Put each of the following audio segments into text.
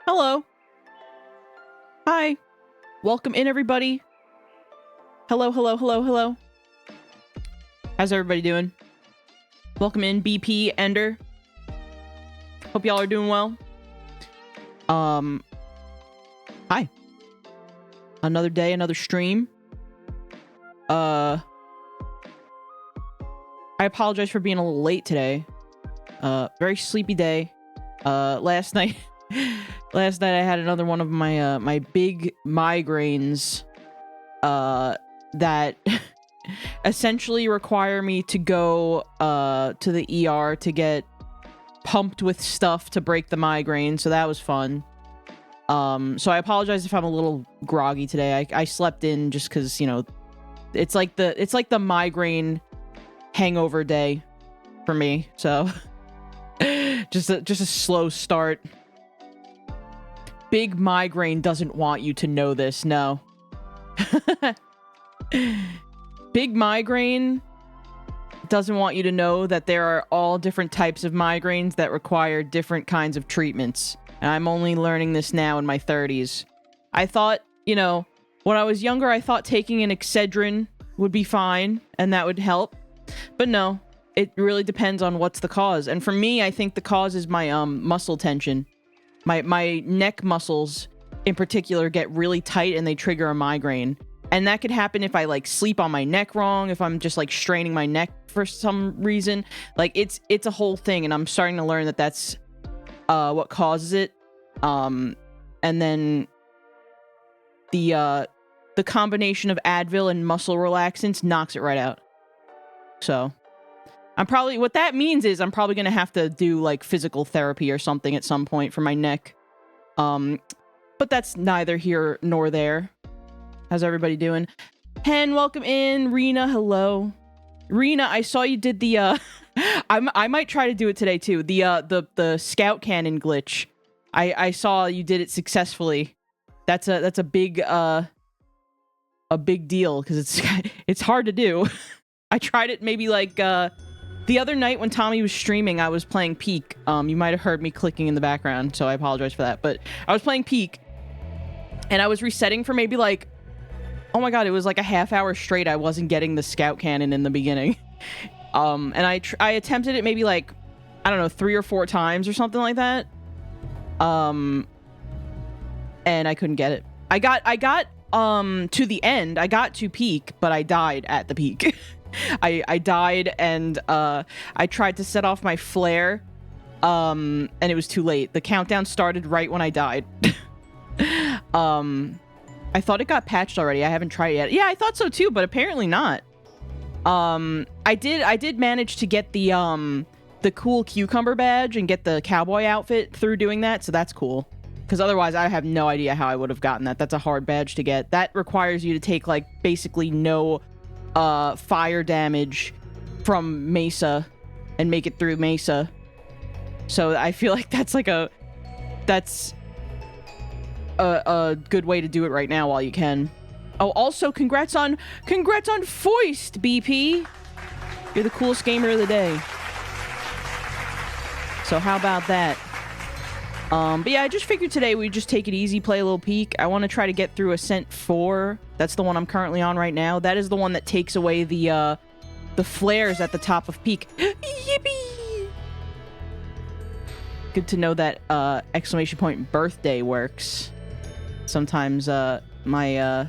Hello. Hi. Welcome in, everybody. Hello, hello, hello, hello. How's everybody doing? Welcome in, BP, Ender. Hope y'all are doing well. Hi. Another day, another stream. I apologize for being a little late today. Very sleepy day. Last night I had another one of my my big migraines that essentially require me to go to the ER to get pumped with stuff to break the migraine, so that was fun. So I apologize if I'm a little groggy today. I slept in just because, you know, it's like the migraine hangover day for me, so just a slow start. Big migraine doesn't want you to know this, no. Big migraine doesn't want you to know that there are all different types of migraines that require different kinds of treatments. And I'm only learning this now in my 30s. I thought, you know, when I was younger, I thought taking an Excedrin would be fine and that would help. But no, it really depends on what's the cause. And for me, I think the cause is my muscle tension. My neck muscles in particular get really tight and they trigger a migraine. And that could happen if I like sleep on my neck wrong, if I'm just like straining my neck for some reason. Like it's a whole thing, and I'm starting to learn that that's what causes it. And then the combination of Advil and muscle relaxants knocks it right out. So what that means is I'm probably gonna have to do like physical therapy or something at some point for my neck. But that's neither here nor there. How's everybody doing? Hen, welcome in. Rena, hello. Rena, I saw you did the I might try to do it today too. The scout cannon glitch. I saw you did it successfully. That's a big deal because it's hard to do. I tried it maybe like the other night when Tommy was streaming. I was playing Peak. You might have heard me clicking in the background, so I apologize for that. But I was playing Peak, and I was resetting for maybe like, oh my god, it was like a half hour straight. I wasn't getting the scout cannon in the beginning. And I attempted it maybe like, I don't know, 3 or 4 times or something like that. And I couldn't get it. I got to the end. I got to Peak, but I died at the peak. I died, and I tried to set off my flare, and it was too late. The countdown started right when I died. I thought it got patched already. I haven't tried it yet. Yeah, I thought so too, but apparently not. I did manage to get the cool cucumber badge and get the cowboy outfit through doing that, so that's cool. Because otherwise, I have no idea how I would have gotten that. That's a hard badge to get. That requires you to take, like, basically no fire damage from Mesa and make it through Mesa. So I feel like that's like a good way to do it right now while you can. Oh, also congrats on Foist, BP. You're the coolest gamer of the day. So how about that? But yeah, I just figured today we'd just take it easy, play a little Peak. I want to try to get through Ascent 4. That's the one I'm currently on right now. That is the one that takes away the flares at the top of Peak. Yippee! Good to know that exclamation point birthday works. Sometimes my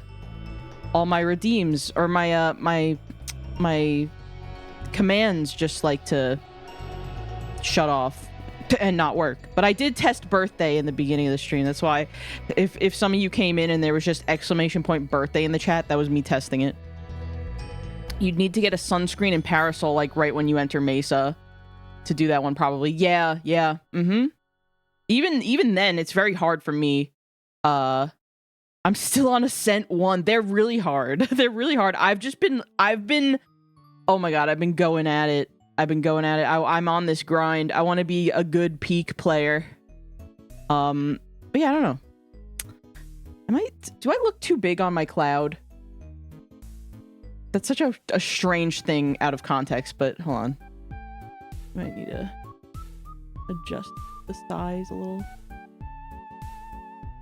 all my redeems or my commands just like to shut off and not work. But I did test birthday in the beginning of the stream. That's why if some of you came in and there was just exclamation point birthday in the chat, that was me testing it. You'd need to get a sunscreen and parasol like right when you enter Mesa to do that one probably. Yeah. Even then, it's very hard for me. I'm still on Ascent 1. They're really hard. They're really hard. I've been oh my god, I've been going at it. I'm on this grind. I want to be a good Peak player. But yeah, I don't know. Do I look too big on my cloud? That's such a strange thing out of context, but hold on. I might need to adjust the size a little.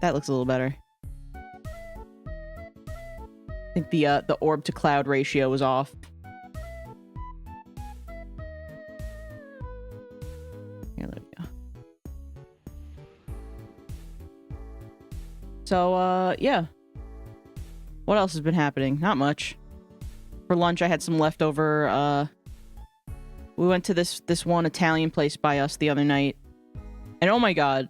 That looks a little better. I think the orb to cloud ratio was off. Here, there we go. So, yeah. What else has been happening? Not much. For lunch, I had some leftover, we went to this one Italian place by us the other night. And oh my god.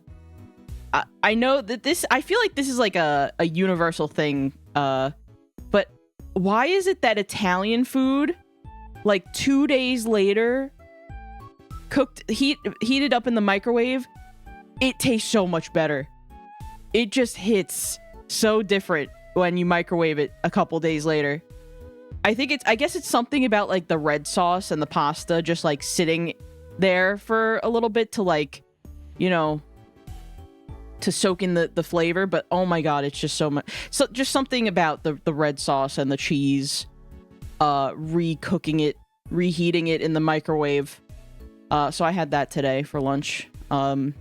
I know that I feel like this is like a universal thing, but why is it that Italian food, like 2 days later, heated up in the microwave, it tastes so much better. It just hits so different when you microwave it a couple days later. I guess it's something about like the red sauce and the pasta just like sitting there for a little bit to like, you know, to soak in the flavor, but oh my god, it's just so much. So just something about the red sauce and the cheese, reheating it in the microwave. So I had that today for lunch, and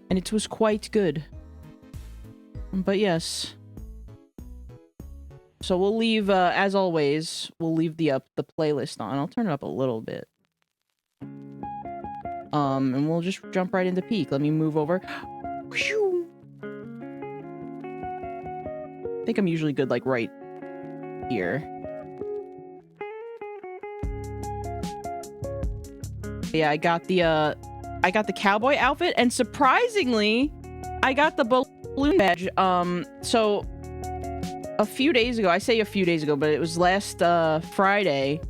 it was quite good. But yes. So we'll leave, as always, we'll leave the playlist on. I'll turn it up a little bit. And we'll just jump right into Peak. Let me move over. I think I'm usually good, like, right here. Yeah, I got the cowboy outfit, and surprisingly, I got the balloon badge. So a few days ago, I say a few days ago, but it was last Friday,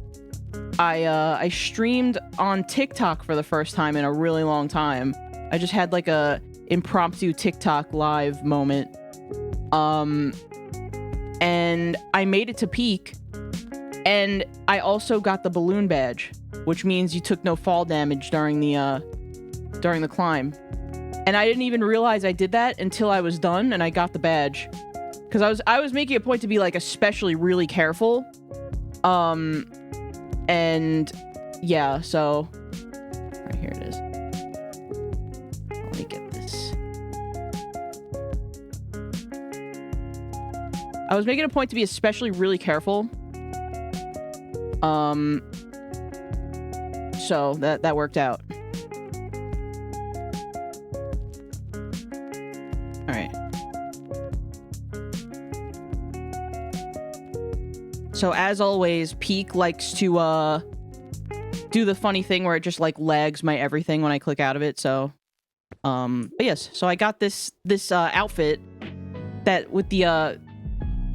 I streamed on TikTok for the first time in a really long time. I just had like a impromptu TikTok live moment. And I made it to Peak, and I also got the balloon badge, which means you took no fall damage during the climb. And I didn't even realize I did that until I was done and I got the badge. Because I was making a point to be, like, especially really careful. And, yeah, so... Right, here it is. Let me get this. I was making a point to be especially really careful. So, that worked out. Alright. So as always, Peak likes to do the funny thing where it just like lags my everything when I click out of it. So, but yes. So I got this outfit that with the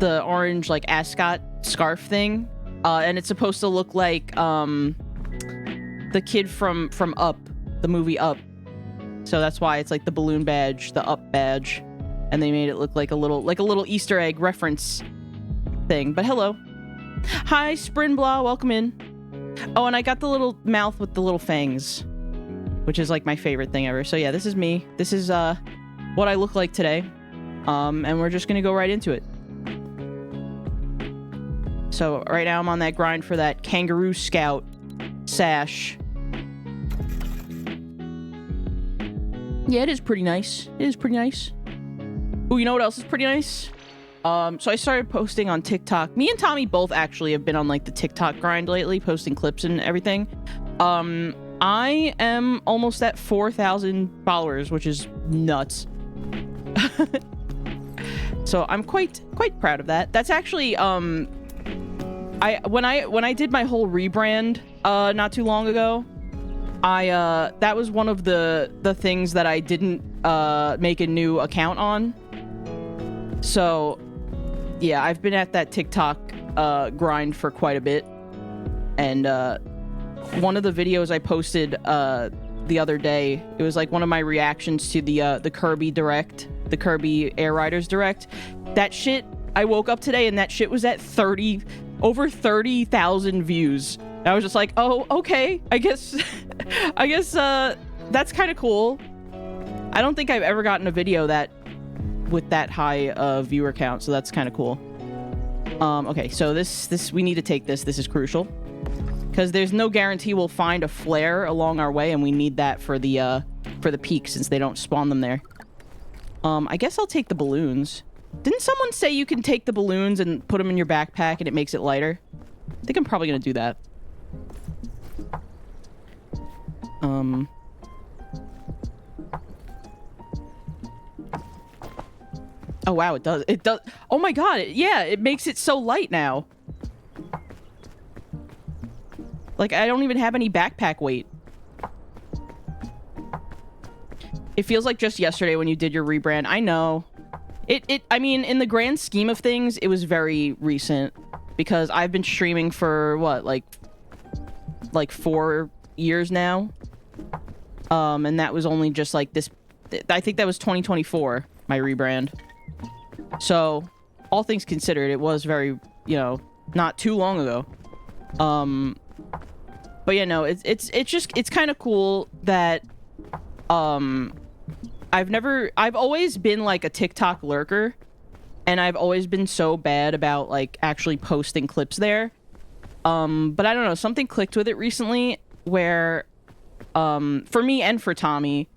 orange like ascot scarf thing, and it's supposed to look like the kid from Up, the movie Up. So that's why it's like the balloon badge, the Up badge, and they made it look like a little Easter egg reference thing. But hello. Hi, Sprinblaw, welcome in. Oh, and I got the little mouth with the little fangs, which is like my favorite thing ever. So yeah, this is me. This is what I look like today. And we're just gonna go right into it. So right now I'm on that grind for that Kangaroo Scout sash. Yeah, it is pretty nice. It is pretty nice. Ooh, you know what else is pretty nice? So I started posting on TikTok. Me and Tommy both actually have been on like the TikTok grind lately, posting clips and everything. I am almost at 4,000 followers, which is nuts. So I'm quite proud of that. That's actually when I did my whole rebrand not too long ago, that was one of the things that I didn't make a new account on. So yeah, I've been at that TikTok grind for quite a bit. And one of the videos I posted the other day, it was like one of my reactions to the Kirby Direct, the Kirby Air Riders Direct. That shit, I woke up today and that shit was at over 30,000 views. And I was just like, oh, okay, I guess that's kind of cool. I don't think I've ever gotten a video with that high viewer count, so that's kind of cool. Okay, so this we need to take this. This is crucial because there's no guarantee we'll find a flare along our way, and we need that for the peak since they don't spawn them there. I guess I'll take the balloons. Didn't someone say you can take the balloons and put them in your backpack and it makes it lighter? I think I'm probably gonna do that. Oh, wow, it does. It does. Oh my god, yeah, it makes it so light now. Like, I don't even have any backpack weight. It feels like just yesterday when you did your rebrand. I know. I mean, in the grand scheme of things, it was very recent. Because I've been streaming for, what, like 4 years now? And that was only just, like, this... I think that was 2024, my rebrand. So, all things considered, it was very, you know, not too long ago. But yeah, no, it's kind of cool that, I've always been like a TikTok lurker, and I've always been so bad about like actually posting clips there. But I don't know, something clicked with it recently where, for me and for Tommy,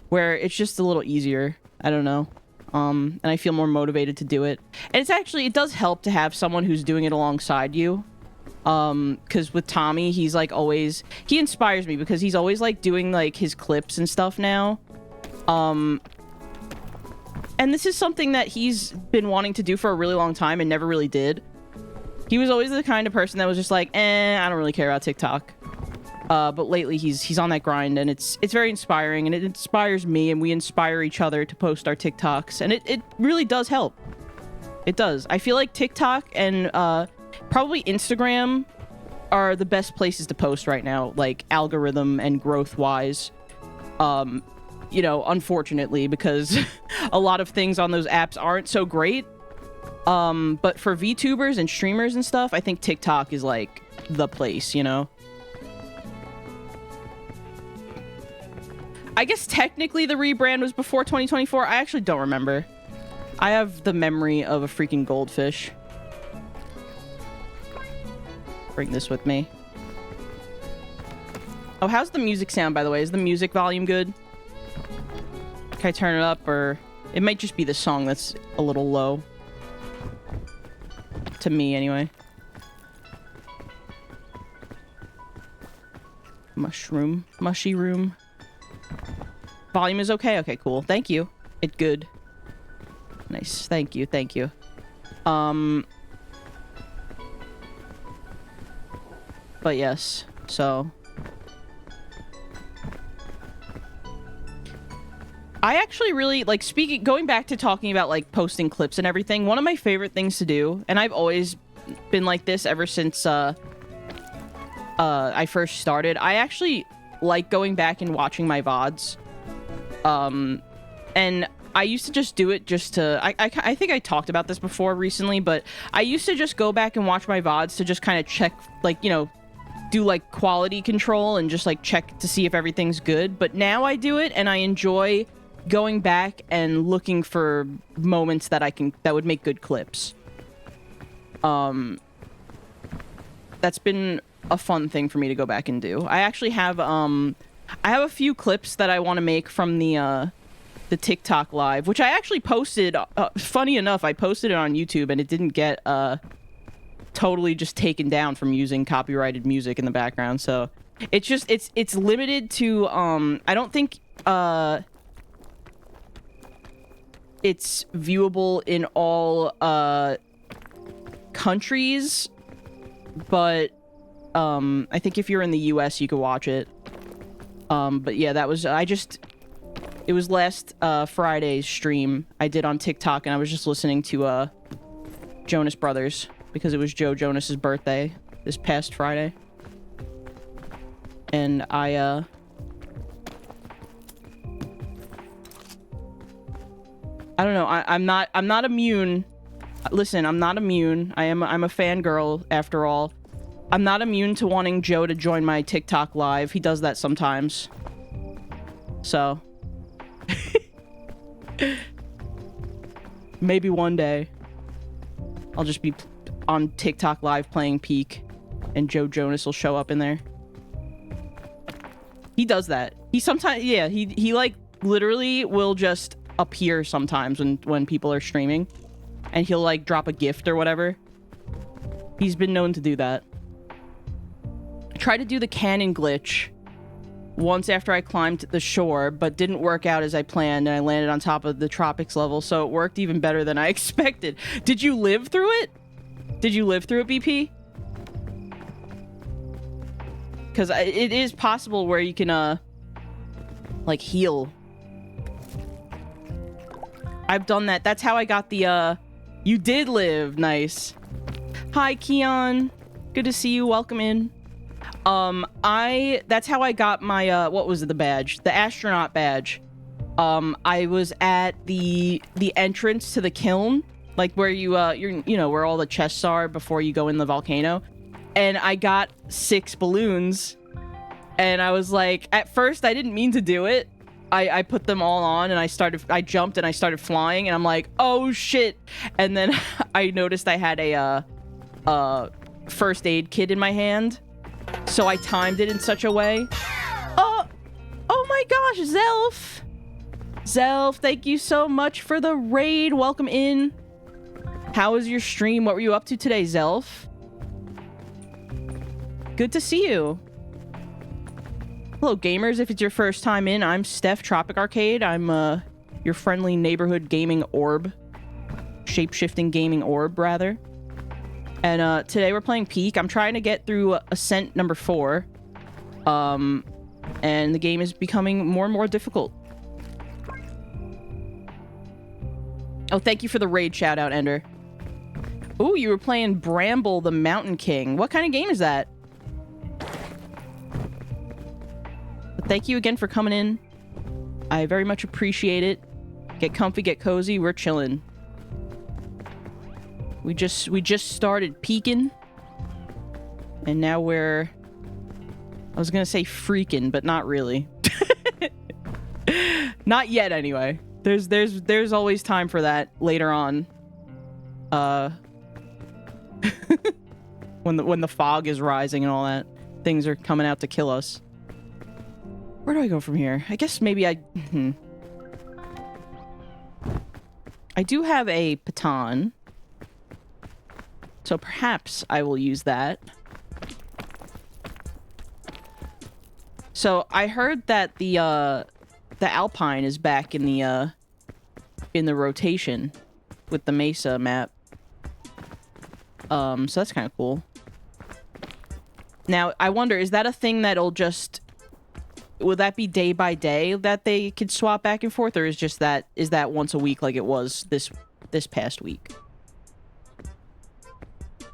where it's just a little easier. I don't know. And I feel more motivated to do it. And it's actually, it does help to have someone who's doing it alongside you. Because with Tommy, he's like always, he inspires me because he's always like doing like his clips and stuff now. And this is something that he's been wanting to do for a really long time and never really did. He was always the kind of person that was just like, I don't really care about TikTok. But lately he's on that grind, and it's very inspiring, and it inspires me, and we inspire each other to post our TikToks, and it really does help. It does. I feel like TikTok and probably Instagram are the best places to post right now, like algorithm and growth wise. You know, unfortunately, because a lot of things on those apps aren't so great. But for VTubers and streamers and stuff, I think TikTok is like the place, you know? I guess technically the rebrand was before 2024. I actually don't remember. I have the memory of a freaking goldfish. Bring this with me. Oh, how's the music sound, by the way? Is the music volume good? Can I turn it up, or... It might just be the song that's a little low. To me, anyway. Mushroom. Mushy room. Volume is okay? Okay, cool. Thank you. It good. Nice. Thank you. Thank you. But yes. So... I actually really, like, going back to talking about, like, posting clips and everything, one of my favorite things to do, and I've always been like this ever since, I first started, I actually like going back and watching my VODs. And I used to just do it just to, I think I talked about this before recently, but I used to just go back and watch my VODs to just kind of check, like, you know, do, like, quality control and just, like, check to see if everything's good. But now I do it, and I enjoy going back and looking for moments that that would make good clips. That's been a fun thing for me to go back and do. I actually have, I have a few clips that I want to make from the TikTok live, which I actually posted, funny enough, I posted it on YouTube, and it didn't get, totally just taken down from using copyrighted music in the background, so it's just, it's limited to, I don't think, it's viewable in all countries, but I think if you're in the US you could watch it. But yeah, that was, it was last Friday's stream I did on TikTok, and I was just listening to Jonas Brothers because it was Joe Jonas's birthday this past Friday, and I don't know. I'm not immune. Listen, I'm not immune. I'm a fangirl after all. I'm not immune to wanting Joe to join my TikTok live. He does that sometimes. So maybe one day I'll just be on TikTok live playing Peak, and Joe Jonas will show up in there. He does that. He sometimes, yeah, he like literally will just up here sometimes when people are streaming. And he'll, like, drop a gift or whatever. He's been known to do that. I tried to do the cannon glitch once after I climbed the shore, but didn't work out as I planned, and I landed on top of the tropics level, so it worked even better than I expected. Did you live through it? Did you live through it, BP? Because it is possible where you can, like, heal. I've done that. That's how I got the, You did live. Nice. Hi, Keon. Good to see you. Welcome in. That's how I got my, what was it, the badge? The astronaut badge. I was at the entrance to the kiln, like where you know, where all the chests are before you go in the volcano. And I got 6 balloons. And I was like, at first I didn't mean to do it. I put them all on and I jumped and I started flying and I'm like, oh shit. And then I noticed I had a first aid kit in my hand. So I timed it in such a way. Oh my gosh, Zelf. Zelf, thank you so much for the raid. Welcome in. How was your stream? What were you up to today, Zelf? Good to see you. Hello, gamers. If it's your first time in, I'm Steph, tropicarcade. I'm your friendly neighborhood gaming orb. Shape-shifting gaming orb, rather. And today we're playing Peak. I'm trying to get through Ascent number 4. And the game is becoming more and more difficult. Oh, thank you for the raid shout-out, Ender. Ooh, you were playing Bramble the Mountain King. What kind of game is that? But thank you again for coming in. I very much appreciate it. Get comfy, get cozy. We're chilling. We just started peeking. And now we're... I was gonna say freaking, but not really. Not yet, anyway. There's always time for that later on. When the fog is rising and all that, things are coming out to kill us. Where do I go from here? I guess maybe I do have a baton, so perhaps I will use that. So I heard that the ALPINE is back in the rotation with the Mesa map. So that's kind of cool. Now, I wonder, is that a thing that'll just... Would that be day by day that they could swap back and forth, or is that once a week like it was this past week?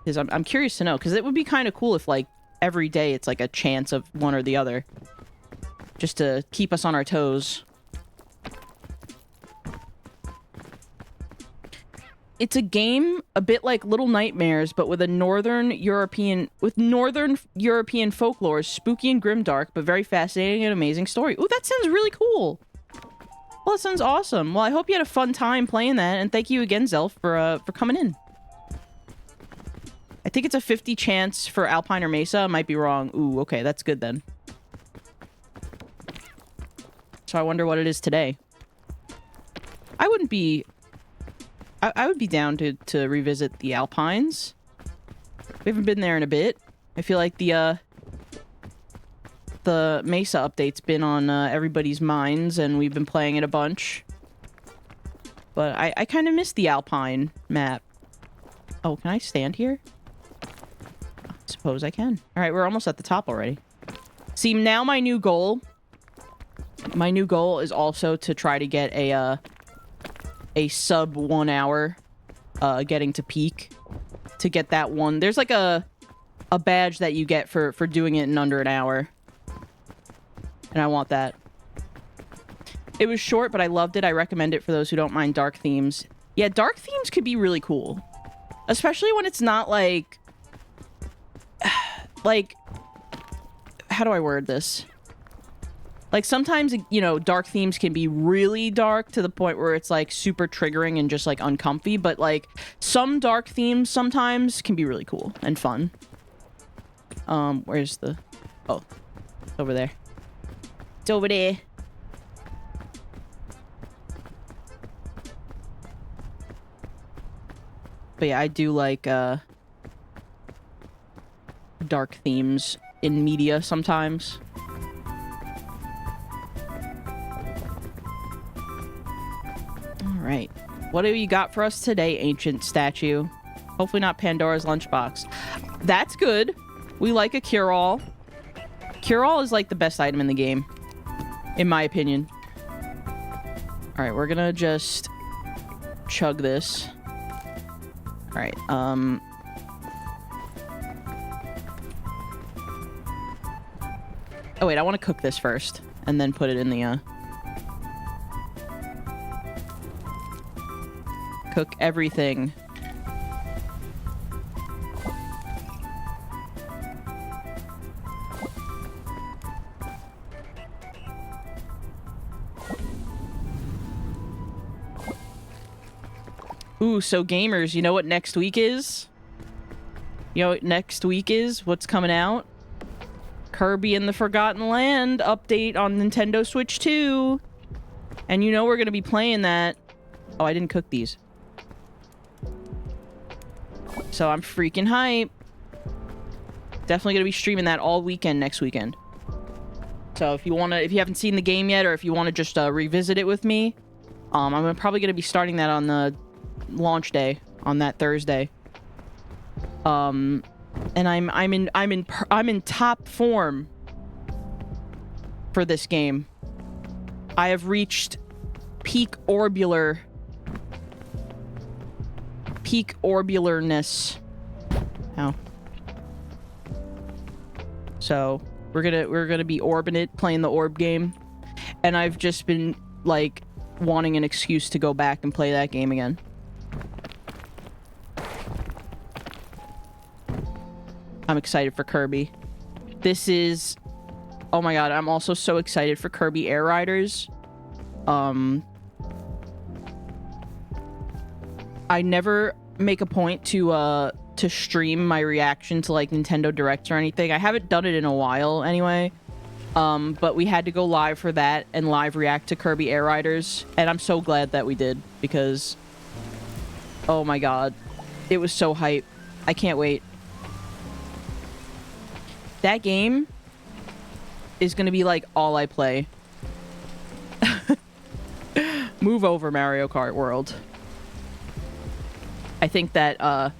Because I'm curious to know, because it would be kind of cool if, like, every day it's like a chance of one or the other. Just to keep us on our toes. It's a game a bit like Little Nightmares, but with Northern European folklore, spooky and grimdark, but very fascinating and amazing story. Ooh, that sounds really cool. Well, that sounds awesome. Well, I hope you had a fun time playing that, and thank you again, Zelf, for coming in. I think it's a 50 chance for Alpine or Mesa. I might be wrong. Ooh, okay, that's good then. So I wonder what it is today. I would be down to revisit the Alpines. We haven't been there in a bit. I feel like the Mesa update's been on everybody's minds, and we've been playing it a bunch. But I kind of miss the Alpine map. Oh, can I stand here? I suppose I can. All right, we're almost at the top already. See, now my new goal is also to try to get a sub 1 hour getting to peak, to get that one. There's like a badge that you get for doing it in under an hour, and I want that. It was short, but I loved it. I recommend it for those who don't mind dark themes. Yeah, dark themes could be really cool, especially when it's not like how do I word this? Like, sometimes, you know, dark themes can be really dark to the point where it's, like, super triggering and just, like, uncomfy. But, like, some dark themes sometimes can be really cool and fun. Where's the... Oh, it's over there. It's over there. But yeah, I do like dark themes in media sometimes. Alright. What do you got for us today, ancient statue? Hopefully not Pandora's lunchbox. That's good. We like a cure-all. Cure-all is like the best item in the game, in my opinion. Alright, we're gonna just chug this. Alright, oh wait, I want to cook this first, and then put it in the, cook everything. Ooh, so gamers, you know what next week is? You know what next week is? What's coming out? Kirby and the Forgotten Land update on Nintendo Switch 2. And you know we're going to be playing that. Oh, I didn't cook these. So I'm freaking hype. Definitely going to be streaming that all weekend next weekend. So if you haven't seen the game yet, or if you want to just revisit it with me, I'm probably going to be starting that on the launch day, on that Thursday. And I'm in top form for this game. I have reached peak orbularness. Ow. So we're gonna be orbing it, playing the orb game, and I've just been like wanting an excuse to go back and play that game again. I'm excited for Kirby. This is... Oh my god, I'm also so excited for Kirby Air Riders. I never make a point to stream my reaction to, like, Nintendo Directs or anything. I haven't done it in a while, anyway. But we had to go live for that and live react to Kirby Air Riders. And I'm so glad that we did, because... Oh my god. It was so hype. I can't wait. That game is gonna be like all I play. Move over, Mario Kart World. I think that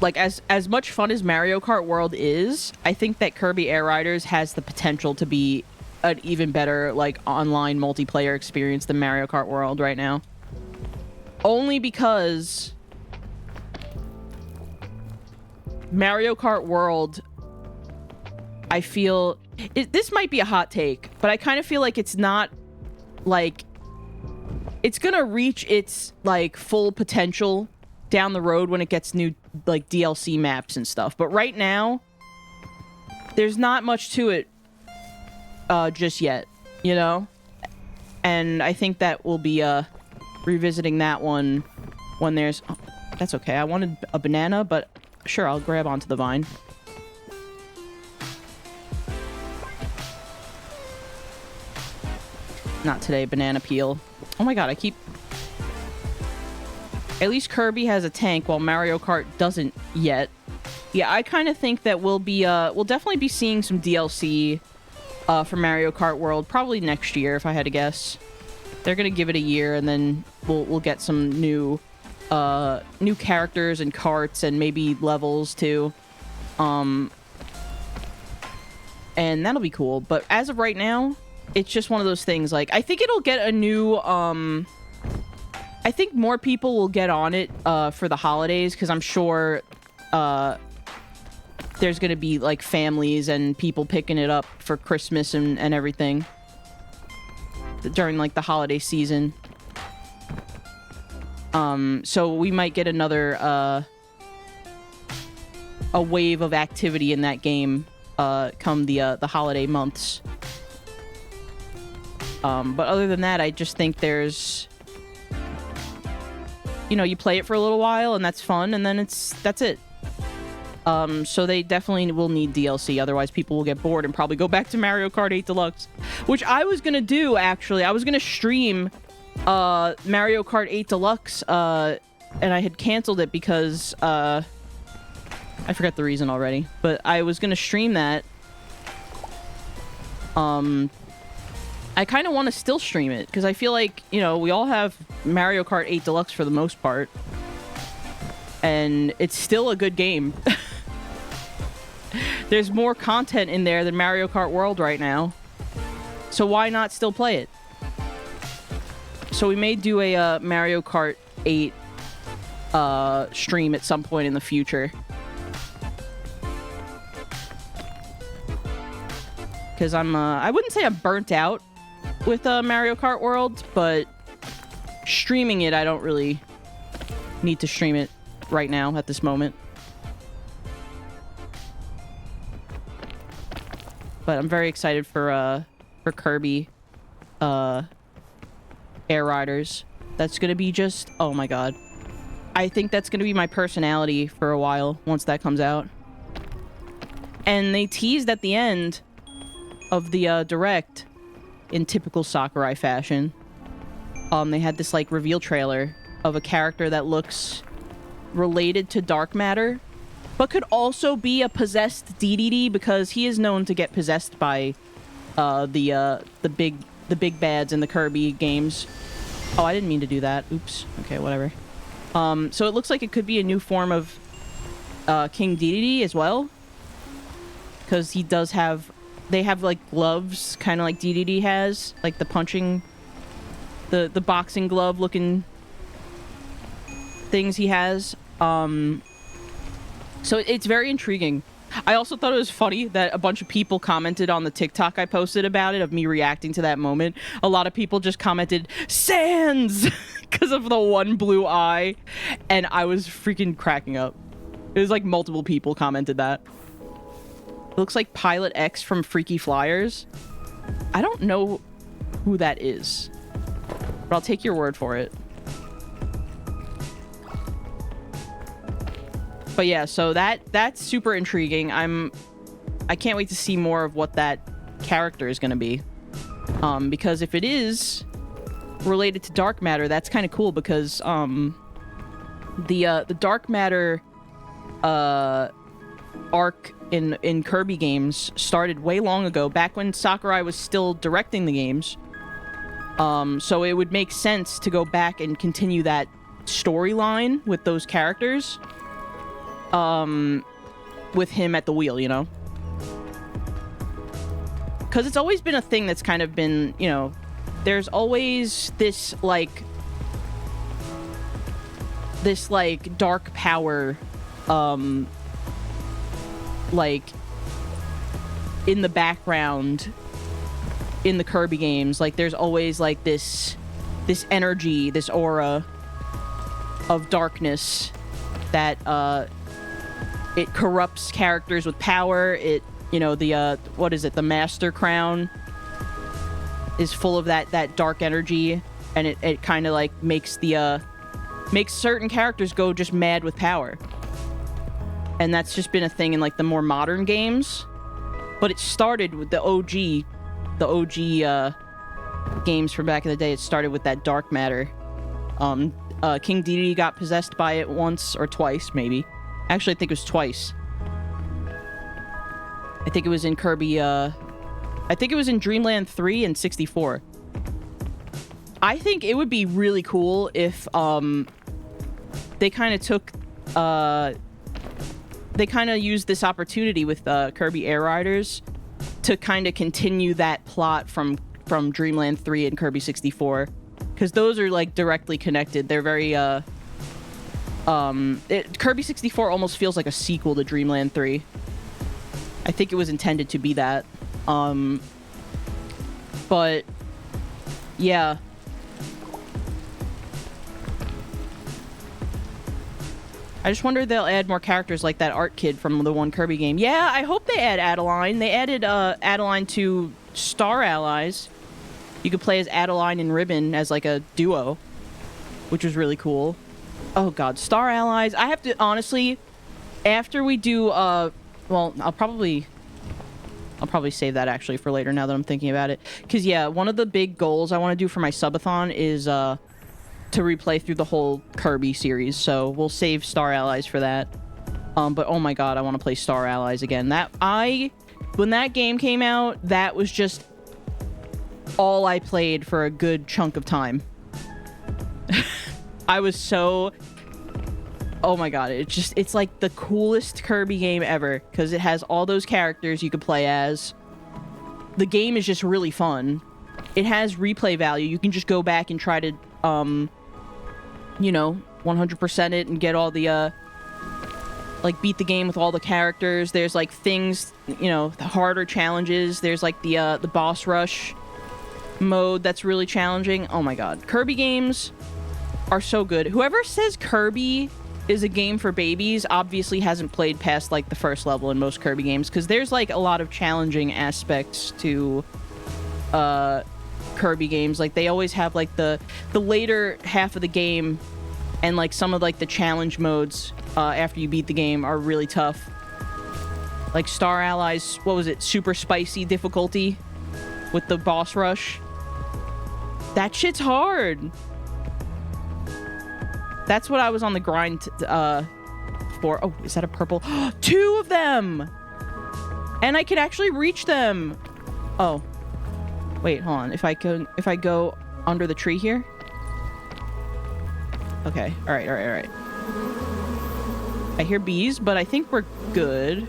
like as much fun as Mario Kart World is, I think that Kirby Air Riders has the potential to be an even better like online multiplayer experience than Mario Kart World right now. Only because Mario Kart World, I feel... this might be a hot take, but I kind of feel like it's not, like... It's gonna reach its, like, full potential down the road when it gets new, like, DLC maps and stuff. But right now, there's not much to it just yet, you know? And I think that we'll be revisiting that one when there's... Oh, that's okay. I wanted a banana, but sure, I'll grab onto the vine. Not today, banana peel. Oh my god, I keep... At least Kirby has a tank, while Mario Kart doesn't yet. Yeah, I kind of think that we'll definitely be seeing some DLC for Mario Kart World, probably next year, if I had to guess. They're gonna give it a year, and then we'll get some new characters and carts, and maybe levels, too. And that'll be cool, but as of right now... It's just one of those things, like, I think it'll get a new, I think more people will get on it, for the holidays, because I'm sure, there's gonna be, like, families and people picking it up for Christmas and everything. During, like, the holiday season. So we might get another, a wave of activity in that game, come the holiday months. But other than that, I just think there's... You know, you play it for a little while, and that's fun, and then that's it. So they definitely will need DLC, otherwise people will get bored and probably go back to Mario Kart 8 Deluxe. Which I was gonna do, actually. I was gonna stream Mario Kart 8 Deluxe and I had canceled it because, I forgot the reason already, but I was gonna stream that. I kind of want to still stream it, because I feel like, you know, we all have Mario Kart 8 Deluxe for the most part. And it's still a good game. There's more content in there than Mario Kart World right now. So why not still play it? So we may do a Mario Kart 8 stream at some point in the future. Because I wouldn't say I'm burnt out with Mario Kart World, but streaming it, I don't really need to stream it right now at this moment. But I'm very excited for Kirby Air Riders. That's gonna be just, oh my god. I think that's gonna be my personality for a while once that comes out. And they teased at the end of the direct, in typical Sakurai fashion, they had this like reveal trailer of a character that looks related to dark matter, but could also be a possessed DDD, because he is known to get possessed by the big bads in the Kirby games. Oh, I didn't mean to do that. Oops. Okay, whatever. So it looks like it could be a new form of King DDD as well, because he does have. They have, like, gloves, kind of like DDD has. Like, the punching... The boxing glove-looking... things he has. So it's very intriguing. I also thought it was funny that a bunch of people commented on the TikTok I posted about it, of me reacting to that moment. A lot of people just commented, "Sans!" because of the one blue eye. And I was freaking cracking up. It was like multiple people commented that. It looks like Pilot X from Freaky Flyers. I don't know who that is, but I'll take your word for it. But yeah, so that's super intriguing. I can't wait to see more of what that character is going to be. Because if it is related to dark matter, that's kind of cool, because the dark matter arc in Kirby games started way long ago, back when Sakurai was still directing the games. So it would make sense to go back and continue that storyline with those characters. With him at the wheel, you know? Because it's always been a thing that's kind of been, you know, there's always this, like, dark power, like, in the background in the Kirby games. Like, there's always, like, this energy, this aura of darkness that, it corrupts characters with power. It, you know, the, what is it? The Master Crown is full of that dark energy, and it kind of, like, makes certain characters go just mad with power. And that's just been a thing in, like, the more modern games. But it started with the OG games from back in the day. It started with that dark matter. King Dedede got possessed by it once or twice, maybe. Actually, I think it was twice. I think it was in Kirby, I think it was in Dreamland 3 and 64. I think it would be really cool if, they kind of took, they kind of used this opportunity with, Kirby Air Riders to kind of continue that plot from Dreamland 3 and Kirby 64. Because those are, like, directly connected. They're very, Kirby 64 almost feels like a sequel to Dreamland 3. I think it was intended to be that. But yeah. I just wonder if they'll add more characters like that art kid from the one Kirby game. Yeah, I hope they add Adeline. They added Adeline to Star Allies. You could play as Adeline and Ribbon as, like, a duo, which was really cool. Oh god, Star Allies. I have to, honestly, after we do, well, I'll probably save that, actually, for later, now that I'm thinking about it. Because, yeah, one of the big goals I want to do for my subathon is, to replay through the whole Kirby series, so we'll save Star Allies for that. But oh my god, I want to play Star Allies again. When that game came out, that was just all I played for a good chunk of time. I was so... Oh my god, it's like the coolest Kirby game ever, because it has all those characters you could play as. The game is just really fun. It has replay value. You can just go back and try to, you know, 100% it and get all the, like, beat the game with all the characters. There's, like, things, you know, the harder challenges. There's, like, the boss rush mode that's really challenging. Oh my god. Kirby games are so good. Whoever says Kirby is a game for babies obviously hasn't played past, like, the first level in most Kirby games, because there's, like, a lot of challenging aspects to, Kirby games. Like, they always have, like, the later half of the game and, like, some of, like, the challenge modes after you beat the game are really tough. Like, Star Allies, what was it? Super spicy difficulty with the boss rush. That shit's hard. That's what I was on the grind for. Oh, is that a purple? 2 of them! And I can actually reach them! Oh. Wait, hold on. If I go under the tree here? Okay. Alright. I hear bees, but I think we're good.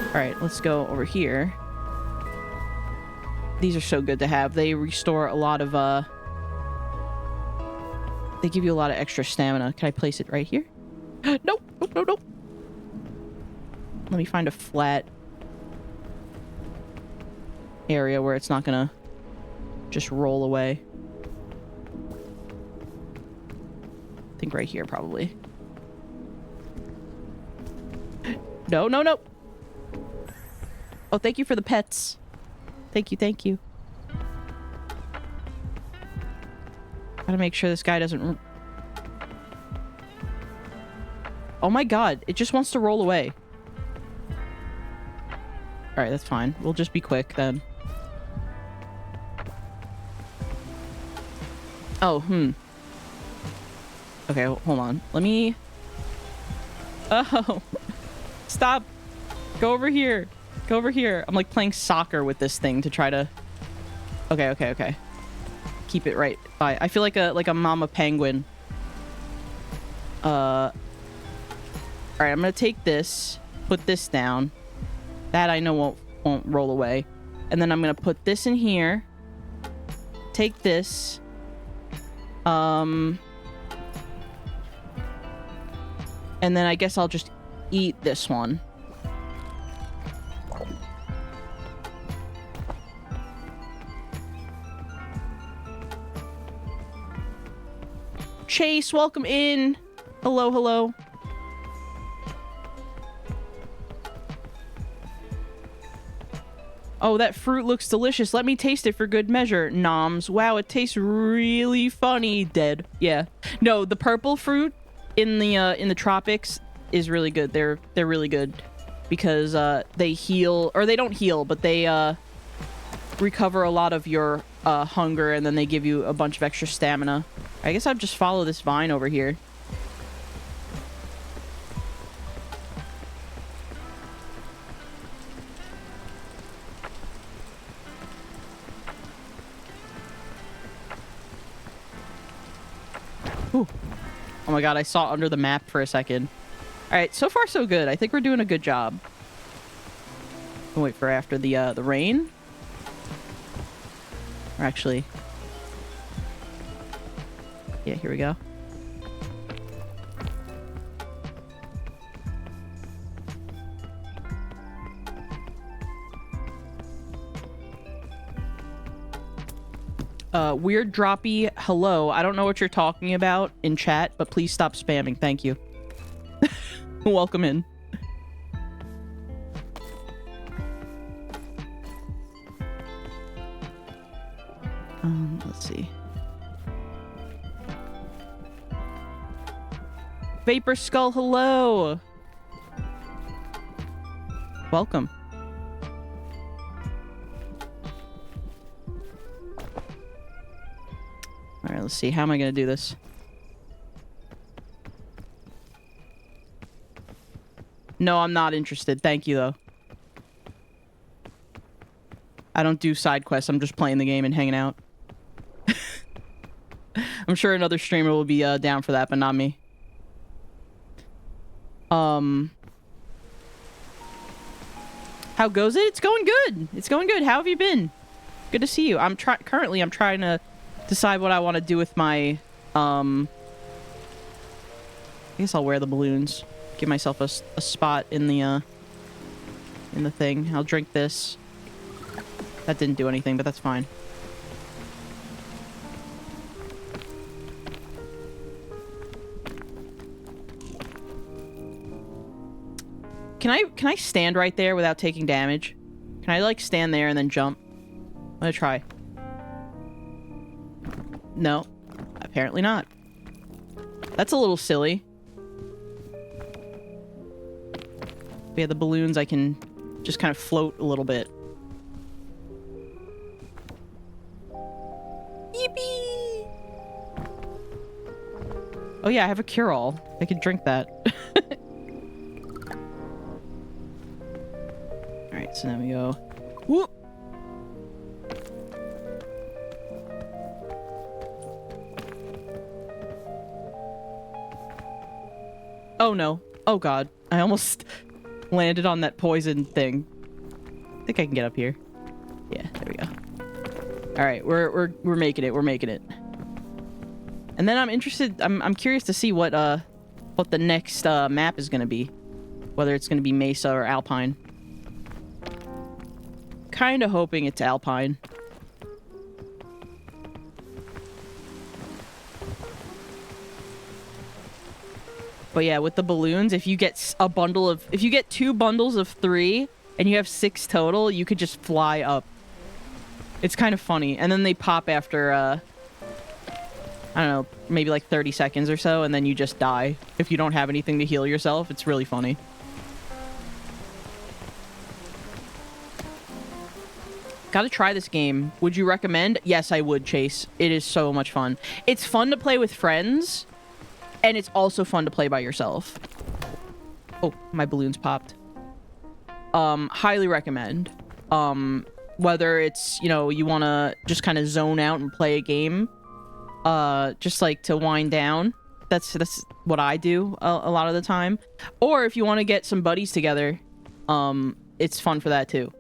Alright, let's go over here. These are so good to have. They restore a lot of, they give you a lot of extra stamina. Can I place it right here? Nope. Nope. Let me find a flat area where it's not gonna just roll away. I think right here, probably. No. Oh, thank you for the pets. Thank you. Gotta make sure this guy doesn't... Oh my god, it just wants to roll away. Alright, that's fine. We'll just be quick, then. Oh, Okay, hold on. Let me... Oh! Stop! Go over here! Go over here! I'm, like, playing soccer with this thing to try to... Okay. Keep it right by... I feel like a mama penguin. Alright, I'm gonna take this, put this down. That I know won't roll away. And then I'm gonna put this in here. Take this. And then I guess I'll just eat this one. Chase, welcome in. Hello. Oh, that fruit looks delicious. Let me taste it for good measure. Noms. Wow, it tastes really funny. Dead. Yeah. No, the purple fruit in the tropics is really good. They're really good because they heal, or they don't heal, but they recover a lot of your hunger, and then they give you a bunch of extra stamina. I guess I'll just follow this vine over here. Ooh. Oh my god, I saw under the map for a second. Alright, so far so good. I think we're doing a good job. I'll wait for after the rain. Or actually... Yeah, here we go. Weird droppy hello. I don't know what you're talking about in chat, but please stop spamming. Thank you. Welcome in. Let's see. Vapor Skull, hello. Welcome. All right, Alright, let's see. How am I gonna do this? No, I'm not interested. Thank you, though. I don't do side quests. I'm just playing the game and hanging out. I'm sure another streamer will be down for that, but not me. How goes it? It's going good. It's going good. How have you been? Good to see you. Currently I'm trying to decide what I want to do with my I guess I'll wear the balloons. Give myself a spot in the thing. I'll drink this. That didn't do anything, but that's fine. Can I stand right there without taking damage? Can I like stand there and then jump? I'm gonna try. No, apparently not. That's a little silly. But yeah, the balloons, I can just kind of float a little bit. Yippee! Oh yeah, I have a cure-all. I could drink that. Alright, so then we go... Whoop! Oh no. Oh god. I almost landed on that poison thing. I think I can get up here. Yeah, there we go. Alright, we're making it. We're making it. And then I'm interested... I'm curious to see what the next map is gonna be. Whether it's gonna be Mesa or Alpine. Kinda hoping it's Alpine. But yeah, with the balloons, if you get if you get 2 bundles of 3 and you have 6 total, you could just fly up. It's kind of funny. And then they pop after, I don't know, maybe like 30 seconds or so, and then you just die. If you don't have anything to heal yourself, it's really funny. Gotta try this game. Would you recommend? Yes, I would, Chase. It is so much fun. It's fun to play with friends, and it's also fun to play by yourself. Oh, my balloons popped. Highly recommend. Whether it's, you know, you want to just kind of zone out and play a game, just like to wind down. That's what I do a lot of the time. Or if you want to get some buddies together, it's fun for that too.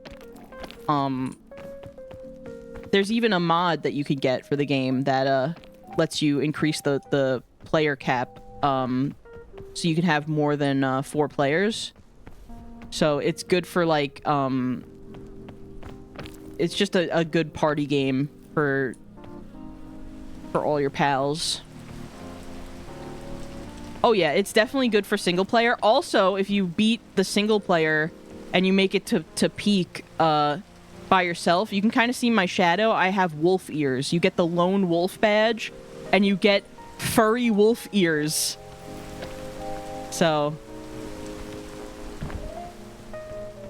There's even a mod that you could get for the game that lets you increase the player cap, so you can have more than 4 players. So it's good for like it's just a good party game for all your pals. Oh yeah, it's definitely good for single player. Also, if you beat the single player and you make it to peak by yourself, you can kind of see my shadow. I have wolf ears. You get the lone wolf badge, and you get furry wolf ears. So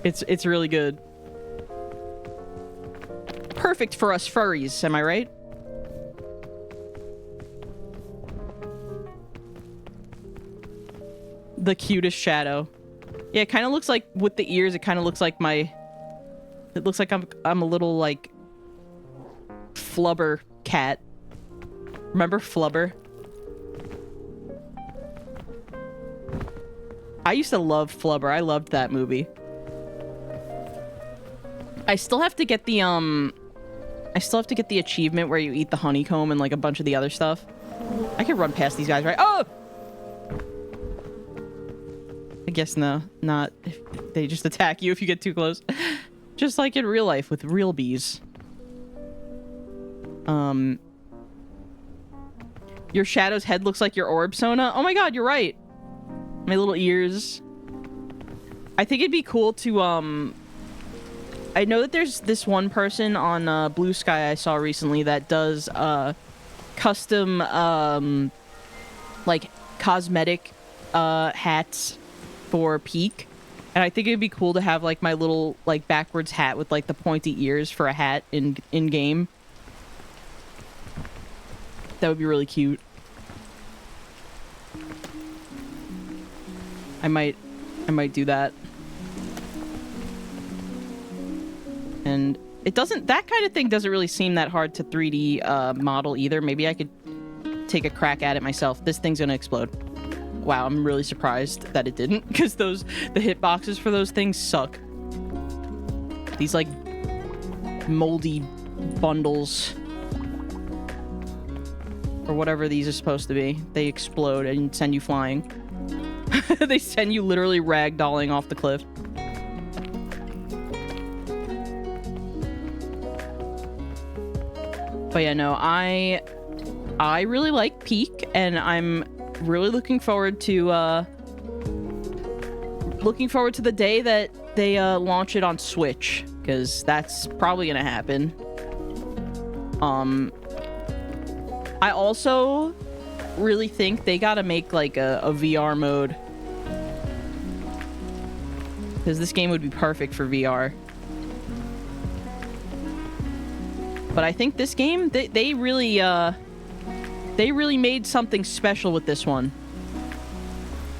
it's really good. Perfect for us furries, am I right? The cutest shadow. Yeah, it kind of looks like, with the ears, it kind of looks like my... It looks like I'm a little, like, Flubber cat. Remember Flubber? I used to love Flubber. I loved that movie. I still have to get the, achievement where you eat the honeycomb and, like, a bunch of the other stuff. I can run past these guys, right? Oh! I guess no, not. They just attack you if you get too close. Just like in real life with real bees. Your shadow's head looks like your orb, Sona. Oh my god, you're right. My little ears. I think it'd be cool to, I know that there's this one person on Blue Sky I saw recently that does custom like cosmetic hats for Peak. And I think it'd be cool to have, like, my little, like, backwards hat with, like, the pointy ears for a hat in game. That would be really cute. I might do that. And it doesn't, that kind of thing doesn't really seem that hard to 3D model either. Maybe I could take a crack at it myself. This thing's gonna explode. Wow, I'm really surprised that it didn't, because the hitboxes for those things suck. These, like, moldy bundles, or whatever these are supposed to be, they explode and send you flying. They send you literally ragdolling off the cliff. But yeah, no, I really like Peak, and I'm really looking forward to the day that they launch it on Switch, because that's probably gonna happen. I also really think they gotta make like a VR mode, because this game would be perfect for VR. But I think this game, they really made something special with this one.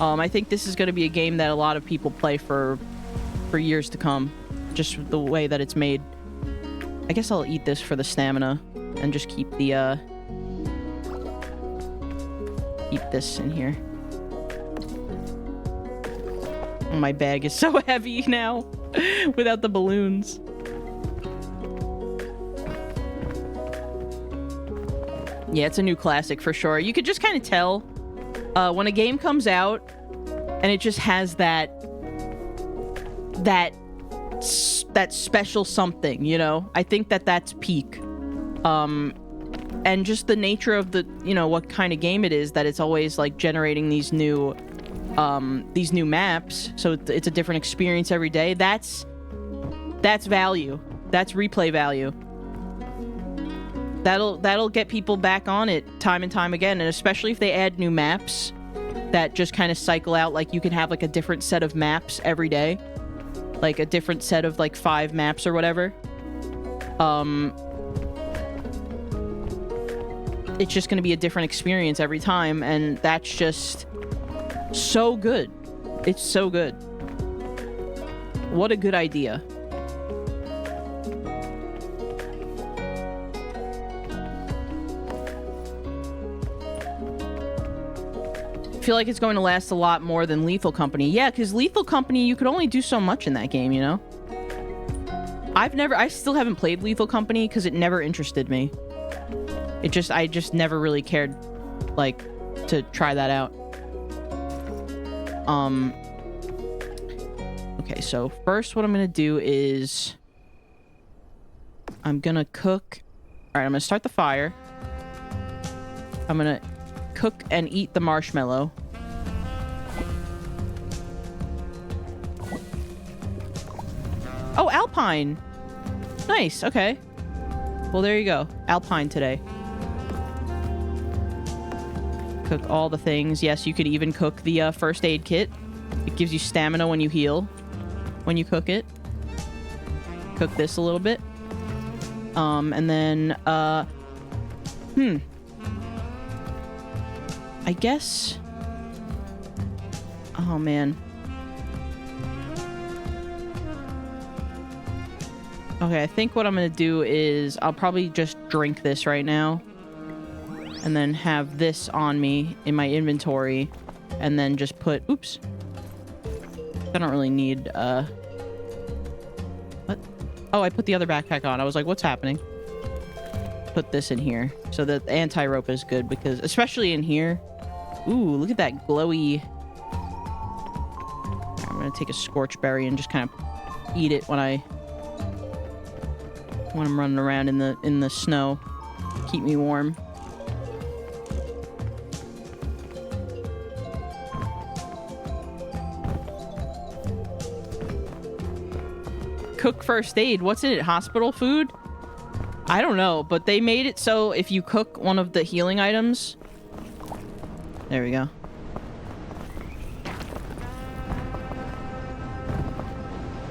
I think this is going to be a game that a lot of people play for years to come, just the way that it's made. I guess I'll eat this for the stamina and just keep the keep this in here. My bag is so heavy now without the balloons. Yeah, it's a new classic for sure. You could just kind of tell when a game comes out and it just has that special something, you know? I think that's Peak. And just the nature of the, you know, what kind of game it is, that it's always like generating these new maps, so it's a different experience every day. That's value. That's replay value. That'll get people back on it time and time again, and especially if they add new maps that just kind of cycle out. Like, you can have like a different set of maps every day, like a different set of like 5 maps or whatever. It's just going to be a different experience every time, and that's just so good. It's so good. What a good idea. I feel like it's going to last a lot more than Lethal Company. Yeah, because Lethal Company, you could only do so much in that game, you know? I still haven't played Lethal Company because it never interested me. I just never really cared, like, to try that out. Okay, so first what I'm gonna do is I'm gonna cook. Alright, I'm gonna start the fire. I'm gonna cook and eat the marshmallow. Oh, Alpine! Nice, okay. Well, there you go. Alpine today. Cook all the things. Yes, you could even cook the first aid kit. It gives you stamina when you heal, when you cook it. Cook this a little bit. And then, I guess... Oh, man. Okay, I think what I'm gonna do is I'll probably just drink this right now. And then have this on me in my inventory. And then just put... Oops. I don't really need, What? Oh, I put the other backpack on. I was like, what's happening? Put this in here. So the anti-rope is good, because... Especially in here. Ooh, look at that glowy... I'm gonna take a scorch berry and just kind of eat it when I'm running around in the snow. Keep me warm. Cook first aid. What's in it? Hospital food? I don't know, but they made it so if you cook one of the healing items... There we go.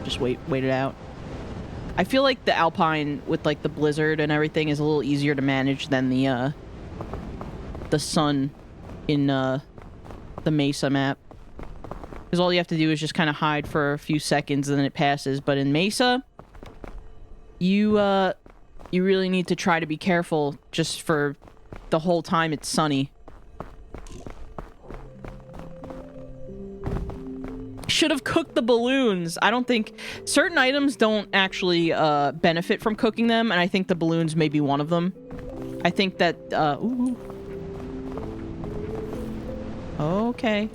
Just wait it out. I feel like the Alpine with like the blizzard and everything is a little easier to manage than the the sun in the Mesa map. Because all you have to do is just kind of hide for a few seconds and then it passes. But in Mesa, you really need to try to be careful just for the whole time it's sunny. Should have cooked the balloons. I don't think... Certain items don't actually benefit from cooking them, and I think the balloons may be one of them. I think that... ooh. Okay.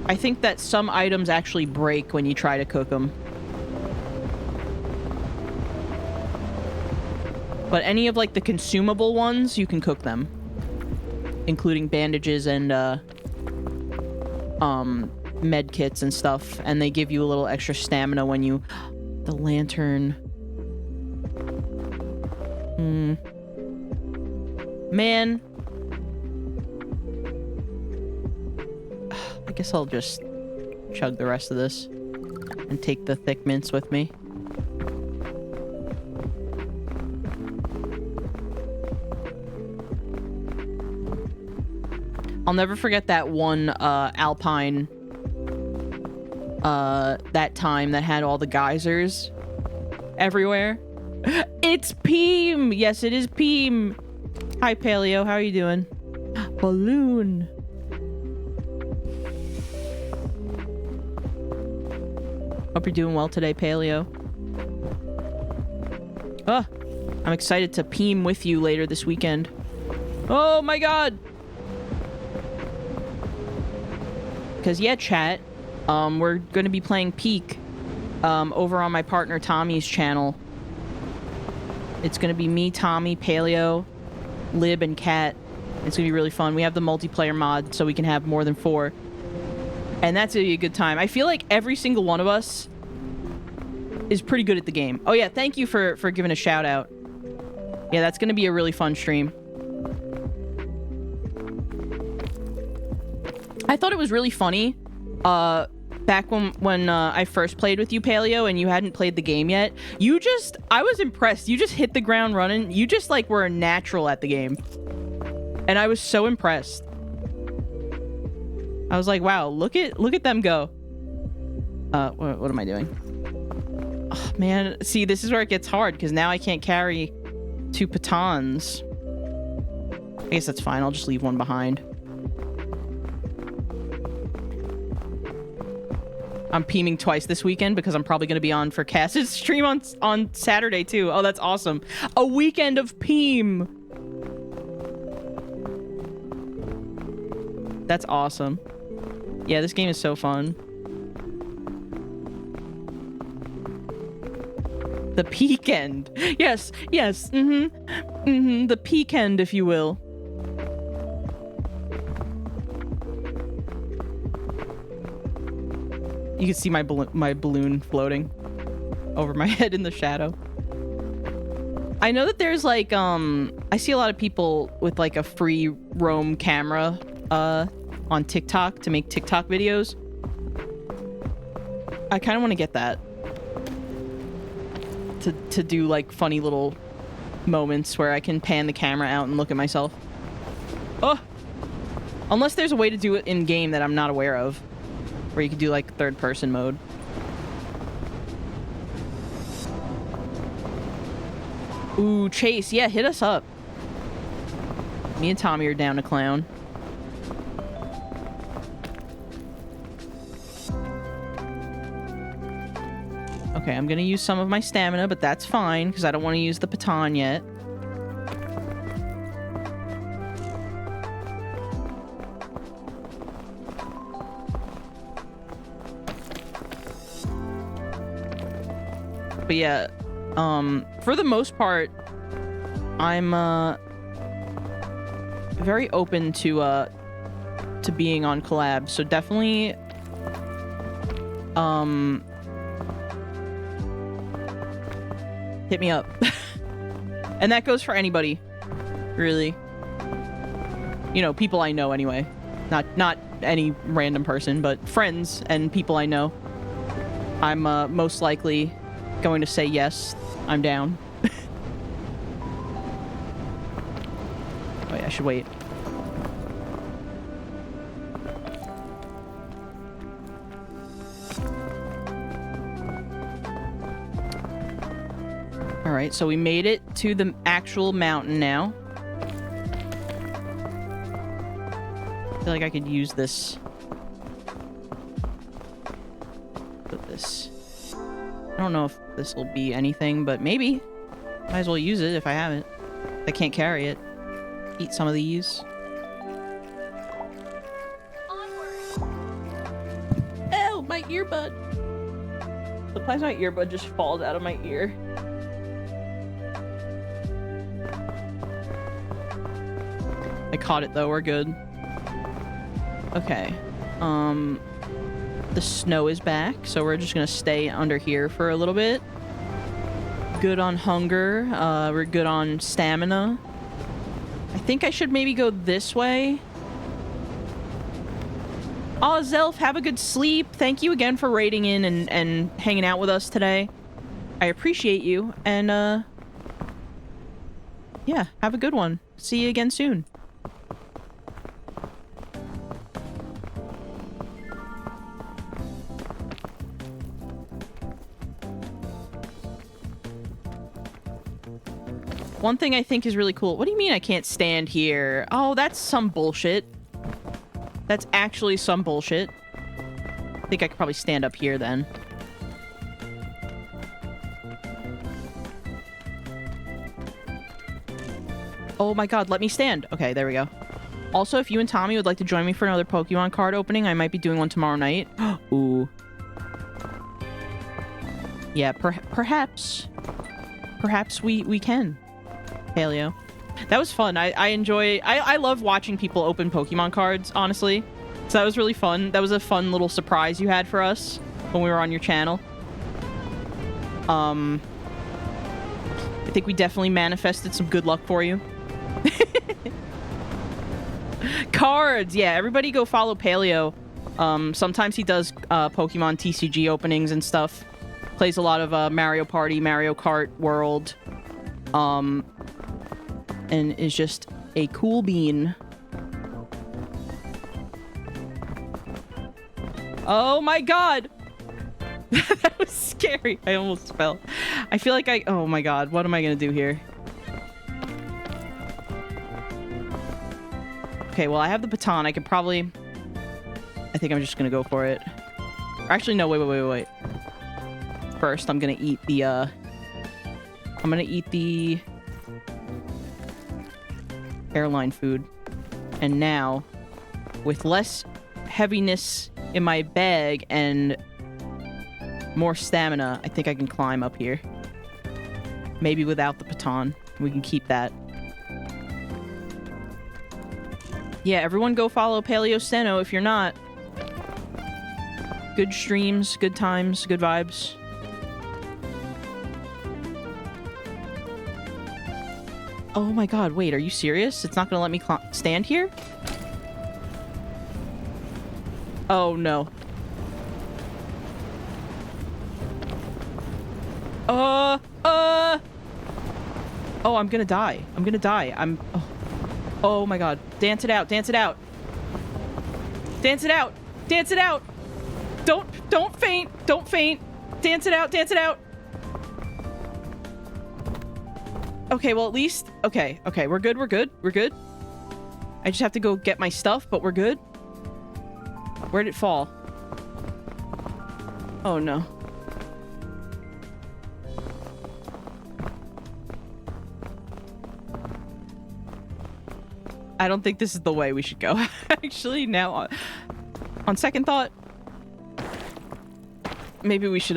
I think that some items actually break when you try to cook them. But any of, like, the consumable ones, you can cook them. Including bandages and, med kits and stuff. And they give you a little extra stamina when you... The lantern... Man... I guess I'll just chug the rest of this and take the thick mints with me. I'll never forget that one Alpine that time that had all the geysers everywhere. It's Peem! Yes, it is Peem! Hi, Paleo. How are you doing? Balloon. Hope you're doing well today, Paleo. Oh, I'm excited to Peem with you later this weekend. Oh my god! Because, yeah, chat, we're going to be playing Peak over on my partner Tommy's channel. It's going to be me, Tommy, Paleo, Lib, and Kat. It's going to be really fun. We have the multiplayer mod, so we can have more than 4. And that's a good time. I feel like every single one of us is pretty good at the game. Oh, yeah, thank you for giving a shout-out. Yeah, that's going to be a really fun stream. I thought it was really funny, back when I first played with you, Paleo, and you hadn't played the game yet. I was impressed. You just hit the ground running. You just, like, were a natural at the game. And I was so impressed. I was like, wow, look at them go. What am I doing? Oh, man, see, this is where it gets hard, because now I can't carry 2 pitons. I guess that's fine. I'll just leave one behind. I'm Peeming twice this weekend because I'm probably going to be on for Cass's stream on Saturday, too. Oh, that's awesome. A weekend of Peem. That's awesome. Yeah, this game is so fun. The Peekend. Yes, yes. The Peekend, if you will. You can see my balloon floating over my head in the shadow. I know that there's like, I see a lot of people with like a free roam camera, on TikTok to make TikTok videos. I kind of want to get that. To do like funny little moments where I can pan the camera out and look at myself. Oh! Unless there's a way to do it in game that I'm not aware of. Where you can do like third person mode. Ooh, Chase, yeah, hit us up. Me and Tommy are down to clown. Okay, I'm gonna use some of my stamina, but that's fine, because I don't want to use the baton yet. But yeah, for the most part, I'm very open to being on collabs. So definitely, hit me up. And that goes for anybody, really. You know, people I know anyway. Not any random person, but friends and people I know. I'm most likely going to say yes, I'm down. I should wait. Alright, so we made it to the actual mountain now. I feel like I could use this. Put this. I don't know if this will be anything, but maybe. Might as well use it if I have it. I can't carry it. Eat some of these. Oh, my earbud. Sometimes my earbud just falls out of my ear. I caught it though, we're good. Okay. The snow is back, so we're just gonna stay under here for a little bit. Good on hunger. We're good on stamina. I think I should maybe go this way. Oh, Zelf, have a good sleep. Thank you again for raiding in and hanging out with us today. I appreciate you, and yeah, have a good one. See you again soon. One thing I think is really cool. What do you mean I can't stand here? Oh, that's some bullshit. That's actually some bullshit. I think I could probably stand up here then. Oh my god, let me stand. Okay, there we go. Also, if you and Tommy would like to join me for another Pokemon card opening, I might be doing one tomorrow night. Ooh. Yeah, perhaps. Perhaps we can. Paleo. That was fun. I love watching people open Pokemon cards, honestly. So that was really fun. That was a fun little surprise you had for us when we were on your channel. I think we definitely manifested some good luck for you. Cards! Yeah, everybody go follow Paleo. Sometimes he does Pokemon TCG openings and stuff. Plays a lot of Mario Party, Mario Kart World. And is just a cool bean. Oh my god! That was scary. I almost fell. I feel like oh my god, what am I gonna do here? Okay, well I have the baton. I could probably... I think I'm just gonna go for it. Actually, no, wait. First, I'm gonna eat the, I'm gonna eat the... airline food. And now, with less heaviness in my bag and more stamina, I think I can climb up here. Maybe without the baton. We can keep that. Yeah, everyone go follow Paleo Steno if you're not. Good streams, good times, good vibes. Oh my god, wait, are you serious? It's not gonna let me stand here? Oh no. Oh, I'm gonna die. I'm gonna die. Oh my god. Dance it out, dance it out. Dance it out! Dance it out! Don't faint! Don't faint! Dance it out, dance it out! Okay, well at least... Okay, we're good. I just have to go get my stuff, but we're good. Where'd it fall? Oh no. I don't think this is the way we should go. Actually, now, on second thought, maybe we should,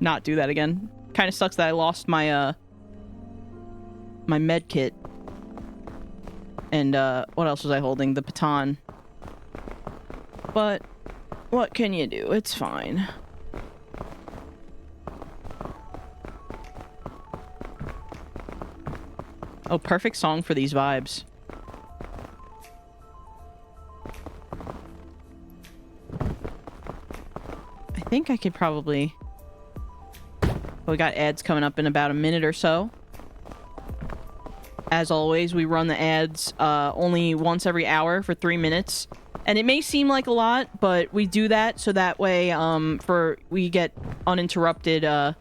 not do that again. Kind of sucks that I lost my, my med kit. And, what else was I holding? The baton. But, what can you do? It's fine. Oh, perfect song for these vibes. I think I could probably... We got ads coming up in about a minute or so. As always, we run the ads only once every hour for 3 minutes. And it may seem like a lot, but we do that so that way we get uninterrupted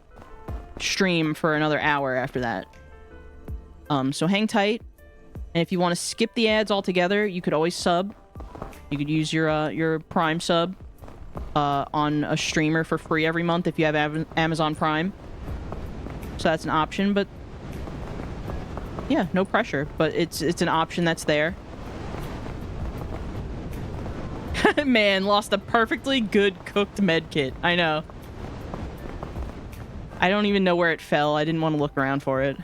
stream for another hour after that. So hang tight. And if you want to skip the ads altogether, you could always sub. You could use your Prime sub on a streamer for free every month if you have Amazon Prime. So that's an option, but yeah, no pressure. But it's an option that's there. Man, lost a perfectly good cooked med kit. I know. I don't even know where it fell. I didn't want to look around for it.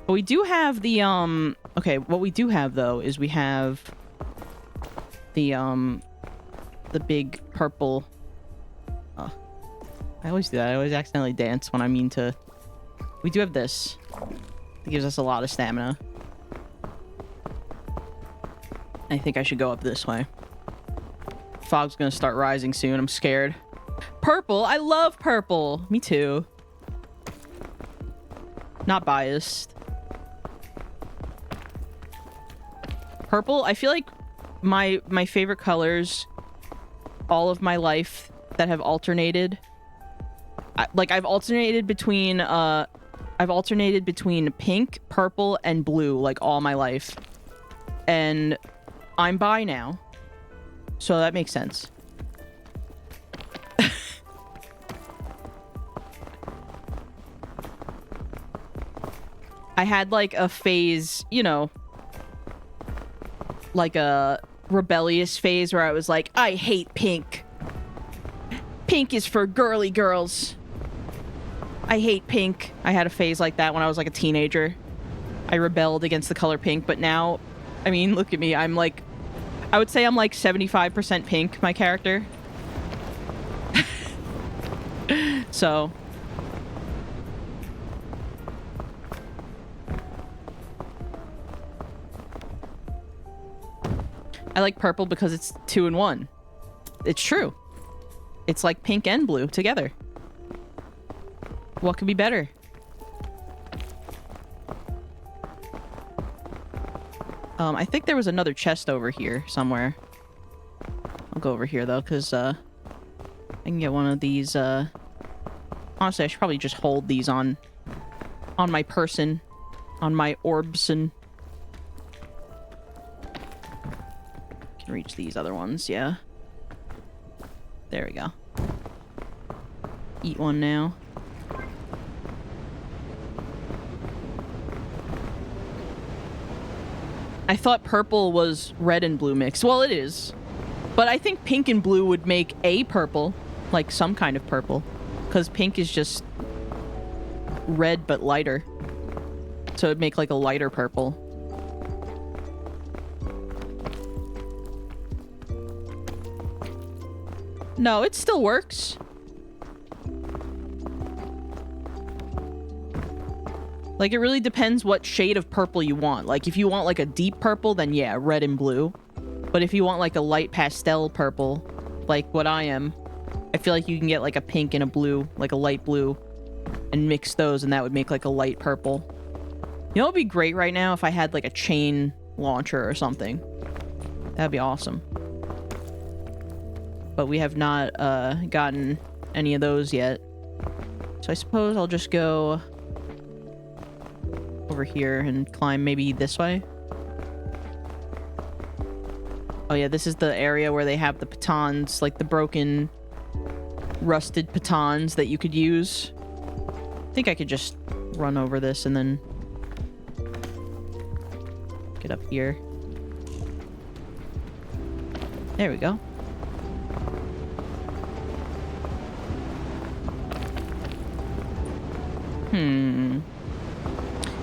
But we do have the, okay, what we do have, though, is we have the big purple... I always do that. I always accidentally dance when I mean to... We do have this. It gives us a lot of stamina. I think I should go up this way. Fog's gonna start rising soon. I'm scared. Purple? I love purple. Me too. Not biased. Purple? I feel like my favorite colors all of my life that have alternated... I've alternated between pink, purple, and blue, like, all my life. And I'm bi now. So that makes sense. I had, like, a phase, you know, like a rebellious phase where I was like, I hate pink. Pink is for girly girls. I hate pink. I had a phase like that when I was like a teenager. I rebelled against the color pink, but now, I mean, look at me. I'm like, I would say I'm like 75% pink, my character. So. I like purple because it's 2 in 1. It's true. It's like pink and blue together. What could be better? I think there was another chest over here somewhere. I'll go over here though, because I can get one of these. Honestly, I should probably just hold these on my person, on my orbson. Can reach these other ones, yeah. There we go. Eat one now. I thought purple was red and blue mix. Well, it is. But I think pink and blue would make a purple. Like some kind of purple. Because pink is just red but lighter. So it'd make like a lighter purple. No, it still works. Like, it really depends what shade of purple you want. Like, if you want, like, a deep purple, then yeah, red and blue. But if you want, like, a light pastel purple, like what I am, I feel like you can get, like, a pink and a blue, like a light blue, and mix those, and that would make, like, a light purple. You know what would be great right now? If I had, like, a chain launcher or something. That'd be awesome. But we have not, gotten any of those yet. So I suppose I'll just go over here and climb maybe this way. Oh yeah, this is the area where they have the pitons, like the broken, rusted pitons that you could use. I think I could just run over this and then get up here. There we go.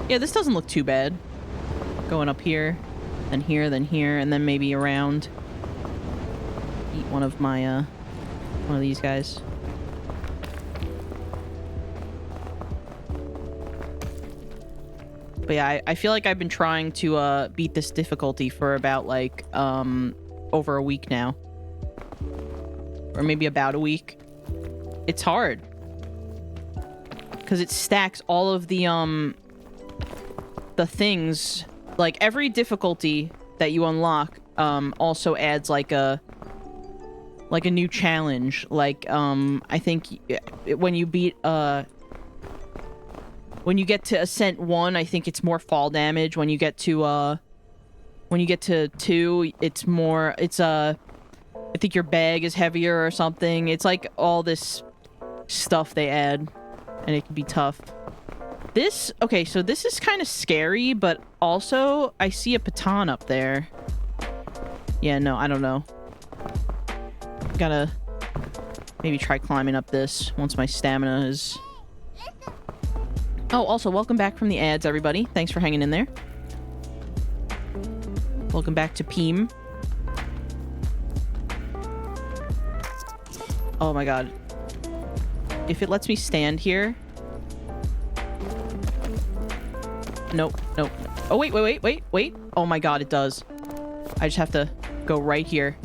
Yeah, this doesn't look too bad. Going up here, then here, and then maybe around. Eat one of my, one of these guys. But yeah, I feel like I've been trying to, beat this difficulty for about, like, over a week now. Or maybe about a week. It's hard. because it stacks all of the things. Like, every difficulty that you unlock, also adds, like a new challenge. Like, I think when you beat, when you get to Ascent 1, I think it's more fall damage. When you get to 2, it's more, I think your bag is heavier or something. It's like all this stuff they add, and it can be tough. Okay, so this is kind of scary, but also, I see a baton up there. Yeah, no, I don't know. Gotta maybe try climbing up this once my stamina is... Oh, also, welcome back from the ads, everybody. Thanks for hanging in there. Welcome back to Peem. Oh my god. If it lets me stand here... Nope, nope. Oh, wait. Oh my god, it does. I just have to go right here.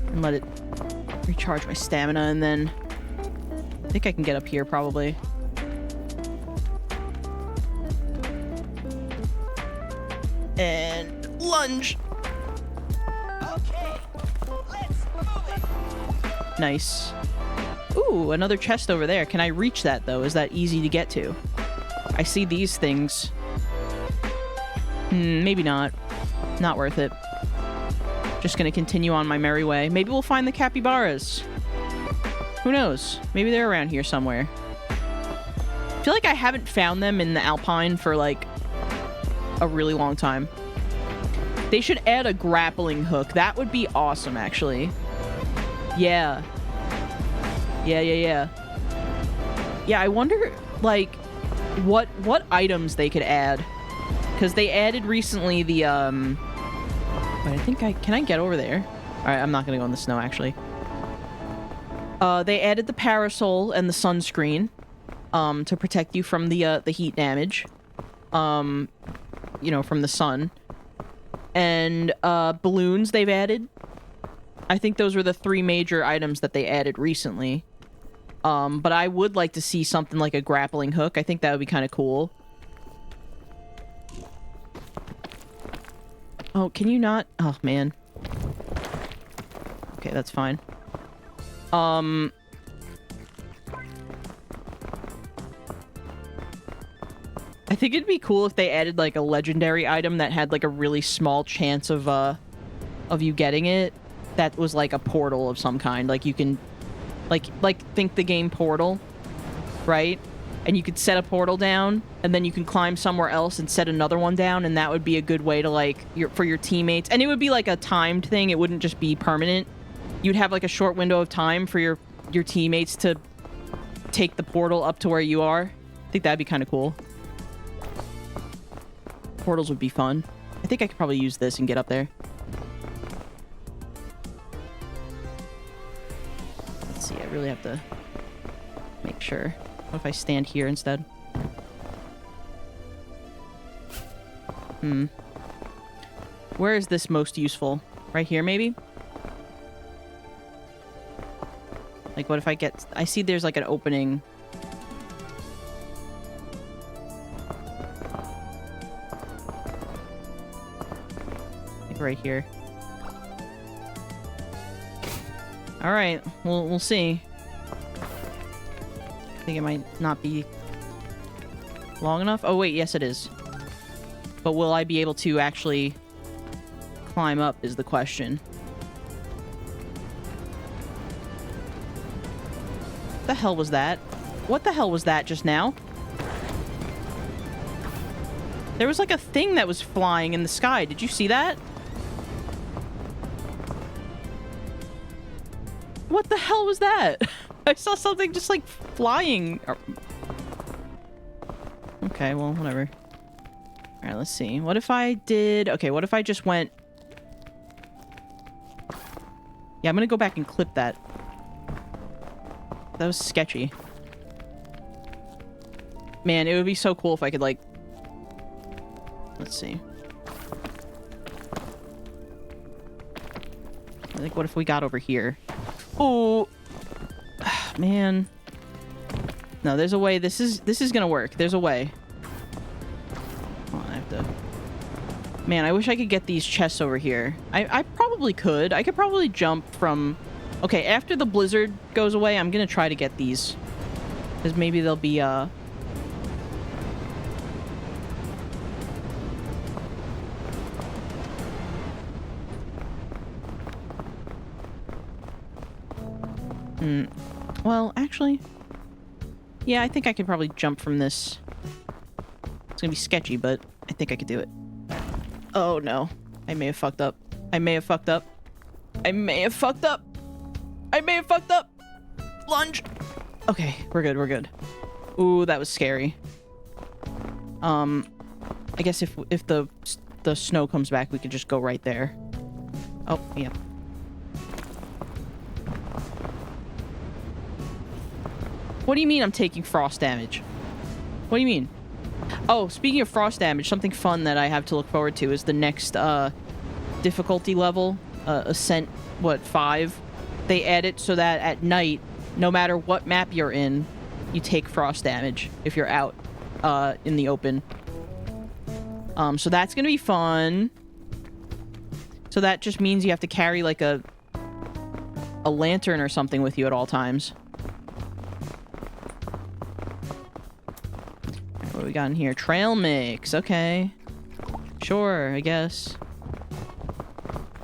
And let it recharge my stamina, and then... I think I can get up here, probably. And... lunge! Okay, let's move it. Nice. Ooh, another chest over there. Can I reach that, though? Is that easy to get to? I see these things. Maybe not. Not worth it. Just gonna continue on my merry way. Maybe we'll find the capybaras. Who knows? Maybe they're around here somewhere. I feel like I haven't found them in the Alpine for, like, a really long time. They should add a grappling hook. That would be awesome, actually. Yeah. Yeah, I wonder, like, what items they could add. Because they added recently the, Wait, I think can I get over there? Alright, I'm not gonna go in the snow, actually. They added the parasol and the sunscreen, to protect you from the heat damage. You know, from the sun. And, balloons they've added. I think those were the 3 major items that they added recently. But I would like to see something like a grappling hook. I think that would be kind of cool. Oh, can you not? Oh, man. Okay, that's fine. I think it'd be cool if they added, like, a legendary item that had, like, a really small chance of you getting it. That was, like, a portal of some kind. Like, you can... Like, think the game Portal, right? And you could set a portal down, and then you can climb somewhere else and set another one down, and that would be a good way to, like, for your teammates. And it would be, like, a timed thing. It wouldn't just be permanent. You'd have, like, a short window of time for your teammates to take the portal up to where you are. I think that'd be kind of cool. Portals would be fun. I think I could probably use this and get up there. Let's see, I really have to make sure. What if I stand here instead? Where is this most useful? Right here, maybe? Like, what if I get... I see there's, like, an opening... right here. All right, we'll see. I think it might not be long enough. Oh wait, yes it is. But will I be able to actually climb up is the question. What the hell was that? What the hell was that just now? There was like a thing that was flying in the sky. Did you see that? What the hell was that? I saw something just, like, flying. Okay, well, whatever. Alright, let's see. What if I did... Okay, what if I just went... Yeah, I'm gonna go back and clip that. That was sketchy. Man, it would be so cool if I could, like... Let's see. Like, what if we got over here? Oh, man. No, there's a way. This is gonna work. There's a way. Oh, I have to... Man, I wish I could get these chests over here. I probably could. I could probably jump from... Okay, after the blizzard goes away, I'm gonna try to get these. Because maybe they'll be, Well, actually... Yeah, I think I could probably jump from this. It's gonna be sketchy, but I think I could do it. Oh, no. I may have fucked up. I may have fucked up. I may have fucked up. I may have fucked up. Lunge. Okay, we're good, we're good. Ooh, that was scary. I guess if the snow comes back, we could just go right there. Oh, yeah. What do you mean I'm taking frost damage? What do you mean? Oh, speaking of frost damage, something fun that I have to look forward to is the next difficulty level, Ascent, 5? They add it so that at night, no matter what map you're in, you take frost damage if you're out in the open. So that's gonna be fun. So that just means you have to carry like a lantern or something with you at all times. What do we got in here? Trail mix. Okay. Sure, I guess.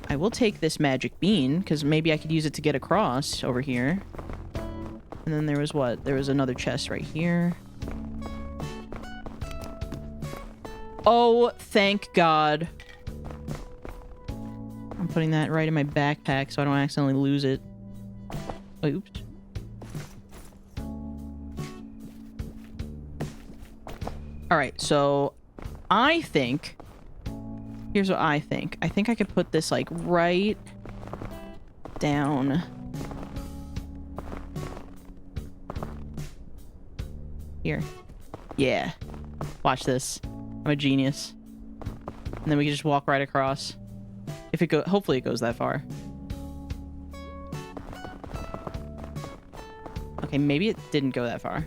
I will take this magic bean, because maybe I could use it to get across over here. And then there was what? There was another chest right here. Oh, thank God. I'm putting that right in my backpack so I don't accidentally lose it. Oops. Alright, so I think... Here's what I think. I think I could put this, like, right down here. Yeah. Watch this. I'm a genius. And then we can just walk right across. If it hopefully it goes that far. Okay, maybe it didn't go that far.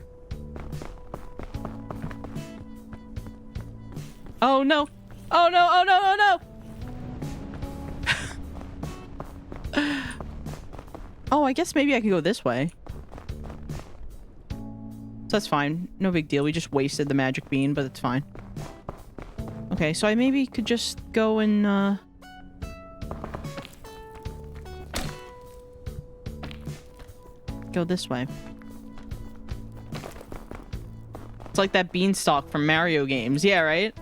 Oh no! Oh no! Oh no! Oh no! Oh, I guess maybe I could go this way. So that's fine. No big deal. We just wasted the magic bean, but it's fine. Okay, so I maybe could just go and, go this way. It's like that beanstalk from Mario games. Yeah, right?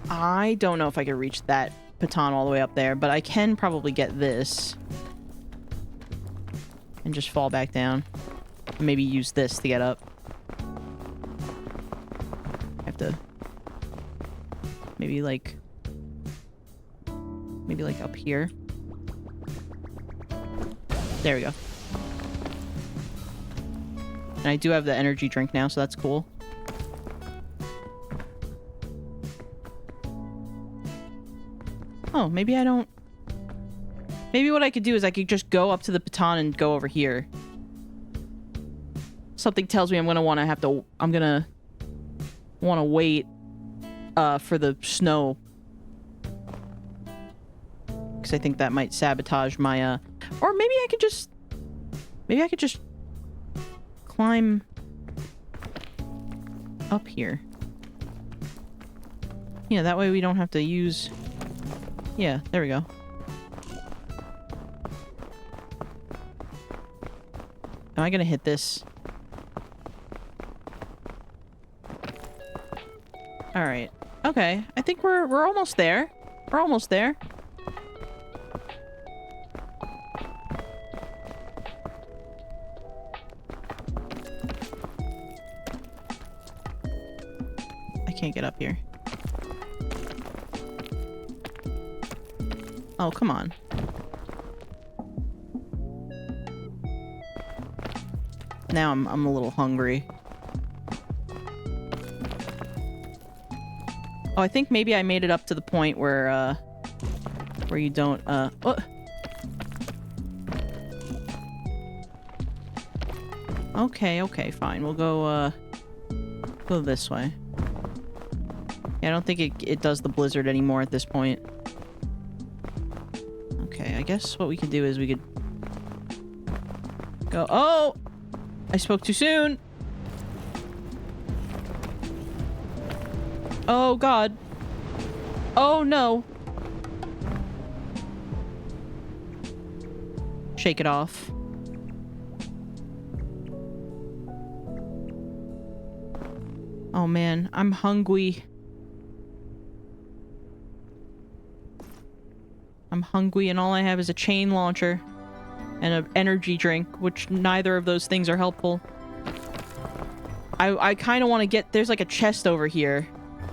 I don't know if I could reach that baton all the way up there, but I can probably get this. And just fall back down. Maybe use this to get up. I have to... Maybe like up here. There we go. And I do have the energy drink now, so that's cool. Oh, maybe I don't... Maybe what I could do is I could just go up to the baton and go over here. Something tells me I'm gonna want to wait for the snow. Because I think that might sabotage my, or maybe I could just... Maybe I could just climb up here. Yeah, that way we don't have to use... Yeah, there we go. Am I gonna hit this? Alright. Okay. I think we're almost there. We're almost there. I can't get up here. Oh, come on. Now I'm a little hungry. Oh, I think maybe I made it up to the point where you don't, oh. Okay, okay, fine. We'll go this way. Yeah, I don't think it does the blizzard anymore at this point. Okay, I guess what we could do is we could go... Oh! I spoke too soon! Oh, God. Oh, no. Shake it off. Oh, man. I'm hungry. I'm hungry, and all I have is a chain launcher and an energy drink, which neither of those things are helpful. I kind of want to get... There's like a chest over here.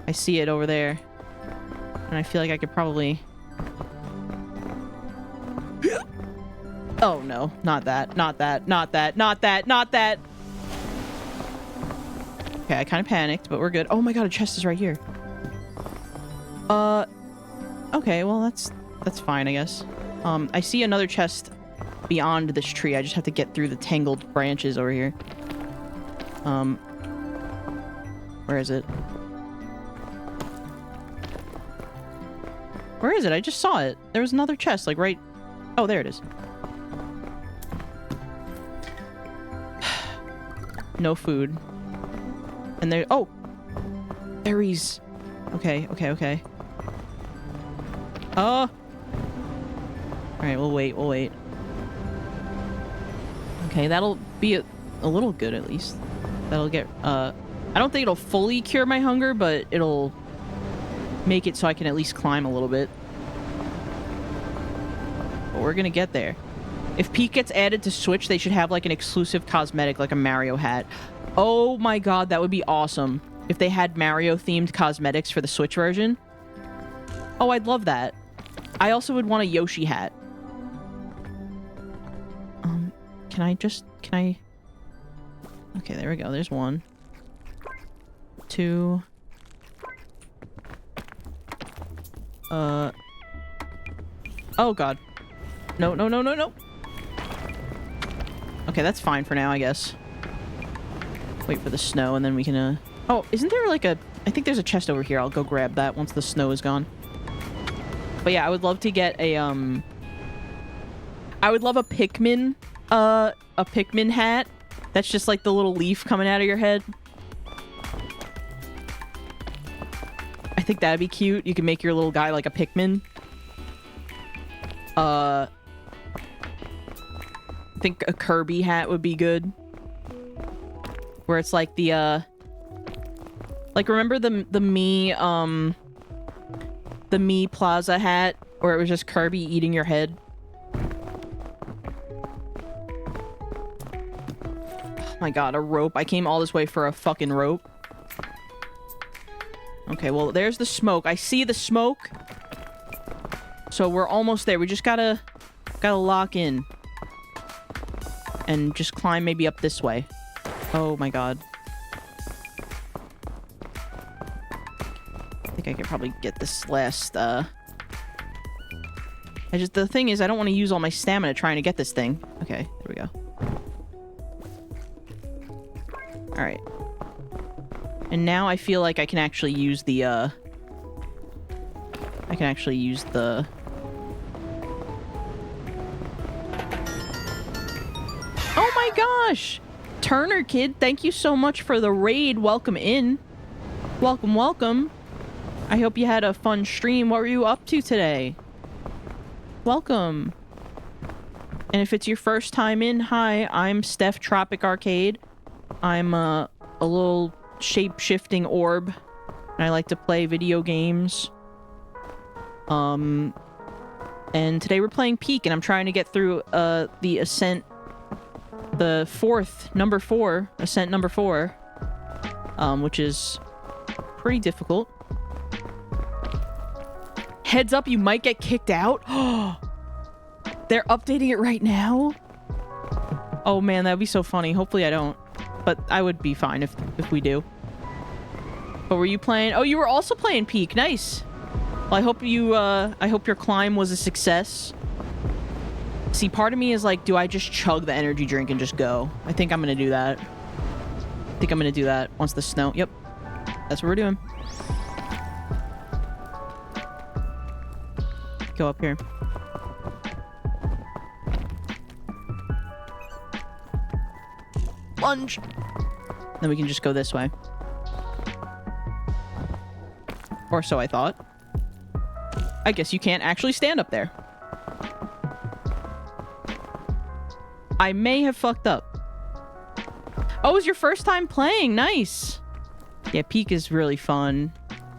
I see it over there. And I feel like I could probably... Oh, no. Not that. Not that. Not that. Not that. Not that. Okay, I kind of panicked, but we're good. Oh my god, a chest is right here. Okay, well, that's fine, I guess. I see another chest beyond this tree. I just have to get through the tangled branches over here. Where is it? Where is it? I just saw it. There was another chest, like right... Oh, there it is. No food. And there... Oh! Berries. Okay, okay, okay. Oh! Alright, we'll wait, we'll wait. Okay, that'll be a little good, at least. That'll get... I don't think it'll fully cure my hunger, but it'll make it so I can at least climb a little bit. But we're gonna get there. If Peak gets added to Switch, they should have, like, an exclusive cosmetic, like a Mario hat. Oh my god, that would be awesome. If they had Mario-themed cosmetics for the Switch version. Oh, I'd love that. I also would want a Yoshi hat. Can I... Okay, there we go. There's one. Two. Oh god. No, no, no, no, no. Okay, that's fine for now, I guess. Wait for the snow, and then we can, Oh, isn't there, like, a... I think there's a chest over here. I'll go grab that once the snow is gone. But yeah, I would love to get a, I would love a Pikmin, hat. That's just, like, the little leaf coming out of your head. I think that'd be cute. You can make your little guy like a Pikmin. I think a Kirby hat would be good. Where it's like the, like, remember the Mii Plaza hat? Where it was just Kirby eating your head? Oh my god, a rope. I came all this way for a fucking rope. Okay, well, there's the smoke. I see the smoke. So we're almost there. We just gotta lock in. And just climb maybe up this way. Oh my god. I think I could probably get this last, the thing is, I don't want to use all my stamina trying to get this thing. Okay, there we go. Alright. And now I feel like I can actually use the, I can actually use the... Oh my gosh! Turner Kid, thank you so much for the raid. Welcome in. Welcome, welcome. I hope you had a fun stream. What were you up to today? Welcome. And if it's your first time in, hi, I'm Steph tropicarcade. I'm a little shape-shifting orb, and I like to play video games. And today we're playing Peak, and I'm trying to get through the Ascent, the number 4, Ascent number 4, which is pretty difficult. Heads up, you might get kicked out. They're updating it right now? Oh man, that'd be so funny. Hopefully I don't. But I would be fine if we do. But were you playing? Oh, you were also playing Peak. Nice. Well, I hope your climb was a success. See, part of me is like, do I just chug the energy drink and just go? I think I'm gonna do that. I think I'm gonna do that once the snow... Yep. That's what we're doing. Go up here. Lunge! Then we can just go this way. Or so I thought. I guess you can't actually stand up there. I may have fucked up. Oh, it was your first time playing. Nice. Yeah, Peak is really fun.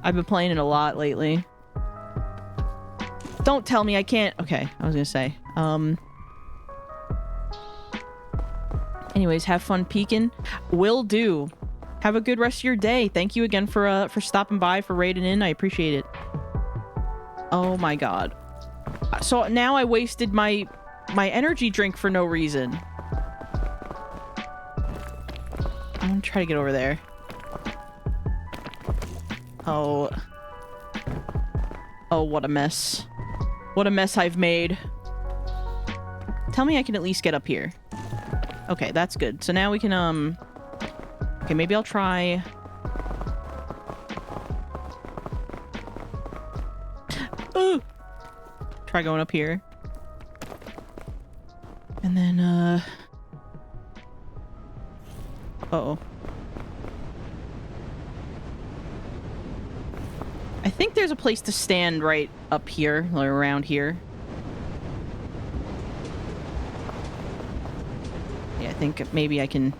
I've been playing it a lot lately. Don't tell me I can't... Okay, I was gonna say. Anyways, have fun peeking. Will do. Have a good rest of your day. Thank you again for stopping by, for raiding in. I appreciate it. Oh my god. So now I wasted my energy drink for no reason. I'm gonna try to get over there. Oh. Oh, what a mess. What a mess I've made. Tell me I can at least get up here. Okay, that's good. So now we can, okay, maybe I'll try... Ooh! Try going up here. And then, uh-oh. I think there's a place to stand right up here, or around here. Yeah, I think maybe I can...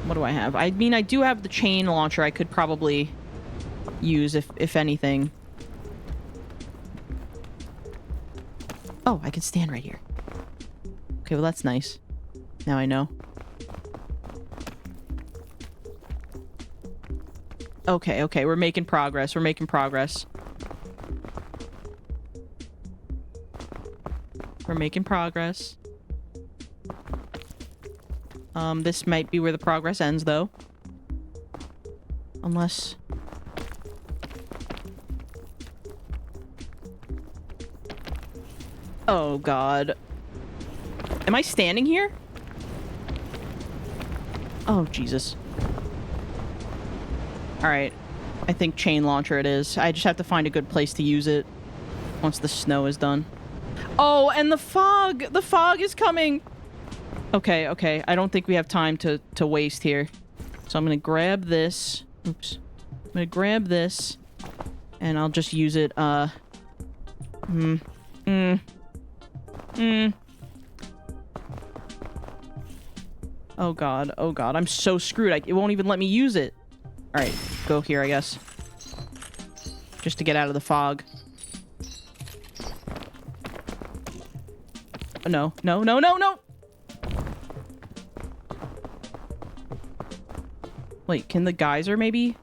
What do I have? I mean, I do have the chain launcher I could probably use if anything. Oh, I can stand right here. Okay, well that's nice. Now I know. Okay, okay, we're making progress. We're making progress. We're making progress. This might be where the progress ends, though. Unless... Oh, God. Am I standing here? Oh, Jesus. Alright. I think chain launcher it is. I just have to find a good place to use it once the snow is done. Oh, and the fog! The fog is coming! Okay, okay. I don't think we have time to waste here. So I'm gonna grab this. Oops. I'm gonna grab this. And I'll just use it, Oh, God. Oh, God. I'm so screwed. It won't even let me use it. Alright. Go here, I guess. Just to get out of the fog. Oh, no. No, no, no, no! Wait, can the geyser maybe?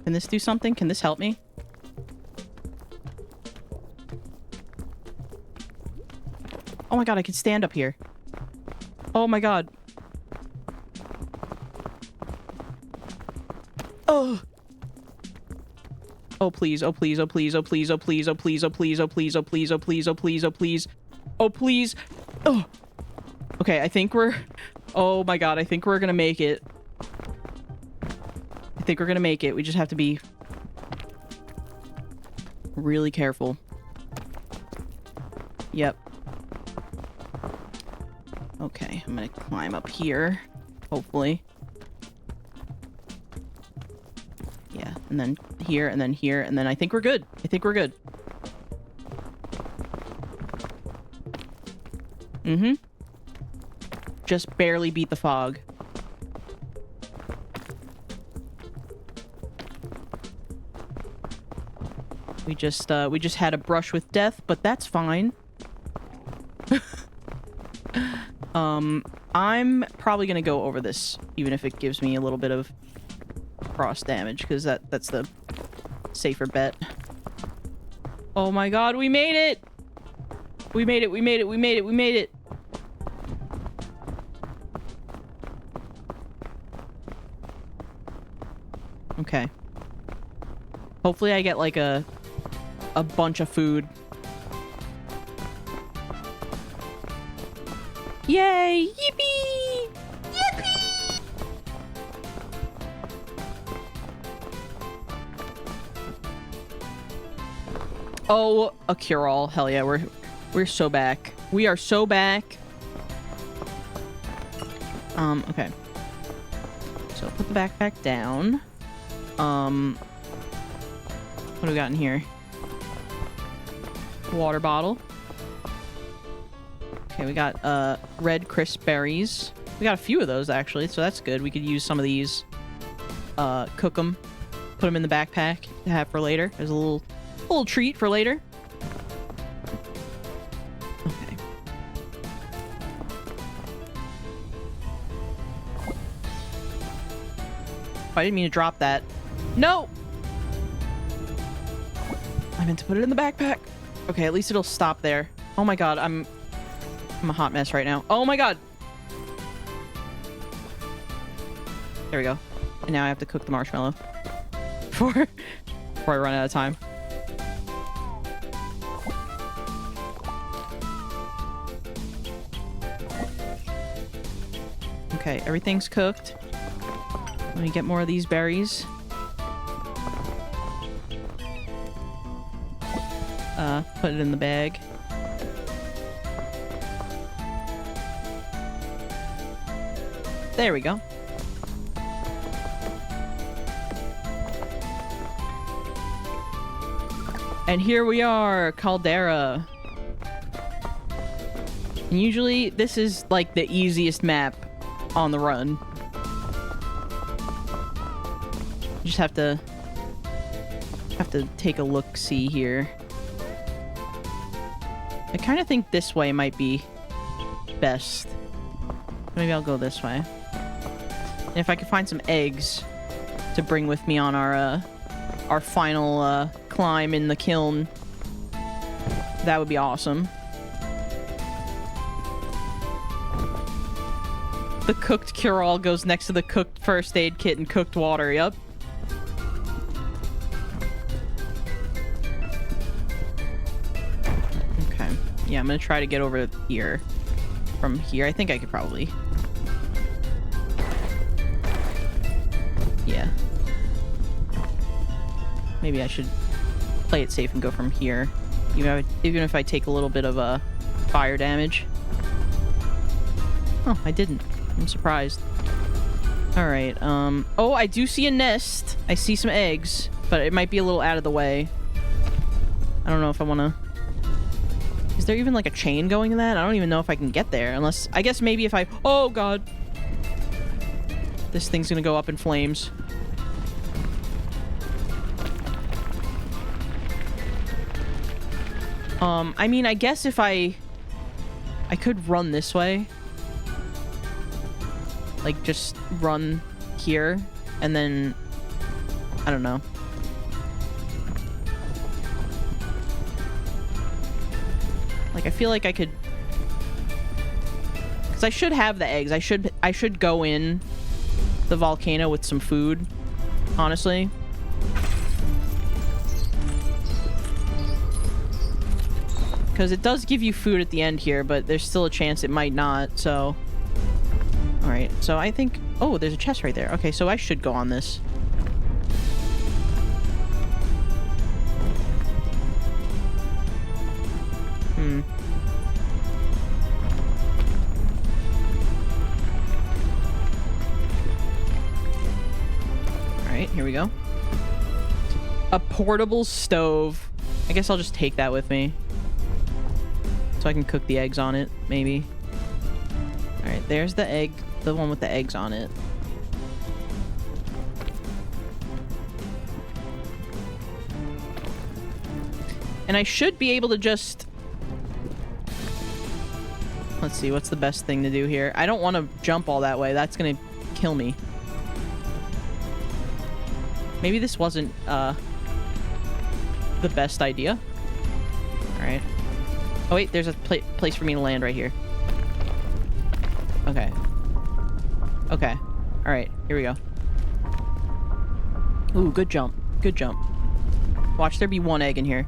Can this do something? Can this help me? Oh my god, I can stand up here. Oh my god. Oh. Oh please, oh please, oh please, oh please, oh please, oh please, oh please, oh please, oh please, oh please, oh please, oh please. Oh please. Oh. Okay, I think we're... Oh my god, I think we're gonna make it. I think we're gonna make it. We just have to be really careful. Yep. Okay, I'm gonna climb up here. Hopefully. Yeah, and then here, and then here, and then I think we're good. I think we're good. Mm-hmm. Just barely beat the fog. We just had a brush with death, but that's fine. I'm probably gonna go over this, even if it gives me a little bit of frost damage, because that's the safer bet. Oh my god, we made it! We made it, we made it, we made it, we made it! Okay. Hopefully I get like a a bunch of food. Yay! Yippee! Yippee! Oh, a cure-all. Hell yeah, we're so back. We are so back. Okay. So put the backpack down. What do we got in here? Water bottle. Okay, we got red crisp berries. We got a few of those actually, so that's good. We could use some of these, cook them, put them in the backpack to have for later. There's a little treat for later. Okay. Oh, I didn't mean to drop that. No! I meant to put it in the backpack. Okay, at least it'll stop there. Oh my god, I'm a hot mess right now. Oh my god! There we go. And now I have to cook the marshmallow. Before I run out of time. Okay, everything's cooked. Let me get more of these berries. Put it in the bag. There we go. And here we are, Caldera. And usually this is like the easiest map on the run. You just have to take a look-see here. I kind of think this way might be best. Maybe I'll go this way. And if I could find some eggs to bring with me on our final climb in the kiln, that would be awesome. The cooked cure-all goes next to the cooked first aid kit and cooked water. Yep. Okay. Yeah, I'm gonna try to get over here. From here, I think I could probably. Yeah. Maybe I should play it safe and go from here. Even if I take a little bit of fire damage. Oh, I didn't. I'm surprised. Alright, oh, I do see a nest. I see some eggs, but it might be a little out of the way. I don't know if I want to... Is there even like a chain going to that? I don't even know if I can get there, unless... I guess maybe if I... Oh, God. This thing's gonna go up in flames. I mean, I guess if I could run this way. Like, just run here, and then... I don't know. Like, I feel like I could... Because I should have the eggs. I should go in the volcano with some food, honestly. Because it does give you food at the end here, but there's still a chance it might not, so... Alright, so I think... Oh, there's a chest right there. Okay, so I should go on this. Alright, here we go. A portable stove. I guess I'll just take that with me. So I can cook the eggs on it, maybe. Alright, there's the egg. The one with the eggs on it. And I should be able to just... Let's see, what's the best thing to do here? I don't want to jump all that way. That's gonna kill me. Maybe this wasn't, the best idea. Alright. Oh wait, there's a place for me to land right here. Okay. Okay. Alright, here we go. Ooh, good jump. Good jump. Watch there be one egg in here.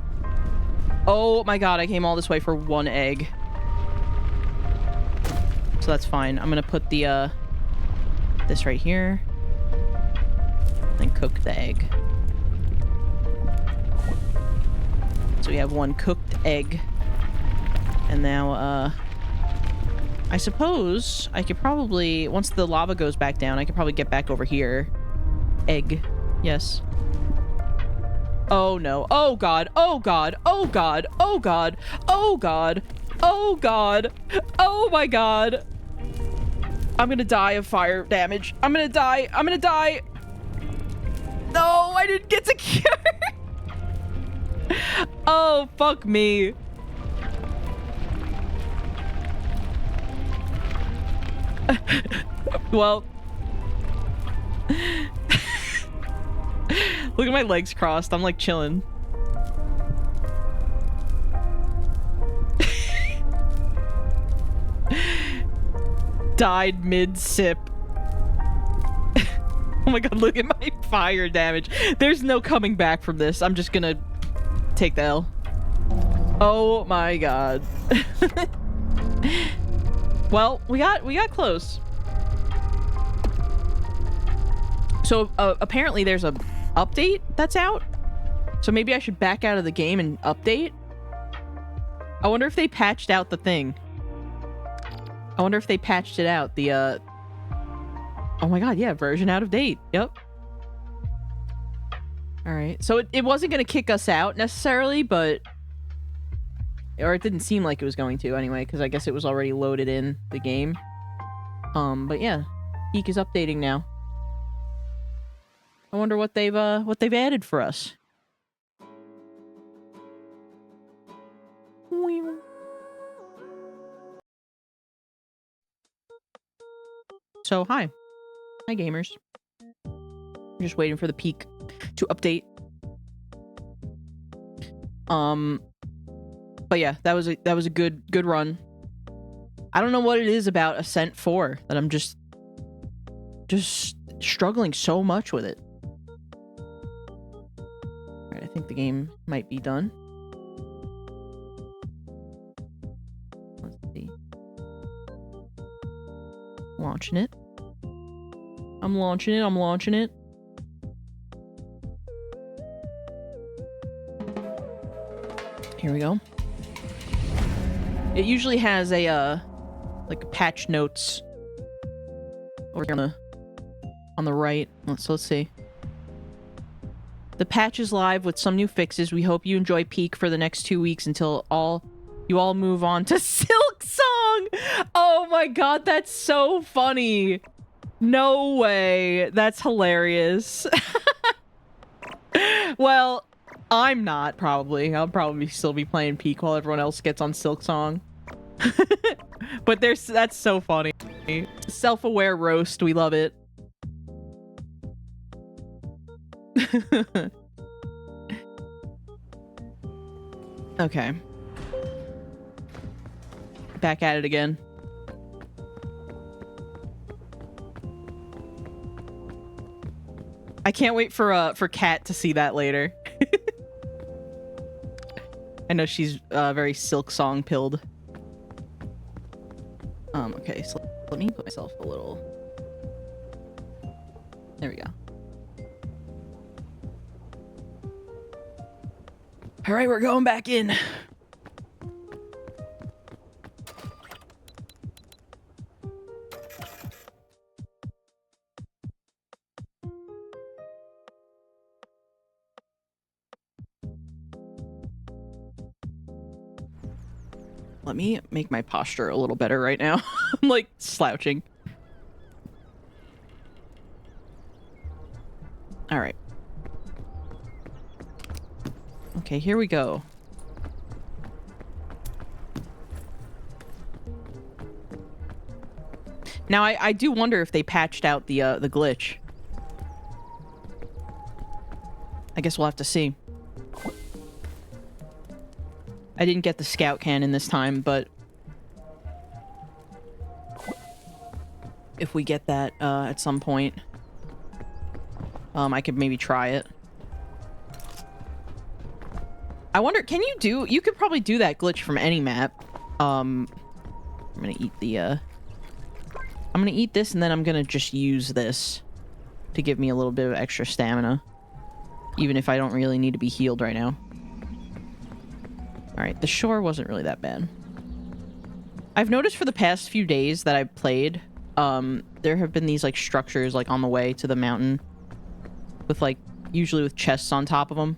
Oh my god, I came all this way for one egg. So that's fine. I'm gonna put the, this right here. And cook the egg. So we have one cooked egg. And now, I suppose I could probably, once the lava goes back down, I could probably get back over here. Egg. Yes. Oh no. Oh god. Oh god. Oh god. Oh god. Oh god. Oh god. Oh my god. I'm gonna die of fire damage. I'm gonna die. I'm gonna die. No, I didn't get to cure. Oh, fuck me. Well. Look at my legs crossed. I'm like chilling. Died mid-sip. Oh my god, look at my fire damage. There's no coming back from this. I'm just gonna take the L. Oh my god. Well, we got close. So apparently there's a update that's out. So maybe I should back out of the game and update. I wonder if they patched out the thing. I wonder if they patched it out. The oh my god, yeah, version out of date. Yep. All right. So it wasn't going to kick us out necessarily, but or it didn't seem like it was going to anyway, because I guess it was already loaded in the game. But yeah, Eek is updating now. I wonder what they've added for us. So hi gamers. I'm just waiting for the peak to update. But yeah, that was a good run. I don't know what it is about Ascent 4 that I'm just struggling so much with it. Alright, I think the game might be done. Let's see. Launching it. I'm launching it. Here we go. It usually has a like patch notes over here on the right. Let's see. The patch is live with some new fixes. We hope you enjoy Peak for the next 2 weeks until you all move on to Silk Song. Oh my god, that's so funny. No way. That's hilarious. Well, I'm not, probably. I'll probably still be playing Peak while everyone else gets on Silk Song. But that's so funny. Self-aware roast. We love it. Okay. Back at it again. I can't wait for Kat to see that later. I know she's very Silk Song pilled. Okay, so let me put myself a little. There we go. All right, we're going back in. Let me make my posture a little better right now. I'm like slouching. All right. Okay, here we go. Now I do wonder if they patched out the glitch. I guess we'll have to see. I didn't get the scout cannon this time, but if we get that at some point, I could maybe try it. I wonder, can you do... You could probably do that glitch from any map. I'm gonna eat the, I'm gonna eat this, and then I'm gonna just use this to give me a little bit of extra stamina. Even if I don't really need to be healed right now. Alright, the shore wasn't really that bad. I've noticed for the past few days that I've played, there have been these, like, structures, like, on the way to the mountain. With, like, usually with chests on top of them.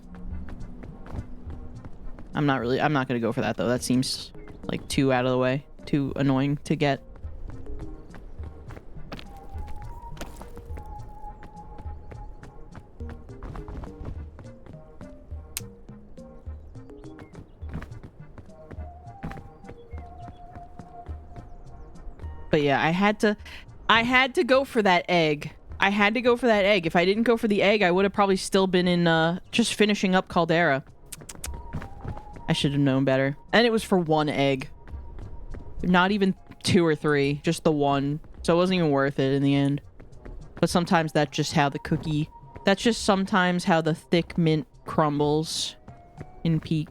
I'm not gonna go for that, though. That seems, like, too out of the way. Too annoying to get. But yeah, I had to go for that egg. I had to go for that egg. If I didn't go for the egg, I would have probably still been in, just finishing up Caldera. I should have known better. And it was for one egg. Not even 2 or 3, just the one. So it wasn't even worth it in the end. But sometimes that's just how the cookie... That's just sometimes how the thick mint crumbles in Peak.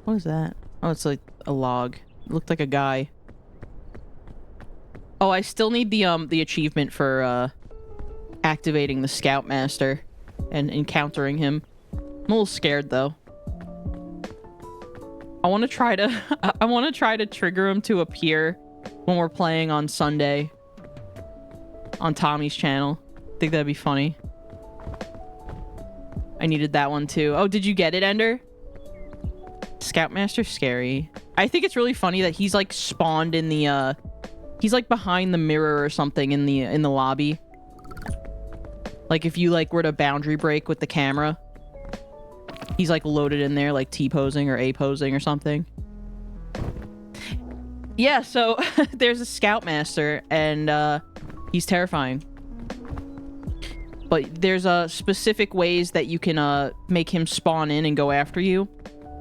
What is that? Oh, it's like a log. It looked like a guy. Oh, I still need the achievement for, activating the Scoutmaster and encountering him. I'm a little scared, though. I want to try to trigger him to appear when we're playing on Sunday on Tommy's channel. I think that'd be funny. I needed that one, too. Oh, did you get it, Ender? Scoutmaster's scary. I think it's really funny that he's, like, spawned in the, he's, like, behind the mirror or something in the lobby. Like, if you, like, were to boundary break with the camera, he's, like, loaded in there, like, T-posing or A-posing or something. Yeah, so, there's a Scoutmaster, and, he's terrifying. But there's, specific ways that you can, make him spawn in and go after you.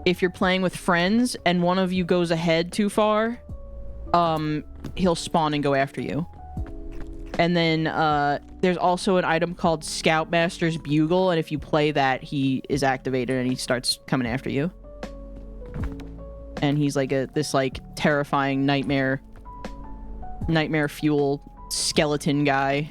If you're playing with friends, and one of you goes ahead too far, he'll spawn and go after you. And then, there's also an item called Scoutmaster's Bugle, and if you play that, he is activated and he starts coming after you. And he's like this, like, terrifying nightmare fuel skeleton guy.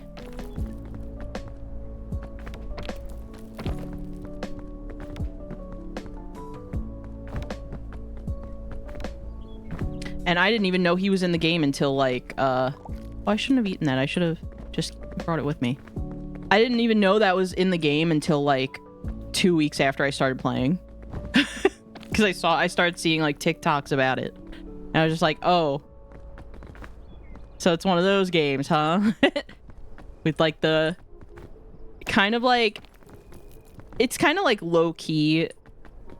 And I didn't even know he was in the game until, like, oh, I shouldn't have eaten that. I should have just brought it with me. I didn't even know that was in the game until, like, 2 weeks after I started playing. Because I started seeing, like, TikToks about it. And I was just like, oh. So it's one of those games, huh? With, like, the... Kind of, like... It's kind of, like, low-key.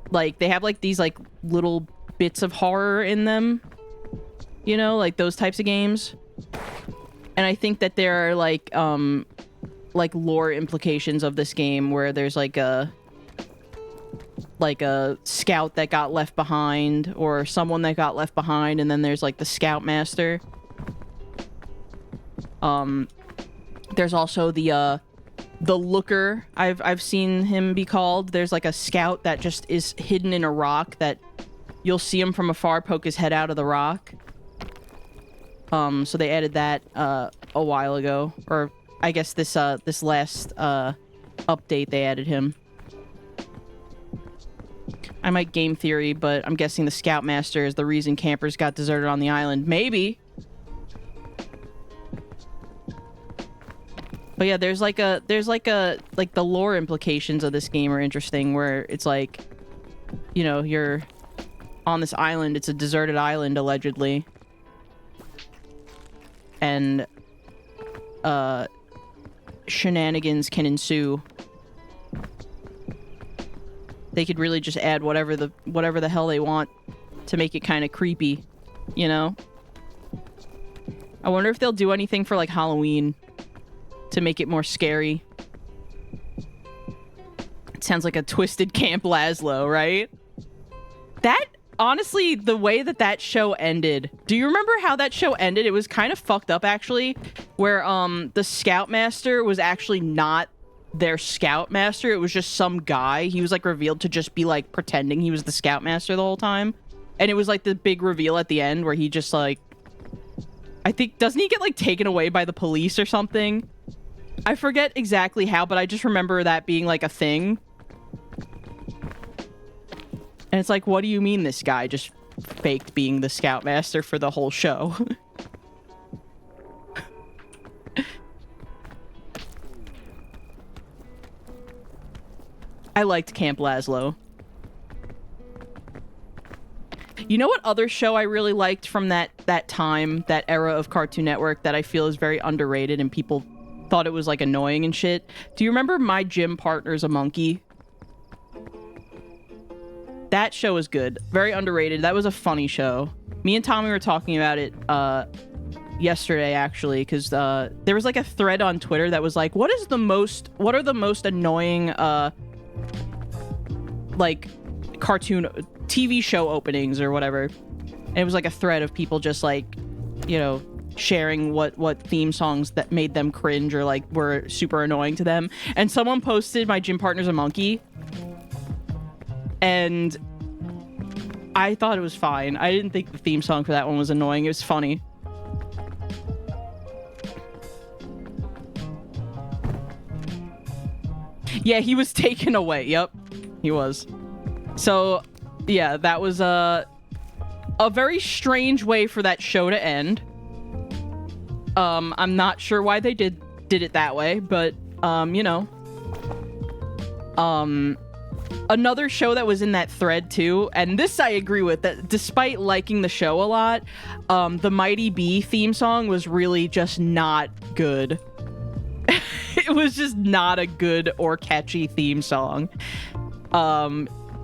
Like, they have, like, these, like, little bits of horror in them. You know, like those types of games. And I think that there are like lore implications of this game where there's like a scout that got left behind or someone that got left behind, and then there's like the Scoutmaster. There's also the Looker. I've seen him be called. There's like a scout that just is hidden in a rock that you'll see him from afar poke his head out of the rock. So they added that, a while ago. Or, I guess this last, update they added him. I might game theory, but I'm guessing the Scoutmaster is the reason campers got deserted on the island. Maybe! But yeah, there's the lore implications of this game are interesting, where it's like, you know, you're on this island, it's a deserted island, allegedly. And, shenanigans can ensue. They could really just add whatever the hell they want to make it kind of creepy, you know? I wonder if they'll do anything for, like, Halloween to make it more scary. It sounds like a twisted Camp Laszlo, right? honestly, the way that show ended. Do you remember how that show ended? It was kind of fucked up, actually, where the Scoutmaster was actually not their Scoutmaster. It was just some guy. He was like revealed to just be like pretending he was the Scoutmaster the whole time. And it was like the big reveal at the end where he just like, I think, doesn't he get like taken away by the police or something? I forget exactly how, but I just remember that being like a thing. And it's like, what do you mean this guy just faked being the Scoutmaster for the whole show? I liked Camp Lazlo. You know what other show I really liked from that time, that era of Cartoon Network that I feel is very underrated and people thought it was like annoying and shit? Do you remember My Gym Partner's a Monkey? That show was good. Very underrated. That was a funny show. Me and Tommy were talking about it yesterday, actually, because there was like a thread on Twitter that was like, what are the most annoying like cartoon TV show openings or whatever? And it was like a thread of people just like, you know, sharing what theme songs that made them cringe or like were super annoying to them. And someone posted My Gym Partner's a Monkey. And I thought it was fine. I didn't think the theme song for that one was annoying. It was funny. Yeah, he was taken away. Yep, he was. So, yeah, that was a very strange way for that show to end. I'm not sure why they did it that way, but you know. Another show that was in that thread too, and this I agree with, that despite liking the show a lot, the Mighty Bee theme song was really just not good. It was just not a good or catchy theme song.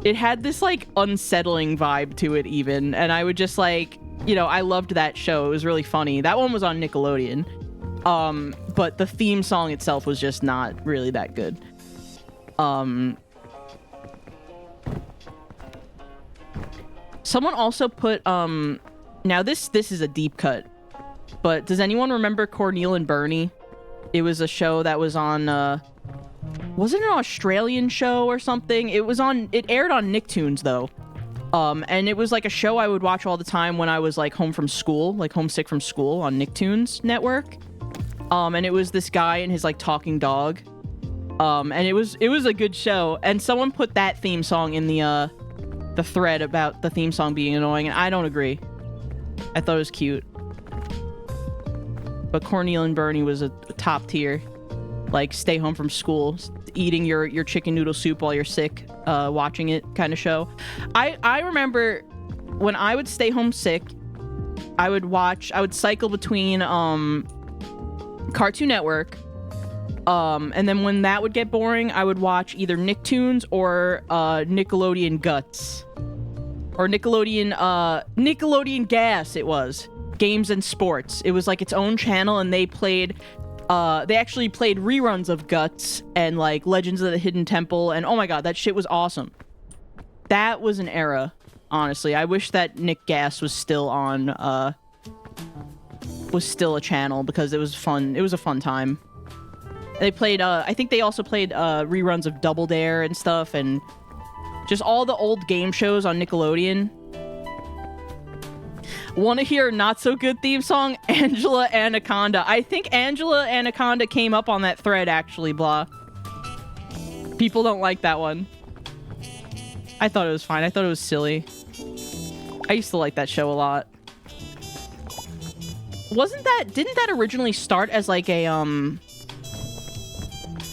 It had this like unsettling vibe to it even, and I would just like, you know, I loved that show. It was really funny. That one was on Nickelodeon. But the theme song itself was just not really that good. Someone also put, now this is a deep cut, but does anyone remember Cornel and Bernie? It was a show that was on, was it an Australian show or something? It aired on Nicktoons though. And it was like a show I would watch all the time when I was like home from school, like homesick from school on Nicktoons network. And it was this guy and his like talking dog. And it was a good show. And someone put that theme song in the thread about the theme song being annoying, and I don't agree. I thought it was cute. But Cornel and Bernie was a top tier. Like, stay home from school, eating your chicken noodle soup while you're sick, watching it kind of show. I remember when I would stay home sick, I would cycle between Cartoon Network, and then when that would get boring, I would watch either Nicktoons or Nickelodeon Guts. Or Nickelodeon Gas, it was. Games and Sports. It was like its own channel, and they actually played reruns of Guts and like Legends of the Hidden Temple, and oh my god, that shit was awesome. That was an era, honestly. I wish that Nick Gas was still on, was still a channel, because it was fun. It was a fun time. They played, I think they also played reruns of Double Dare and stuff, and just all the old game shows on Nickelodeon. Want to hear not so good theme song? Angela Anaconda. I think Angela Anaconda came up on that thread, actually, blah. People don't like that one. I thought it was fine. I thought it was silly. I used to like that show a lot. Didn't that originally start as like a,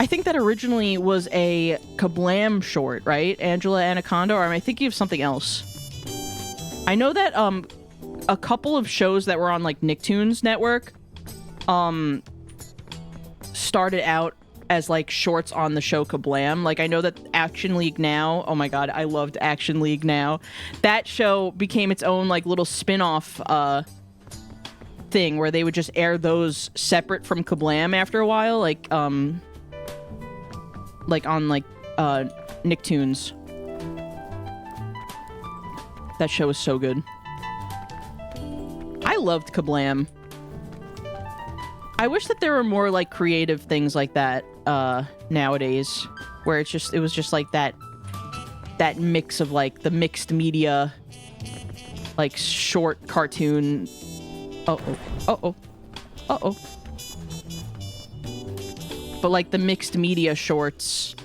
I think that originally was a Kablam short, right? Angela Anaconda, or am I thinking of something else? I know that a couple of shows that were on like Nicktoons network started out as like shorts on the show Kablam. Like, I know that Action League Now, oh my god, I loved Action League Now. That show became its own like little spin-off thing where they would just air those separate from Kablam after a while, like on like Nicktoons. That show was so good. I loved Kablam. I wish that there were more like creative things like that nowadays, where it was just like that mix of like the mixed media, like short cartoon. But like the mixed media shorts,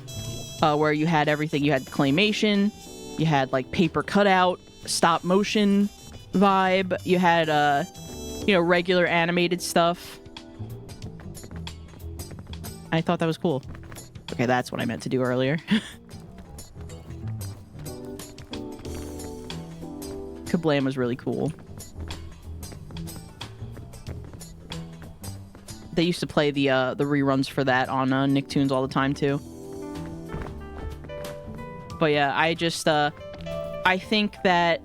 where you had everything. You had claymation, you had like paper cutout, stop motion vibe. You had regular animated stuff. I thought that was cool. Okay, that's what I meant to do earlier. Kablam was really cool. They used to play the reruns for that on Nicktoons all the time too. But yeah, I just I think that.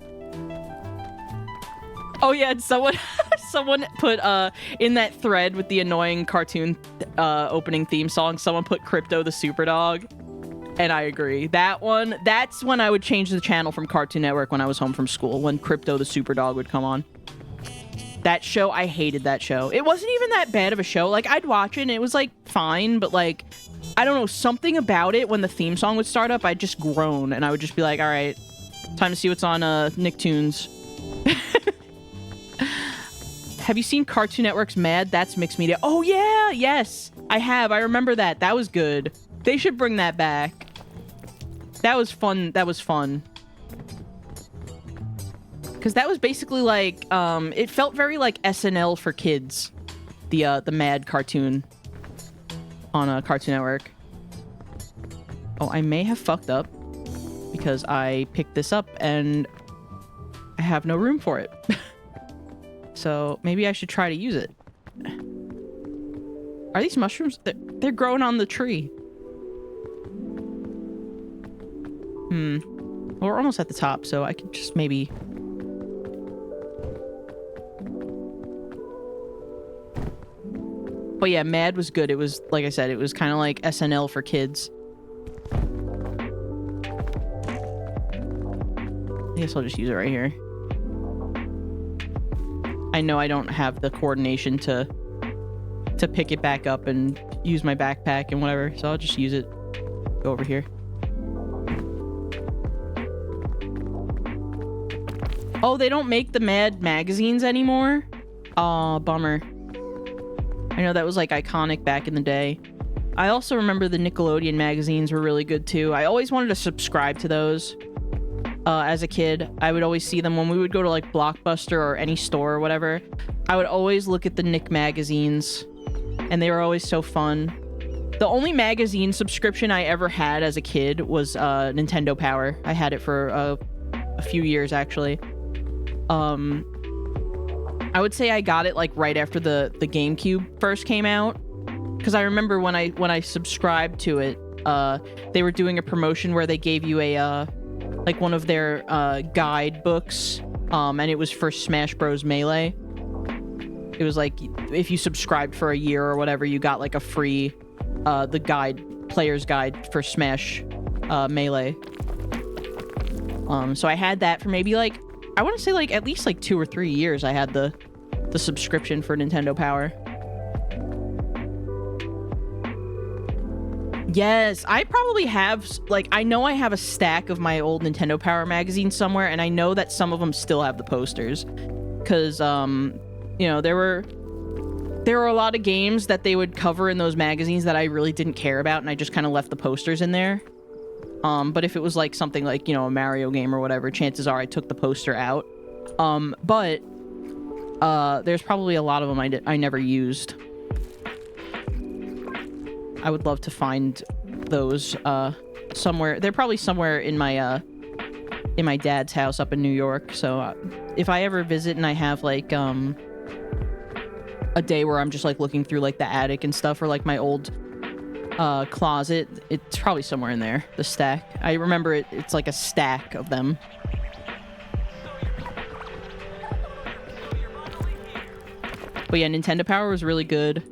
Oh yeah, and someone put in that thread with the annoying cartoon opening theme song, someone put Crypto the Superdog, and I agree. That's when I would change the channel from Cartoon Network when I was home from school, when Crypto the Superdog would come on. That show, I hated that show. It wasn't even that bad of a show. Like, I'd watch it and it was like fine, but like, I don't know, something about it when the theme song would start up, I'd just groan and I would just be like, all right, time to see what's on Nicktoons. Have you seen Cartoon Network's Mad? That's mixed media. Oh yeah, yes, I have. I remember that. That was good. They should bring that back. That was fun. That was fun. Because that was basically like, it felt very like SNL for kids. The Mad cartoon on Cartoon Network. Oh, I may have fucked up because I picked this up and I have no room for it. So maybe I should try to use it. Are these mushrooms? They're growing on the tree. Well, we're almost at the top, so I could just maybe... But yeah, Mad was good. It was, like I said, it was kind of like SNL for kids. I guess I'll just use it right here. I know I don't have the coordination to pick it back up and use my backpack and whatever, so I'll just use it. Go over here. Oh, they don't make the Mad magazines anymore? Aw, bummer. I know that was like iconic back in the day. I also remember the Nickelodeon magazines were really good too. I always wanted to subscribe to those. As a kid, I would always see them when we would go to like Blockbuster or any store or whatever. I would always look at the Nick magazines, and they were always so fun. The only magazine subscription I ever had as a kid was Nintendo Power. I had it for a few years actually. I would say I got it like right after the GameCube first came out, because I remember when I subscribed to it, they were doing a promotion where they gave you a like one of their guide books, and it was for Smash Bros. Melee. It was like if you subscribed for a year or whatever, you got like a free player's guide for Smash Melee. So I had that for maybe like, I want to say like at least like 2 or 3 years I had the subscription for Nintendo Power. Yes, I probably have, like, I know I have a stack of my old Nintendo Power magazines somewhere, and I know that some of them still have the posters. Because, you know, there were a lot of games that they would cover in those magazines that I really didn't care about, and I just kind of left the posters in there. But if it was like something like, you know, a Mario game or whatever, chances are I took the poster out. But there's probably a lot of them I never used. I would love to find those somewhere. They're probably somewhere in my dad's house up in New York. So if I ever visit and I have like a day where I'm just like looking through like the attic and stuff, or like my old closet, it's probably somewhere in there, the stack. I remember it's like a stack of them. But yeah, Nintendo Power was really good.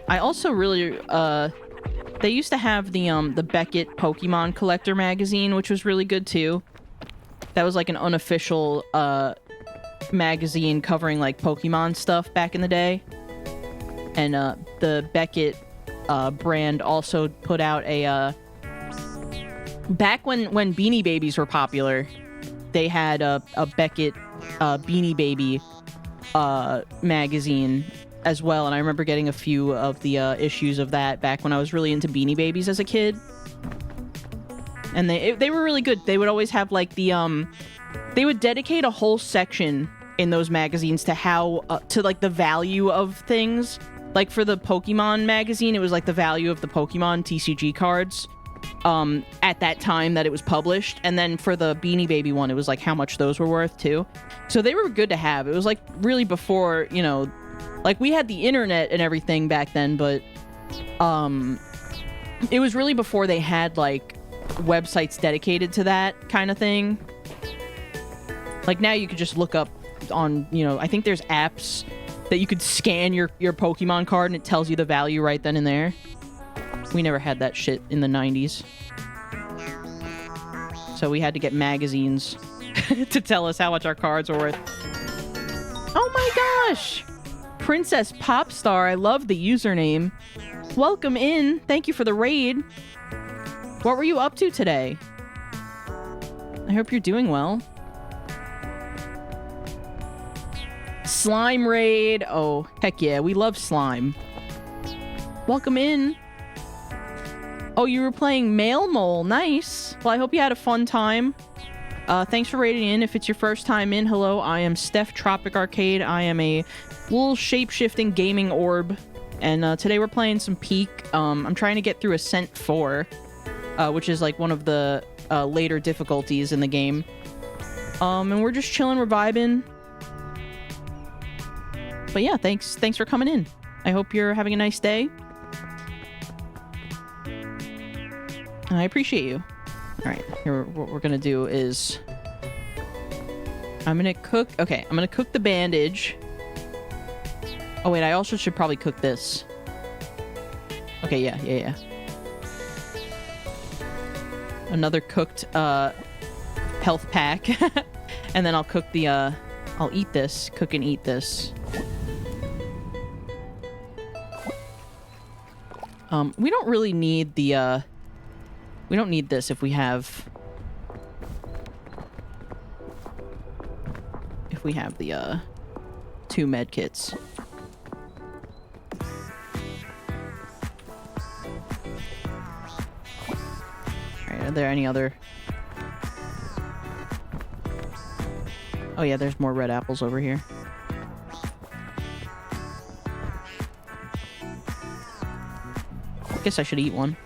I also really They used to have the Beckett Pokemon Collector magazine, which was really good too. That was like an unofficial magazine covering like Pokemon stuff back in the day. And the Beckett brand also put out a back when Beanie Babies were popular, they had a Beckett Beanie Baby magazine as well, and I remember getting a few of the issues of that back when I was really into Beanie Babies as a kid. And they were really good. They would always have like the they would dedicate a whole section in those magazines to how to like the value of things. Like for the Pokemon magazine, it was like the value of the Pokemon TCG cards at that time that it was published. And then for the Beanie Baby one, it was like how much those were worth too. So they were good to have. It was like really before, you know, like we had the internet and everything back then, but it was really before they had like websites dedicated to that kind of thing. Like now you could just look up on, you know, I think there's apps that you could scan your Pokemon card and it tells you the value right then and there. We never had that shit in the 90s. So we had to get magazines to tell us how much our cards were worth. Oh my gosh! Princess Popstar, I love the username. Welcome in. Thank you for the raid. What were you up to today? I hope you're doing well. Slime raid. Oh, heck yeah. We love slime. Welcome in. Oh, you were playing Mail Mole. Nice. Well, I hope you had a fun time. Thanks for raiding in. If it's your first time in, hello. I am Steph tropicarcade. I am a little shape-shifting gaming orb. And today we're playing some Peak. I'm trying to get through Ascent 4, which is like one of the later difficulties in the game. And we're just chilling. We're vibing. But yeah, thanks for coming in. I hope you're having a nice day. I appreciate you. All right, here what we're gonna do is I'm gonna cook. Okay, I'm gonna cook the bandage. Oh wait, I also should probably cook this. Okay, yeah. Another cooked health pack, and then I'll cook the. I'll eat this. Cook and eat this. We don't really need the, we don't need this if we have... If we have the, 2 med kits. Alright, are there any other... Oh yeah, there's more red apples over here. Guess I should eat one.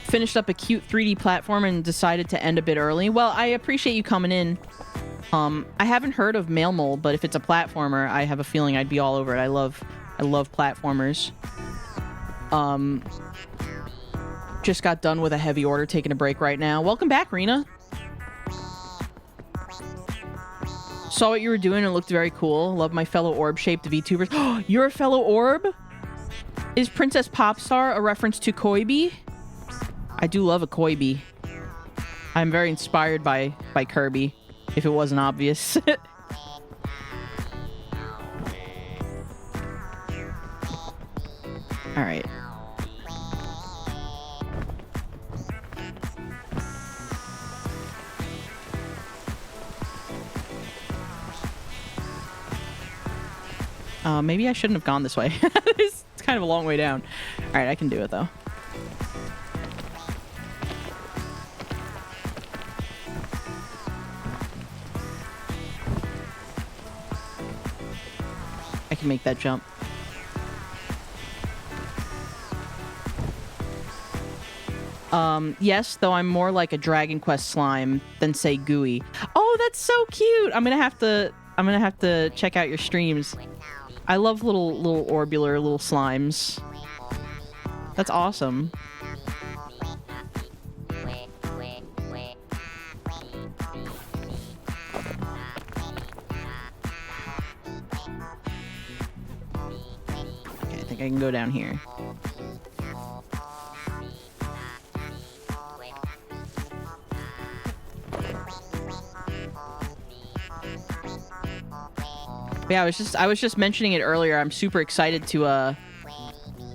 Finished up a cute 3D platform and decided to end a bit early. Well, I appreciate you coming in. I haven't heard of Mail Mole, but if it's a platformer, I have a feeling I'd be all over it. I love platformers. Just got done with a heavy order, taking a break right now. Welcome back, Rena. Saw what you were doing and it looked very cool. Love my fellow orb-shaped VTubers. Oh, you're a fellow orb? Is Princess Popstar a reference to Koibi? I do love a Koibi. I'm very inspired by Kirby, if it wasn't obvious. Alright. Maybe I shouldn't have gone this way. It's kind of a long way down. Alright, I can do it though. I can make that jump. Yes, though I'm more like a Dragon Quest slime than say Gooey. Oh, that's so cute! I'm gonna have to check out your streams. I love little orbular little slimes. That's awesome. Okay, I think I can go down here. But yeah, I was just mentioning it earlier. I'm super excited to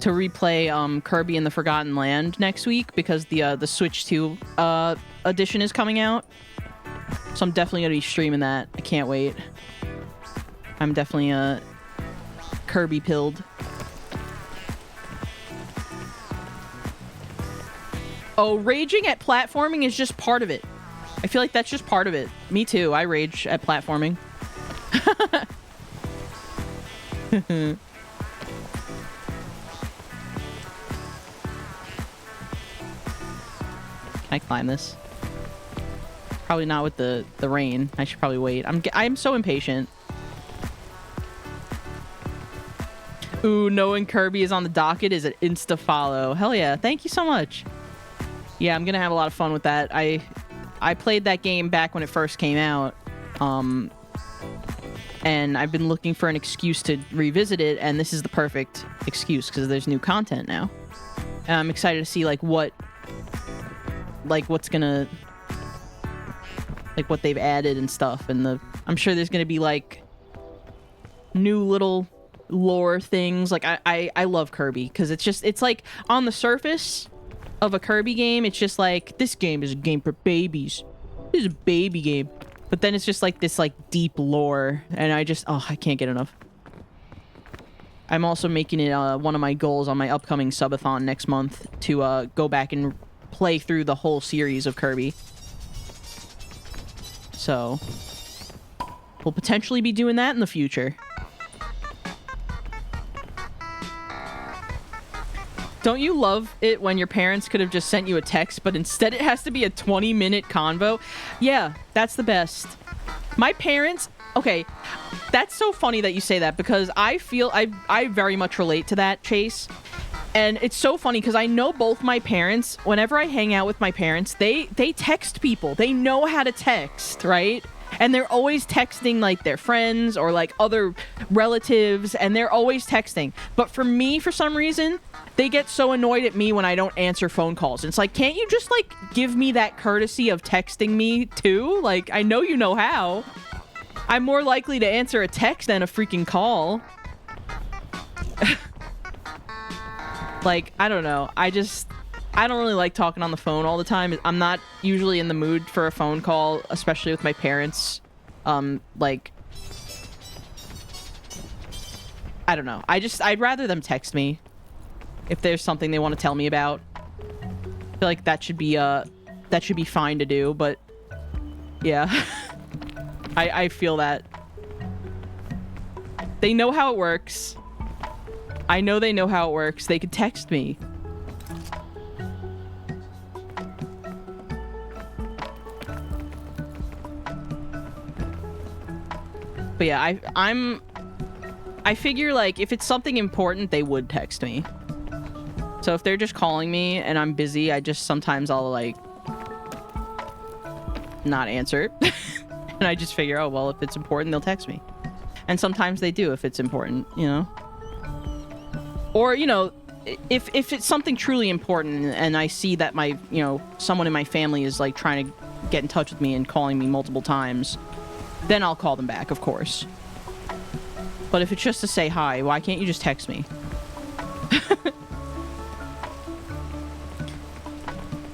replay Kirby and the Forgotten Land next week because the Switch 2 edition is coming out. So I'm definitely gonna be streaming that. I can't wait. I'm definitely Kirby pilled. Oh, raging at platforming is just part of it. I feel like that's just part of it. Me too. I rage at platforming. Can I climb this? Probably not with the rain. I should probably wait. I'm so impatient. Ooh, knowing Kirby is on the docket is an insta follow. Hell yeah! Thank you so much. Yeah, I'm gonna have a lot of fun with that. I played that game back when it first came out, and I've been looking for an excuse to revisit it, and this is the perfect excuse because there's new content now. And I'm excited to see what's gonna what they've added and stuff, and I'm sure there's gonna be new little lore things. I love Kirby because it's like on the surface of a Kirby game, it's just like, this game is a game for babies. This is a baby game. But then it's just this deep lore, and I can't get enough. I'm also making it one of my goals on my upcoming subathon next month to go back and play through the whole series of Kirby. So we'll potentially be doing that in the future. Don't you love it when your parents could have just sent you a text, but instead it has to be a 20-minute convo? Yeah, that's the best. My parents... Okay, that's so funny that you say that, because I feel... I very much relate to that, Chase. And it's so funny, because I know both my parents, whenever I hang out with my parents, they text people. They know how to text, right? And they're always texting, their friends or, other relatives, and they're always texting. But for me, for some reason, they get so annoyed at me when I don't answer phone calls. It's can't you just, give me that courtesy of texting me, too? I know you know how. I'm more likely to answer a text than a freaking call. I don't know. I don't really like talking on the phone all the time. I'm not usually in the mood for a phone call, especially with my parents. I don't know. I'd rather them text me if there's something they want to tell me about. I feel like that should be fine to do, but yeah. I feel that. They know how it works. I know they know how it works. They could text me. But yeah, I figure if it's something important, they would text me. So if they're just calling me and I'm busy, sometimes I'll not answer. And I just figure, oh, well, if it's important, they'll text me. And sometimes they do if it's important, you know? Or, if it's something truly important and I see that someone in my family is trying to get in touch with me and calling me multiple times, then I'll call them back, of course. But if it's just to say hi, why can't you just text me?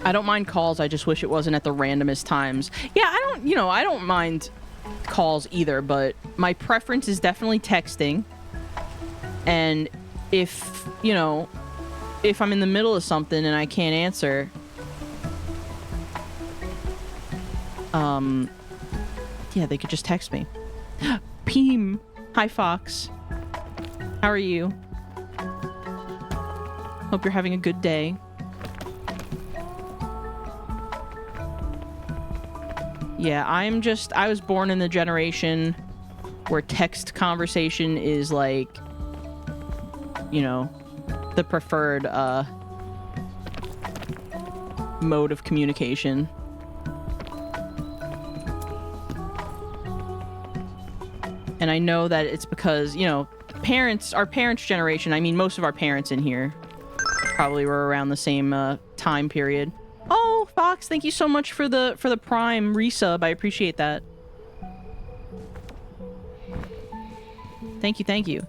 I don't mind calls. I just wish it wasn't at the randomest times. Yeah, I don't mind calls either, but my preference is definitely texting. And if I'm in the middle of something and I can't answer, yeah, they could just text me. Peem. Hi, Fox. How are you? Hope you're having a good day. Yeah, I was born in the generation where text conversation is the preferred mode of communication. And I know that it's because, our parents' generation, I mean, most of our parents in here probably were around the same time period. Oh, Fox, thank you so much for the Prime resub. I appreciate that. Thank you, thank you.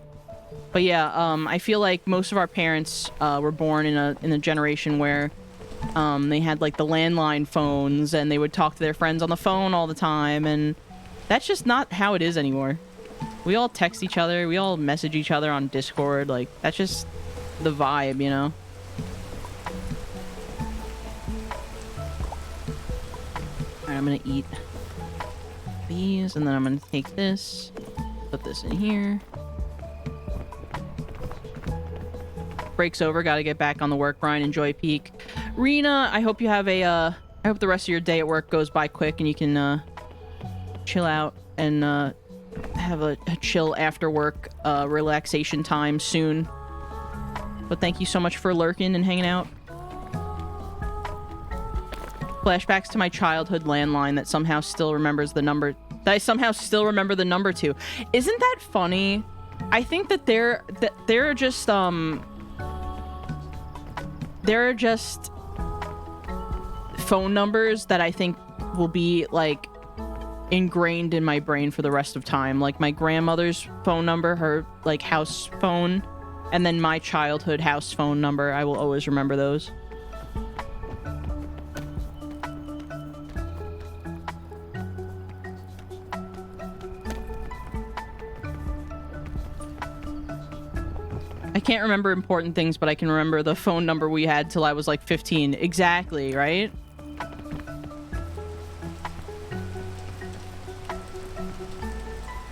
But yeah, I feel like most of our parents were born in a generation where they had like the landline phones and they would talk to their friends on the phone all the time, and that's just not how it is anymore. We all text each other, we all message each other on Discord, like that's just the vibe, you know? Alright, I'm gonna eat these and then I'm gonna take this, put this in here. Break's over, gotta get back on the work grind, enjoy peak. Rena, I hope you have a, I hope the rest of your day at work goes by quick and you can, chill out and, have a chill after work, relaxation time soon. But thank you so much for lurking and hanging out. Flashbacks to my childhood landline that somehow still remembers the number, that I somehow still remember the number to. Isn't that funny? I think that there are just, there are just phone numbers that I think will be, like, ingrained in my brain for the rest of time. Like, my grandmother's phone number, her, like, house phone, and then my childhood house phone number. I will always remember those. I can't remember important things, but I can remember the phone number we had till I was like 15. Exactly, right?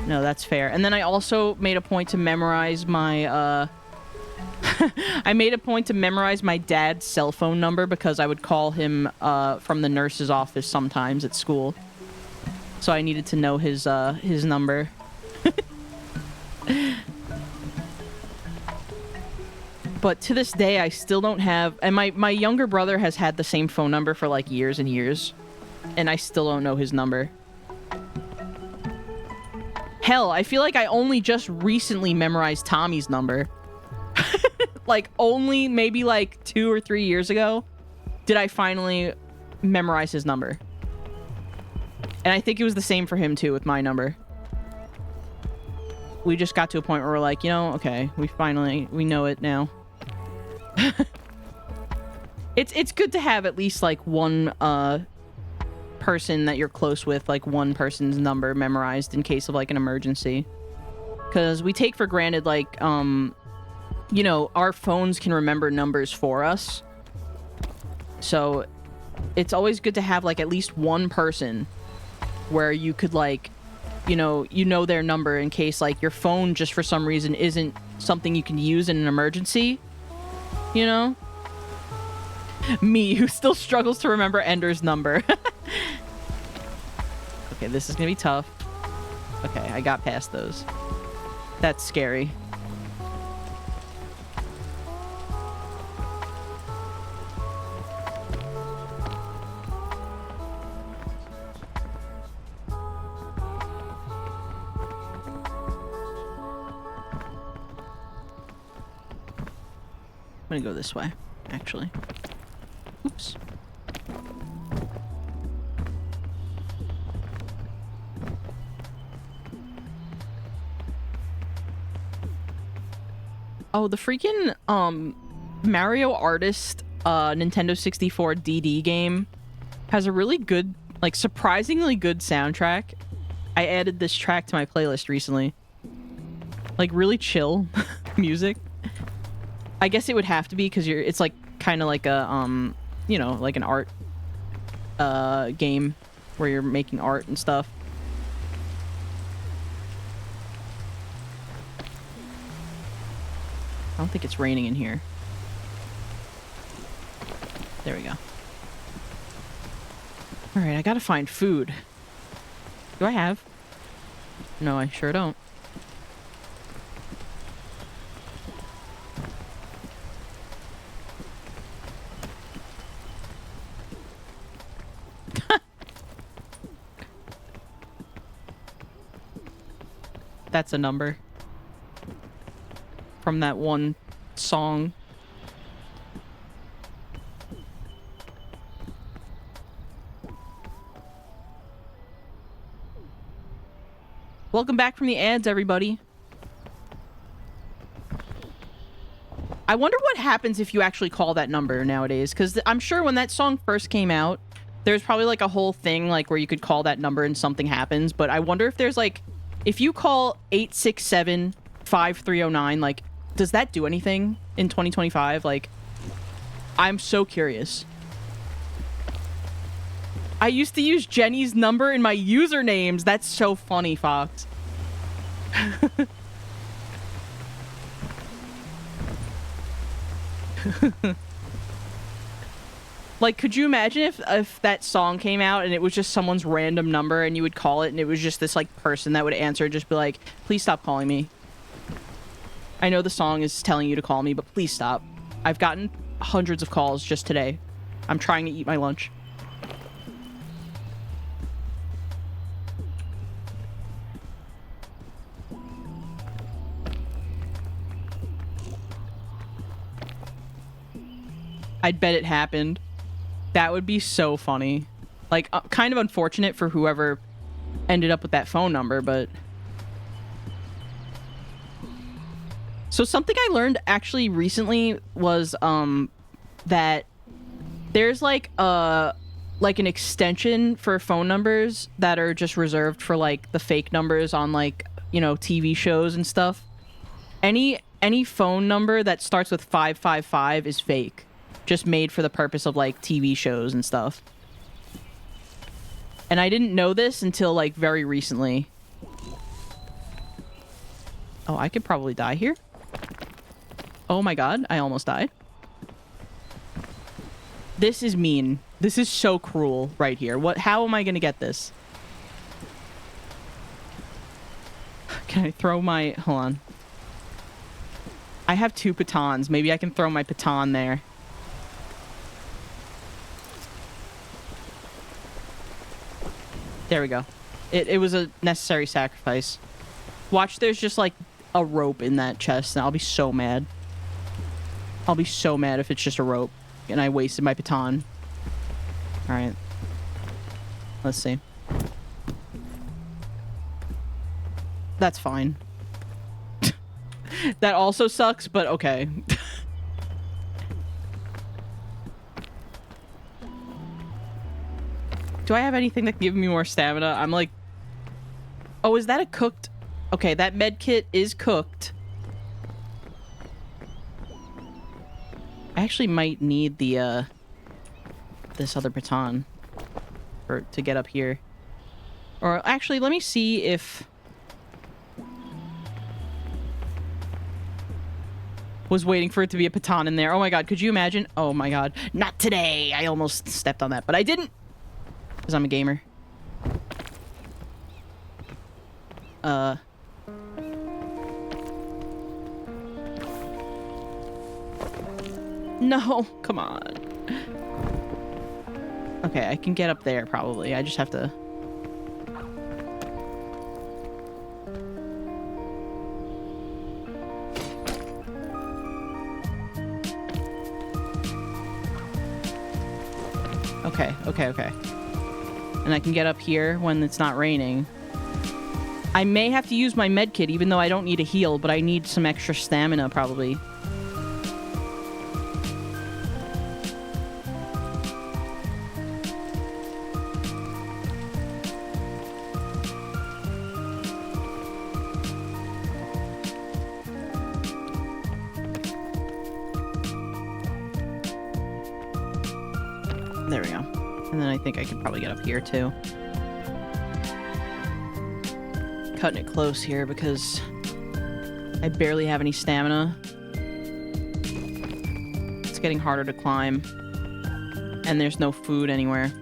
No, that's fair. And then I also made a point to memorize my, I made a point to memorize my dad's cell phone number because I would call him, from the nurse's office sometimes at school. So I needed to know his number. But to this day, I still don't have... And my younger brother has had the same phone number for, like, years and years. And I still don't know his number. Hell, I feel like I only just recently memorized Tommy's number. Like, only maybe, like, 2 or 3 years ago did I finally memorize his number. And I think it was the same for him, too, with my number. We just got to a point where we're like, you know, okay, we know it now. It's good to have at least like one person that you're close with, like one person's number memorized in case of like an emergency, because we take for granted like you know, our phones can remember numbers for us, so it's always good to have like at least one person where you could like you know their number in case like your phone just for some reason isn't something you can use in an emergency. You know? Me, who still struggles to remember Ender's number. Okay, this is gonna be tough. Okay, I got past those. That's scary. I'm gonna go this way, actually. Oops. Oh, the freaking, Mario Artist, Nintendo 64 DD game has a really good, like, surprisingly good soundtrack. I added this track to my playlist recently. Like, really chill music. I guess it would have to be because it's like kind of like a you know, like an art game where you're making art and stuff. I don't think it's raining in here. There we go. All right, I gotta find food. Do I have? No, I sure don't. That's a number. from that one song. Welcome back from the ads, everybody. I wonder what happens if you actually call that number nowadays, because I'm sure when that song first came out, there's probably like a whole thing like where you could call that number and something happens, but I wonder if there's like, if you call 867-5309, like, does that do anything in 2025? Like, I'm so curious. I used to use Jenny's number in my usernames. That's so funny, Fox. Like, could you imagine if that song came out and it was just someone's random number and you would call it and it was just this, like, person that would answer, just be like, please stop calling me. I know the song is telling you to call me, but please stop. I've gotten hundreds of calls just today. I'm trying to eat my lunch. I'd bet it happened. That would be so funny. Like, kind of unfortunate for whoever ended up with that phone number, but... So something I learned actually recently was, that there's, like an extension for phone numbers that are just reserved for, like, the fake numbers on, like, you know, TV shows and stuff. Any phone number that starts with 555 is fake. Just made for the purpose of, like, TV shows and stuff. And I didn't know this until, like, very recently. Oh, I could probably die here. Oh my god, I almost died. This is mean. This is so cruel right here. How am I gonna get this? Can I throw my... Hold on. I have 2 pitons. Maybe I can throw my piton there. There we go. It was a necessary sacrifice. Watch, there's just like a rope in that chest, and I'll be so mad. I'll be so mad if it's just a rope, and I wasted my baton. Alright. Let's see. That's fine. That also sucks, but okay. Do I have anything that can give me more stamina? I'm like... Oh, is that a cooked... Okay, that med kit is cooked. I actually might need the, this other baton to get up here. Or actually, let me see if... Was waiting for it to be a baton in there. Oh my god, could you imagine? Oh my god. Not today! I almost stepped on that, but I didn't! Because I'm a gamer. No, come on. Okay, I can get up there probably. I just have to... Okay. And I can get up here when it's not raining. I may have to use my med kit, even though I don't need a heal, but I need some extra stamina, probably. There we go. And then I think I could probably get up here, too. Cutting it close here because I barely have any stamina. It's getting harder to climb. And there's no food anywhere.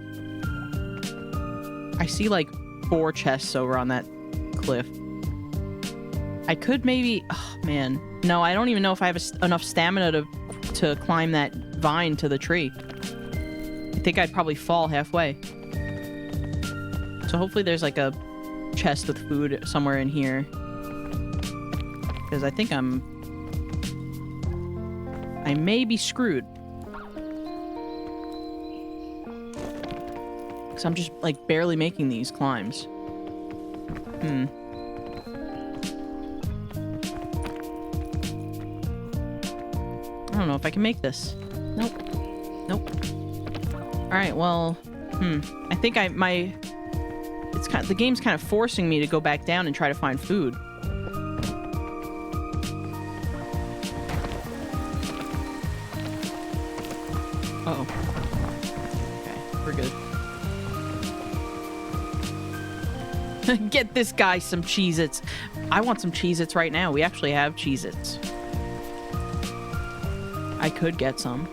I see, like, 4 chests over on that cliff. I could maybe... Oh, man. No, I don't even know if I have enough stamina to climb that vine to the tree. I think I'd probably fall halfway. So hopefully there's like a chest with food somewhere in here. Because I think I'm I may be screwed. Because I'm just, like, barely making these climbs. I don't know if I can make this. Nope. Nope. Alright, well... I think it's kind of, the game's kind of forcing me to go back down and try to find food. Uh-oh. Okay, we're good. Get this guy some Cheez-Its. I want some Cheez-Its right now. We actually have Cheez-Its. I could get some.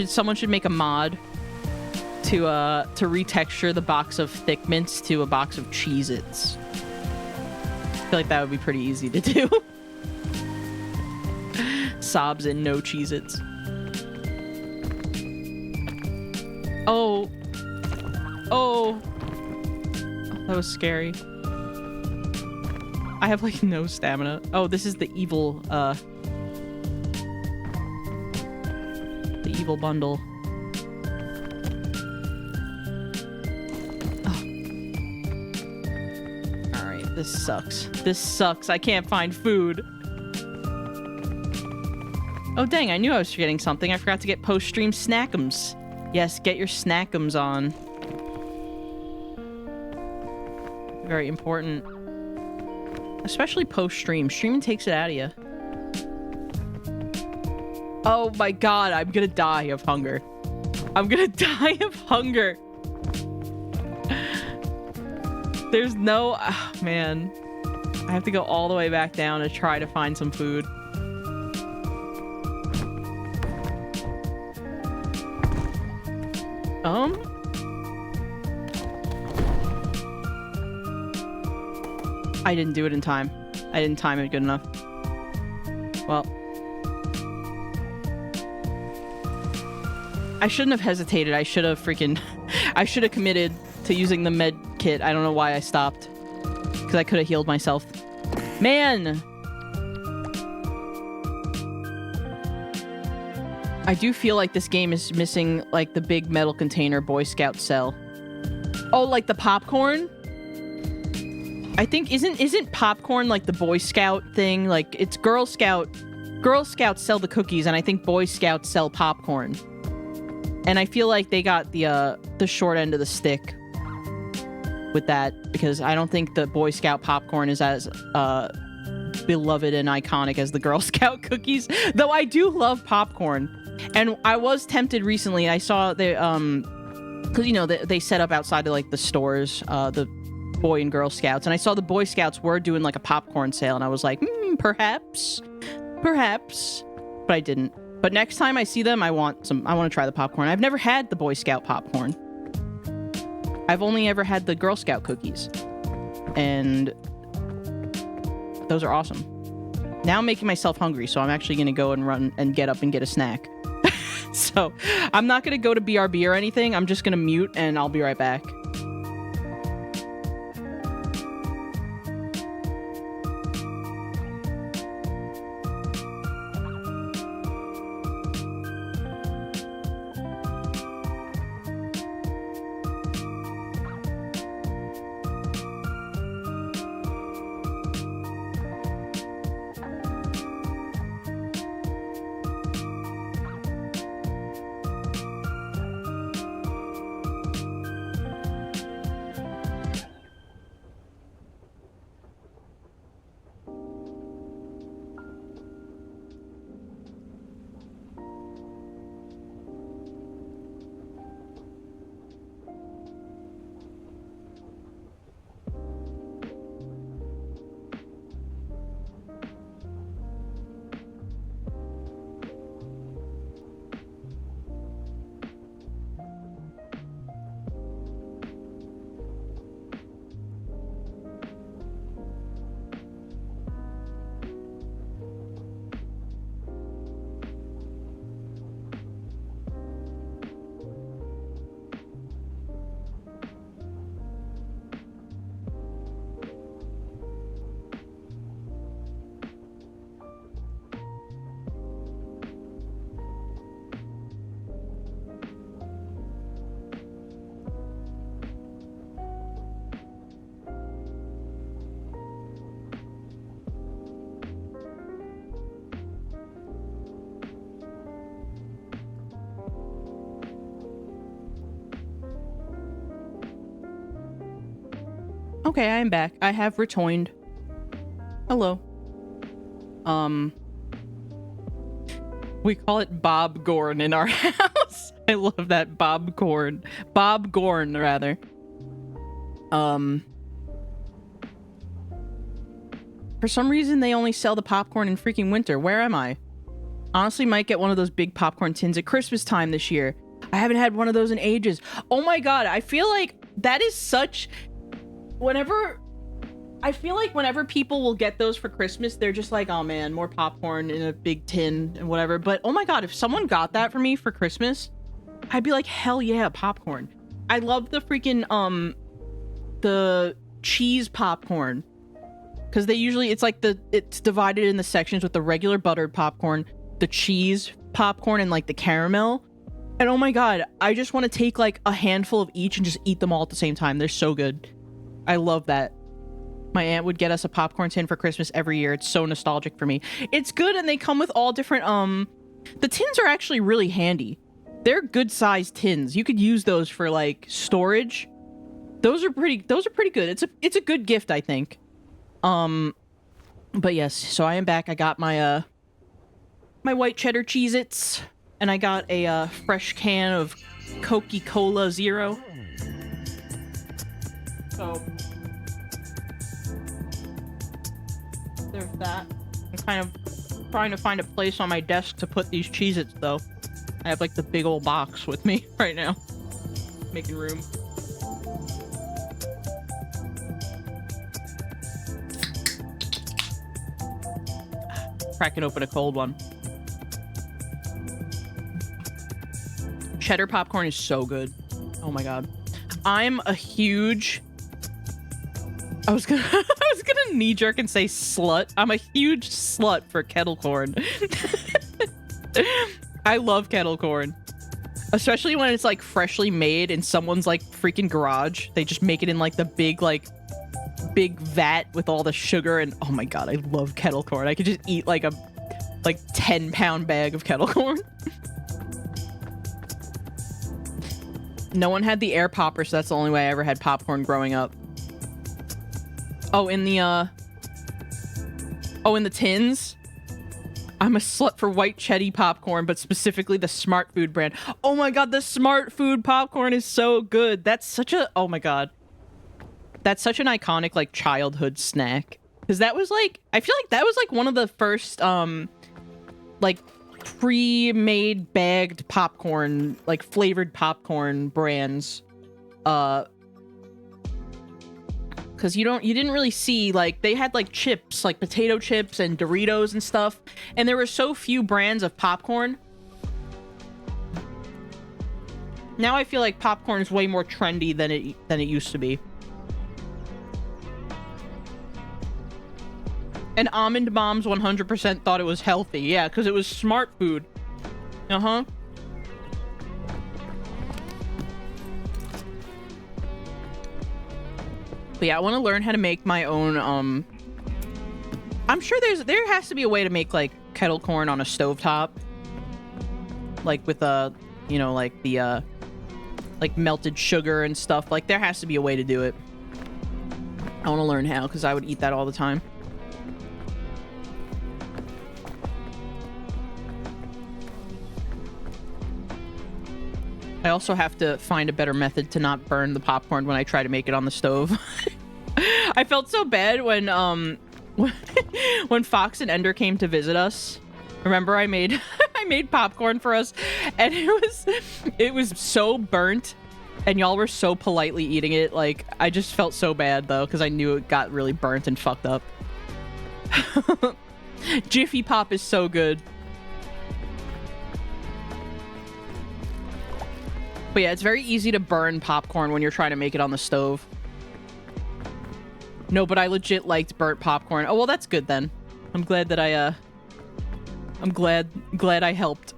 Someone should make a mod to retexture the box of Thick Mints to a box of Cheez-Its. I feel like that would be pretty easy to do. Sobs and no Cheez-Its. Oh. Oh. That was scary. I have, like, no stamina. Oh, this is the evil, evil bundle. Oh. Alright, this sucks. This sucks. I can't find food. Oh, dang, I knew I was forgetting something. I forgot to get post-stream snackums. Yes, get your snackums on. Very important. Especially post-stream. Streaming takes it out of you. Oh my god, I'm gonna die of hunger. I'm gonna die of hunger. There's no... Oh, man. I have to go all the way back down to try to find some food. I didn't do it in time. I didn't time it good enough. Well... I shouldn't have hesitated. I should have freaking... I should have committed to using the med kit. I don't know why I stopped. Because I could have healed myself. Man! I do feel like this game is missing, like, the big metal container Boy Scout cell. Oh, like the popcorn? I think, isn't popcorn like the Boy Scout thing? Like, it's Girl Scouts sell the cookies, and I think Boy Scouts sell popcorn. And I feel like they got the short end of the stick with that, because I don't think the Boy Scout popcorn is as beloved and iconic as the Girl Scout cookies. Though I do love popcorn. And I was tempted recently. I saw the because you know they set up outside of like the stores, the Boy and Girl Scouts, and I saw the Boy Scouts were doing like a popcorn sale, and I was like, perhaps, but I didn't. But next time I see them, I want to try the popcorn. I've never had the Boy Scout popcorn. I've only ever had the Girl Scout cookies, and those are awesome. Now I'm making myself hungry, so I'm actually gonna go and run and get up and get a snack. So I'm not gonna go to BRB or anything. I'm just gonna mute, and I'll be right back. Okay, I am back. I have returned. Hello. We call it Bob Gorn in our house. I love that. Bob Gorn. Bob Gorn, rather. For some reason, they only sell the popcorn in freaking winter. Where am I? Honestly, might get one of those big popcorn tins at Christmas time this year. I haven't had one of those in ages. Oh my god, I feel like that is such... I feel like whenever people will get those for Christmas, they're just like, oh man, more popcorn in a big tin and whatever. But oh my god, if someone got that for me for Christmas, I'd be like, hell yeah, popcorn. I love the freaking, the cheese popcorn. Because they usually, it's divided in the sections with the regular buttered popcorn, the cheese popcorn, and like the caramel. And oh my god, I just want to take like a handful of each and just eat them all at the same time. They're so good. I love that. My aunt would get us a popcorn tin for Christmas every year. It's so nostalgic for me. It's good, and they come with all different, the tins are actually really handy. They're good sized tins. You could use those for like storage. Those are pretty good. It's a good gift, I think. But yes, so I am back. I got my, my white cheddar Cheez-Its, and I got a, fresh can of Coca-Cola Zero. So there's that. I'm kind of trying to find a place on my desk to put these Cheez-Its, though. I have, like, the big old box with me right now. Making room. Cracking open a cold one. Cheddar popcorn is so good. Oh my god. I'm a huge... I was gonna knee-jerk and say slut. I'm a huge slut for kettle corn. I love kettle corn. Especially when it's, like, freshly made in someone's, like, freaking garage. They just make it in, like, the big vat with all the sugar, and oh my god, I love kettle corn. I could just eat, like, a 10-pound bag of kettle corn. No one had the air popper, so that's the only way I ever had popcorn growing up. Oh, in the tins? I'm a slut for white cheddar popcorn, but specifically the Smart Food brand. Oh my god, the Smart Food popcorn is so good. That's such a... Oh my god. That's such an iconic, like, childhood snack. Because that was, like... I feel like that was, like, one of the first, like, pre-made bagged popcorn, like, flavored popcorn brands. Because you didn't really see, like, they had, like, chips, like potato chips and Doritos and stuff, and there were so few brands of popcorn. Now I feel like popcorn is way more trendy than it used to be. And Almond Moms 100% thought it was healthy. Yeah, because it was Smart Food. Uh-huh. But yeah, I want to learn how to make my own, I'm sure there has to be a way to make, like, kettle corn on a stovetop. Like, with, you know, like, the, like, melted sugar and stuff. Like, there has to be a way to do it. I want to learn how, because I would eat that all the time. I also have to find a better method to not burn the popcorn when I try to make it on the stove. I felt so bad when Fox and Ender came to visit us. Remember I made popcorn for us, and it was so burnt, and y'all were so politely eating it. Like, I just felt so bad though, because I knew it got really burnt and fucked up. Jiffy Pop is so good. But yeah, it's very easy to burn popcorn when you're trying to make it on the stove. No, but I legit liked burnt popcorn. Oh, well, that's good then. I'm glad that I'm glad I helped.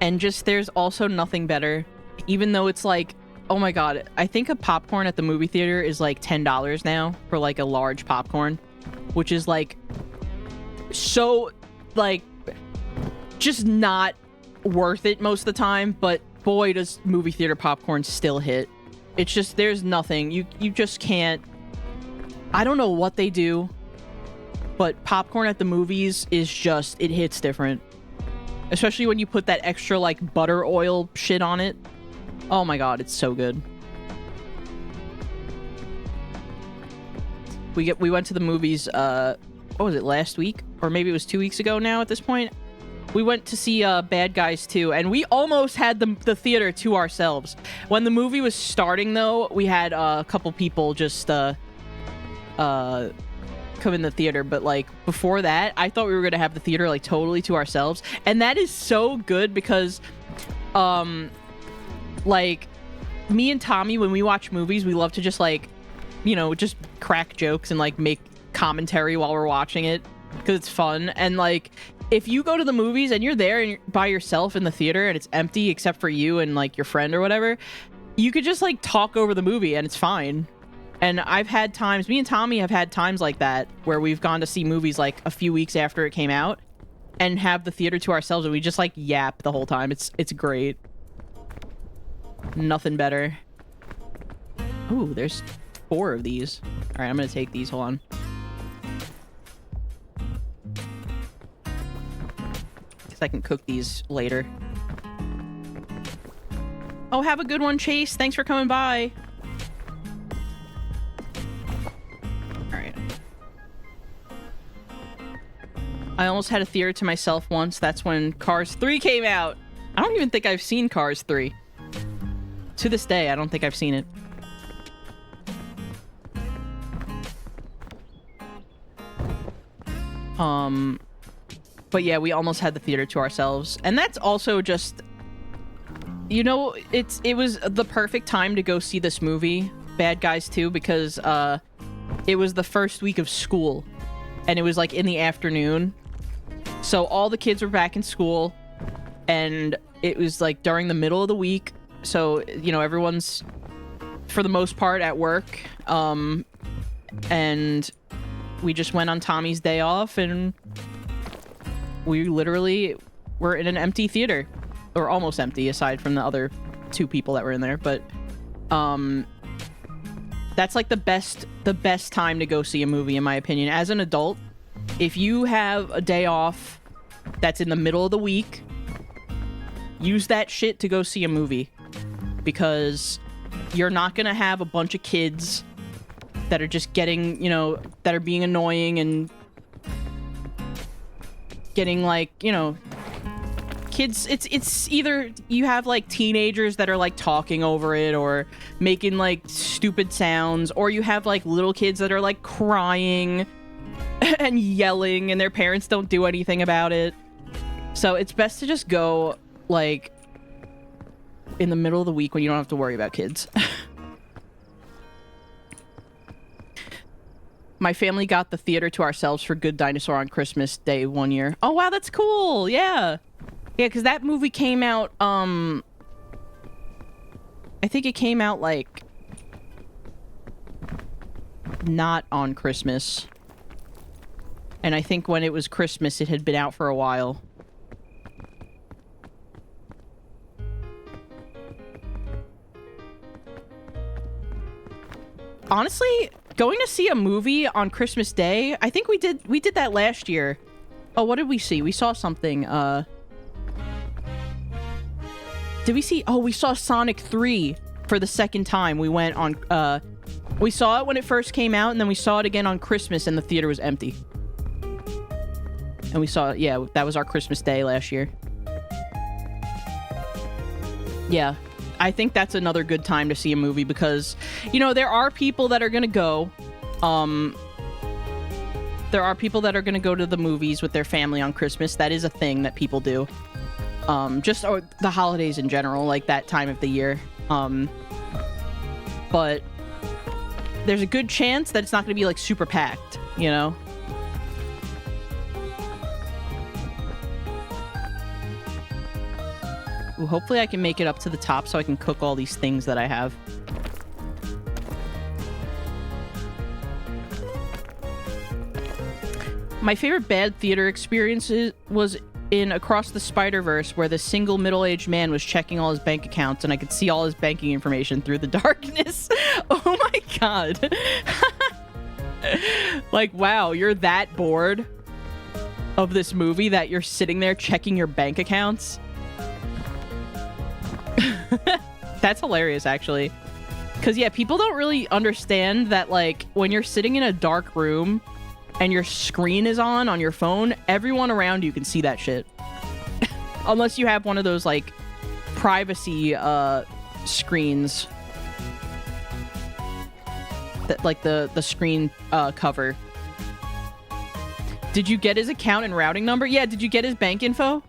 And just, there's also nothing better. Even though it's like, oh my god, I think a popcorn at the movie theater is like $10 now for like a large popcorn. Which is like, so, like, just not worth it most of the time, but boy, does movie theater popcorn still hit. It's just, there's nothing. You just can't. I don't know what they do, but popcorn at the movies is just, it hits different. Especially when you put that extra, like, butter oil shit on it. Oh my god, it's so good. We went to the movies, what was it, last week? Or maybe it was 2 weeks ago now at this point. We went to see Bad Guys 2, and we almost had the theater to ourselves. When the movie was starting, though, we had a couple people just come in the theater, but like before that I thought we were gonna have the theater like totally to ourselves, and that is so good because like me and Tommy, when we watch movies, we love to just like, you know, just crack jokes and like make commentary while we're watching it because it's fun. And like if you go to the movies and you're there and you're by yourself in the theater and it's empty except for you and like your friend or whatever, you could just like talk over the movie and it's fine. And I've had times, me and Tommy have had times like that where we've gone to see movies like a few weeks after it came out and have the theater to ourselves and we just like yap the whole time. It's great. Nothing better. Ooh, there's 4 of these. All right, I'm gonna take these. Hold on. Guess I can cook these later. Oh, have a good one, Chase. Thanks for coming by. I almost had a theater to myself once. That's when Cars 3 came out. I don't even think I've seen Cars 3. To this day, I don't think I've seen it. But yeah, we almost had the theater to ourselves. And that's also just, you know, it was the perfect time to go see this movie, Bad Guys 2, because it was the first week of school. And it was like in the afternoon. So all the kids were back in school, and it was like during the middle of the week. So, you know, everyone's for the most part at work. And we just went on Tommy's day off, and we literally were in an empty theater, or almost empty aside from the other 2 people that were in there. But that's like the best time to go see a movie, in my opinion. As an adult, if you have a day off that's in the middle of the week, use that shit to go see a movie, because you're not gonna have a bunch of kids that are just getting, you know, that are being annoying and getting like, you know, kids. It's either you have like teenagers that are like talking over it or making like stupid sounds, or you have like little kids that are like crying and yelling and their parents don't do anything about it. So it's best to just go like in the middle of the week when you don't have to worry about kids. My family got the theater to ourselves for Good Dinosaur on Christmas Day 1 year. Oh wow, that's cool. Yeah, because that movie came out I think it came out like not on Christmas. And I think when it was Christmas, it had been out for a while. Honestly, going to see a movie on Christmas Day, I think we did that last year. Oh, what did we see? We saw something. Did we see? Oh, we saw Sonic 3 for the second time. We went on, we saw it when it first came out, and then we saw it again on Christmas, and the theater was empty. And we saw, yeah, that was our Christmas Day last year. Yeah, I think that's another good time to see a movie because, you know, there are people that are gonna go. There are people that are gonna go to the movies with their family on Christmas. That is a thing that people do. Just or the holidays in general, like that time of the year. But there's a good chance that it's not gonna be like super packed, you know? Ooh, hopefully I can make it up to the top so I can cook all these things that I have. My favorite bad theater experience was in Across the Spider-Verse where the single middle-aged man was checking all his bank accounts and I could see all his banking information through the darkness. Oh my god. Like, wow, you're that bored of this movie that you're sitting there checking your bank accounts? That's hilarious, actually. Because, yeah, people don't really understand that, like, when you're sitting in a dark room and your screen is on your phone, everyone around you can see that shit. Unless you have one of those, like, privacy screens. That, like, the screen cover. Did you get his account and routing number? Yeah, did you get his bank info?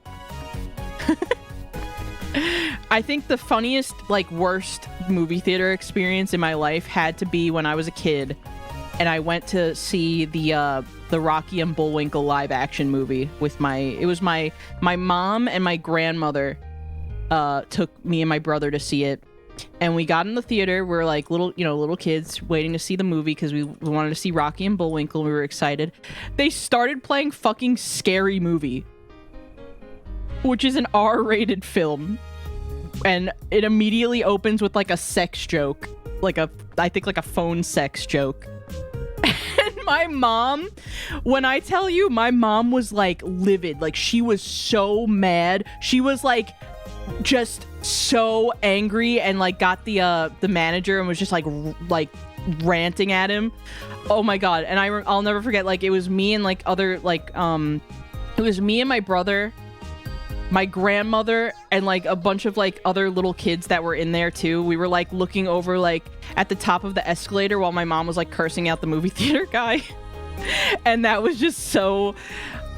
I think the funniest, like, worst movie theater experience in my life had to be when I was a kid and I went to see the Rocky and Bullwinkle live action movie with my mom and my grandmother took me and my brother to see it. And we got in the theater. We're like little kids waiting to see the movie because we wanted to see Rocky and Bullwinkle. We were excited. They started playing fucking Scary Movie, which is an R-rated film. And it immediately opens with like a sex joke. I think like a phone sex joke. And my mom, when I tell you, my mom was like livid. Like she was so mad. She was like just so angry and like got the manager and was just like ranting at him. Oh my god. And I'll never forget, like it was me and like other like it was me and my brother, my grandmother, and like a bunch of like other little kids that were in there too. We were like looking over like at the top of the escalator while my mom was like cursing out the movie theater guy. And that was just so,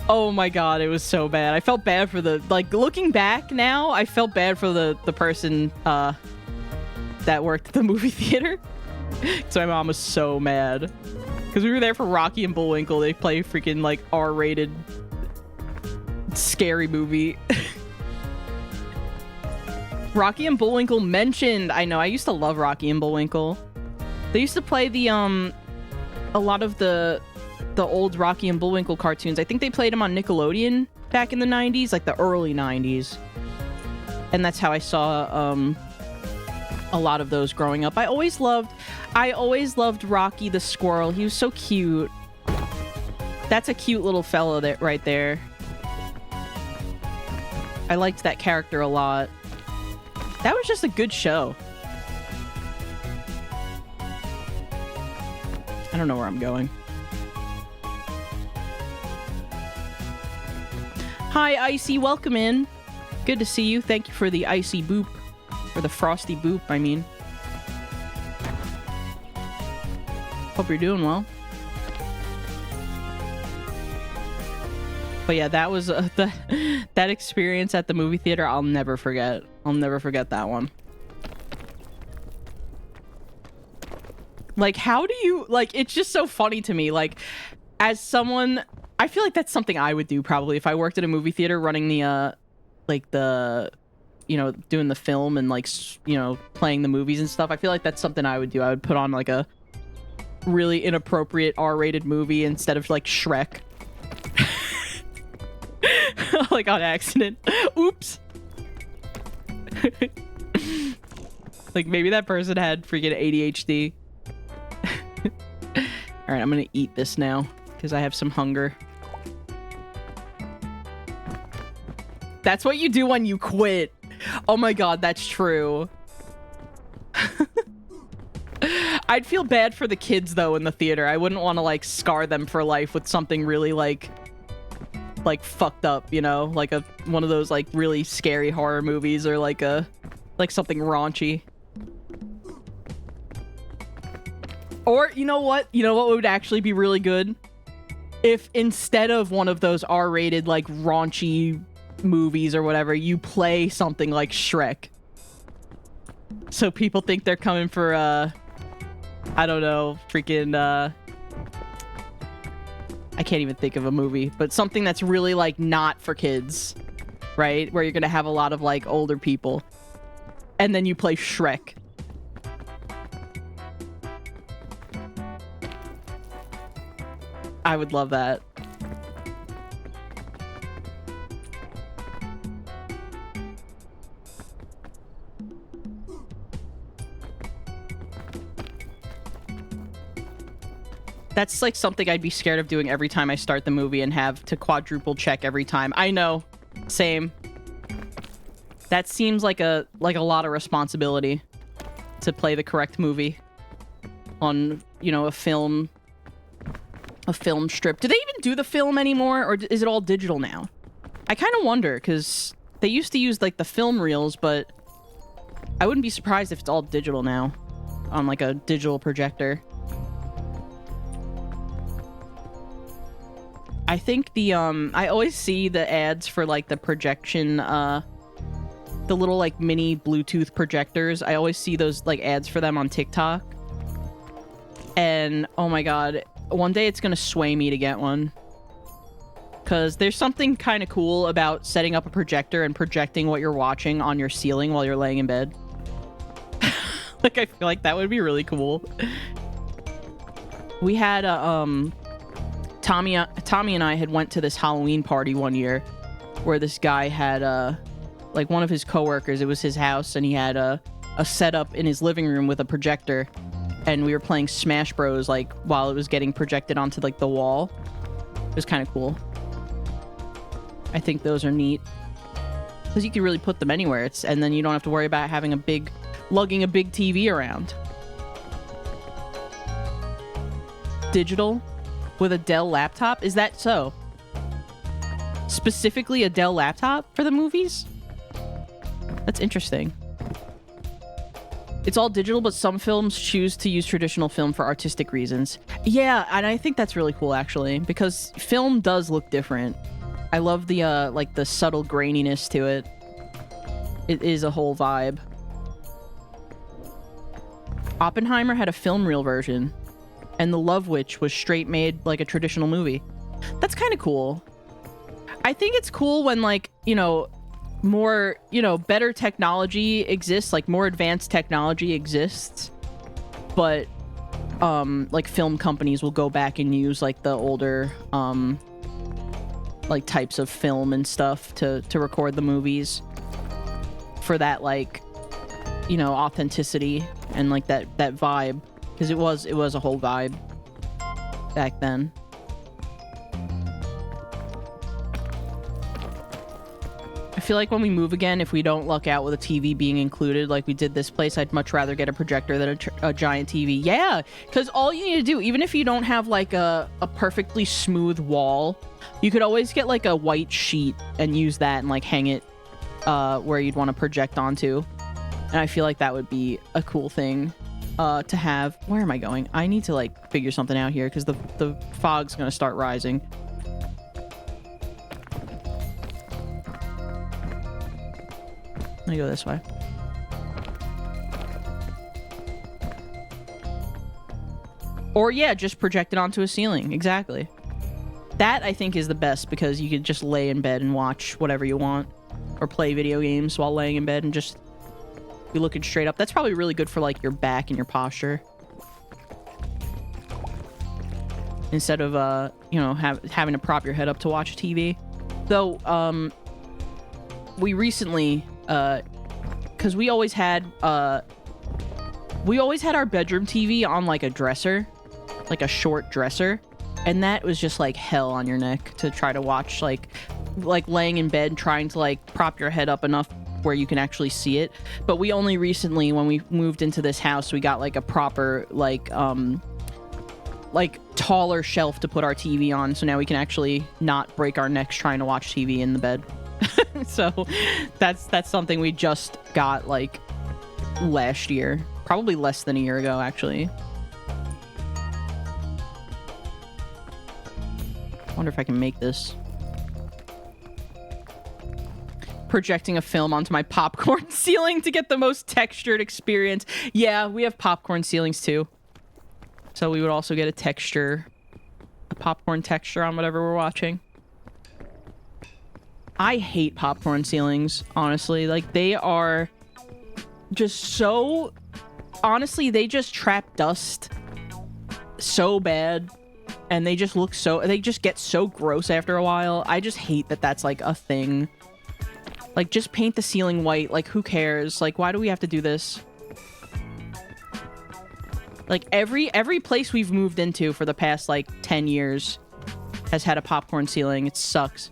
oh my god, it was so bad. I felt bad for the, like looking back now, I felt bad for the person that worked at the movie theater. So my mom was so mad because we were there for Rocky and Bullwinkle. They play freaking like R-rated Scary Movie. Rocky and Bullwinkle mentioned. I know, I used to love Rocky and Bullwinkle. They used to play the a lot of the old Rocky and Bullwinkle cartoons. I think they played them on Nickelodeon back in the 90s, like the early 90s. And that's how I saw a lot of those growing up. I always loved Rocky the squirrel. He was so cute. That's a cute little fellow that right there. I liked that character a lot. That was just a good show. I don't know where I'm going. Hi, Icy. Welcome in. Good to see you. Thank you for the icy boop. Or the frosty boop, I mean. Hope you're doing well. But yeah, that was that experience at the movie theater. I'll never forget. I'll never forget that one. Like, how do you, like, it's just so funny to me. Like, as someone, I feel like that's something I would do probably if I worked at a movie theater running the, like the, you know, doing the film and like, you know, playing the movies and stuff. I feel like that's something I would do. I would put on like a really inappropriate R-rated movie instead of like Shrek. Like on accident. Oops. Like maybe that person had freaking ADHD. All right, I'm gonna eat this now because I have some hunger. That's what you do when you quit. Oh my god, that's true. I'd feel bad for the kids though in the theater. I wouldn't want to like scar them for life with something really like fucked up, you know, like one of those like really scary horror movies or like something raunchy. Or you know what would actually be really good? If instead of one of those R-rated like raunchy movies or whatever, you play something like Shrek. So people think they're coming for I don't know, freaking I can't even think of a movie, but something that's really like not for kids, right? Where you're gonna have a lot of like older people, and then you play Shrek. I would love that. That's like something I'd be scared of doing every time I start the movie and have to quadruple check every time. I know. Same. That seems like a lot of responsibility to play the correct movie on, you know, a film strip. Do they even do the film anymore, or is it all digital now? I kind of wonder, because they used to use like the film reels, but I wouldn't be surprised if it's all digital now on like a digital projector. I think the I always see the ads for like the projection, the little like mini Bluetooth projectors. I always see those like ads for them on TikTok. And oh my god, one day it's gonna sway me to get one. Because there's something kind of cool about setting up a projector and projecting what you're watching on your ceiling while you're laying in bed. Like, I feel like that would be really cool. We had a, Tommy and I had went to this Halloween party one year where this guy had, like, one of his coworkers, it was his house, and he had a setup in his living room with a projector, and we were playing Smash Bros, like, while it was getting projected onto, like, the wall. It was kind of cool. I think those are neat. Because you can really put them anywhere, and then you don't have to worry about having lugging a big TV around. Digital? With a Dell laptop? Is that so? Specifically a Dell laptop for the movies? That's interesting. It's all digital, but some films choose to use traditional film for artistic reasons. Yeah, and I think that's really cool, actually, because film does look different. I love the, like, the subtle graininess to it. It is a whole vibe. Oppenheimer had a film reel version, and The Love Witch was straight made like a traditional movie. That's kind of cool. I think it's cool when, like, you know, more, you know, better technology exists, like more advanced technology exists, but like film companies will go back and use like the older like types of film and stuff to record the movies for that, like, you know, authenticity and like that vibe, because it was a whole vibe back then. I feel like when we move again, if we don't luck out with a TV being included like we did this place, I'd much rather get a projector than a giant TV. Yeah, because all you need to do, even if you don't have like a perfectly smooth wall, you could always get like a white sheet and use that and like hang it where you'd want to project onto. And I feel like that would be a cool thing to have. Where am I going? I need to like figure something out here because the fog's gonna start rising. Let me go this way. Or yeah, just project it onto a ceiling. Exactly. That I think is the best because you could just lay in bed and watch whatever you want, or play video games while laying in bed and just be looking straight up. That's probably really good for like your back and your posture. Instead of you know, having to prop your head up to watch TV. Though we recently because we always had our bedroom TV on like a dresser, like a short dresser, and that was just like hell on your neck to try to watch, like laying in bed trying to like prop your head up enough where you can actually see it. But we only recently, when we moved into this house, we got like a proper like taller shelf to put our TV on, so now we can actually not break our necks trying to watch TV in the bed. So that's something we just got like last year, probably less than a year ago actually. I wonder if I can make this. Projecting a film onto my popcorn ceiling to get the most textured experience. Yeah, we have popcorn ceilings too, so we would also get a popcorn texture on whatever we're watching. I hate popcorn ceilings, honestly. Like, they are just so... Honestly, they just trap dust so bad. And they just look so... They just get so gross after a while. I just hate that that's, like, a thing. Like, just paint the ceiling white. Like, who cares? Like, why do we have to do this? Like, every place we've moved into for the past, like, 10 years has had a popcorn ceiling. It sucks.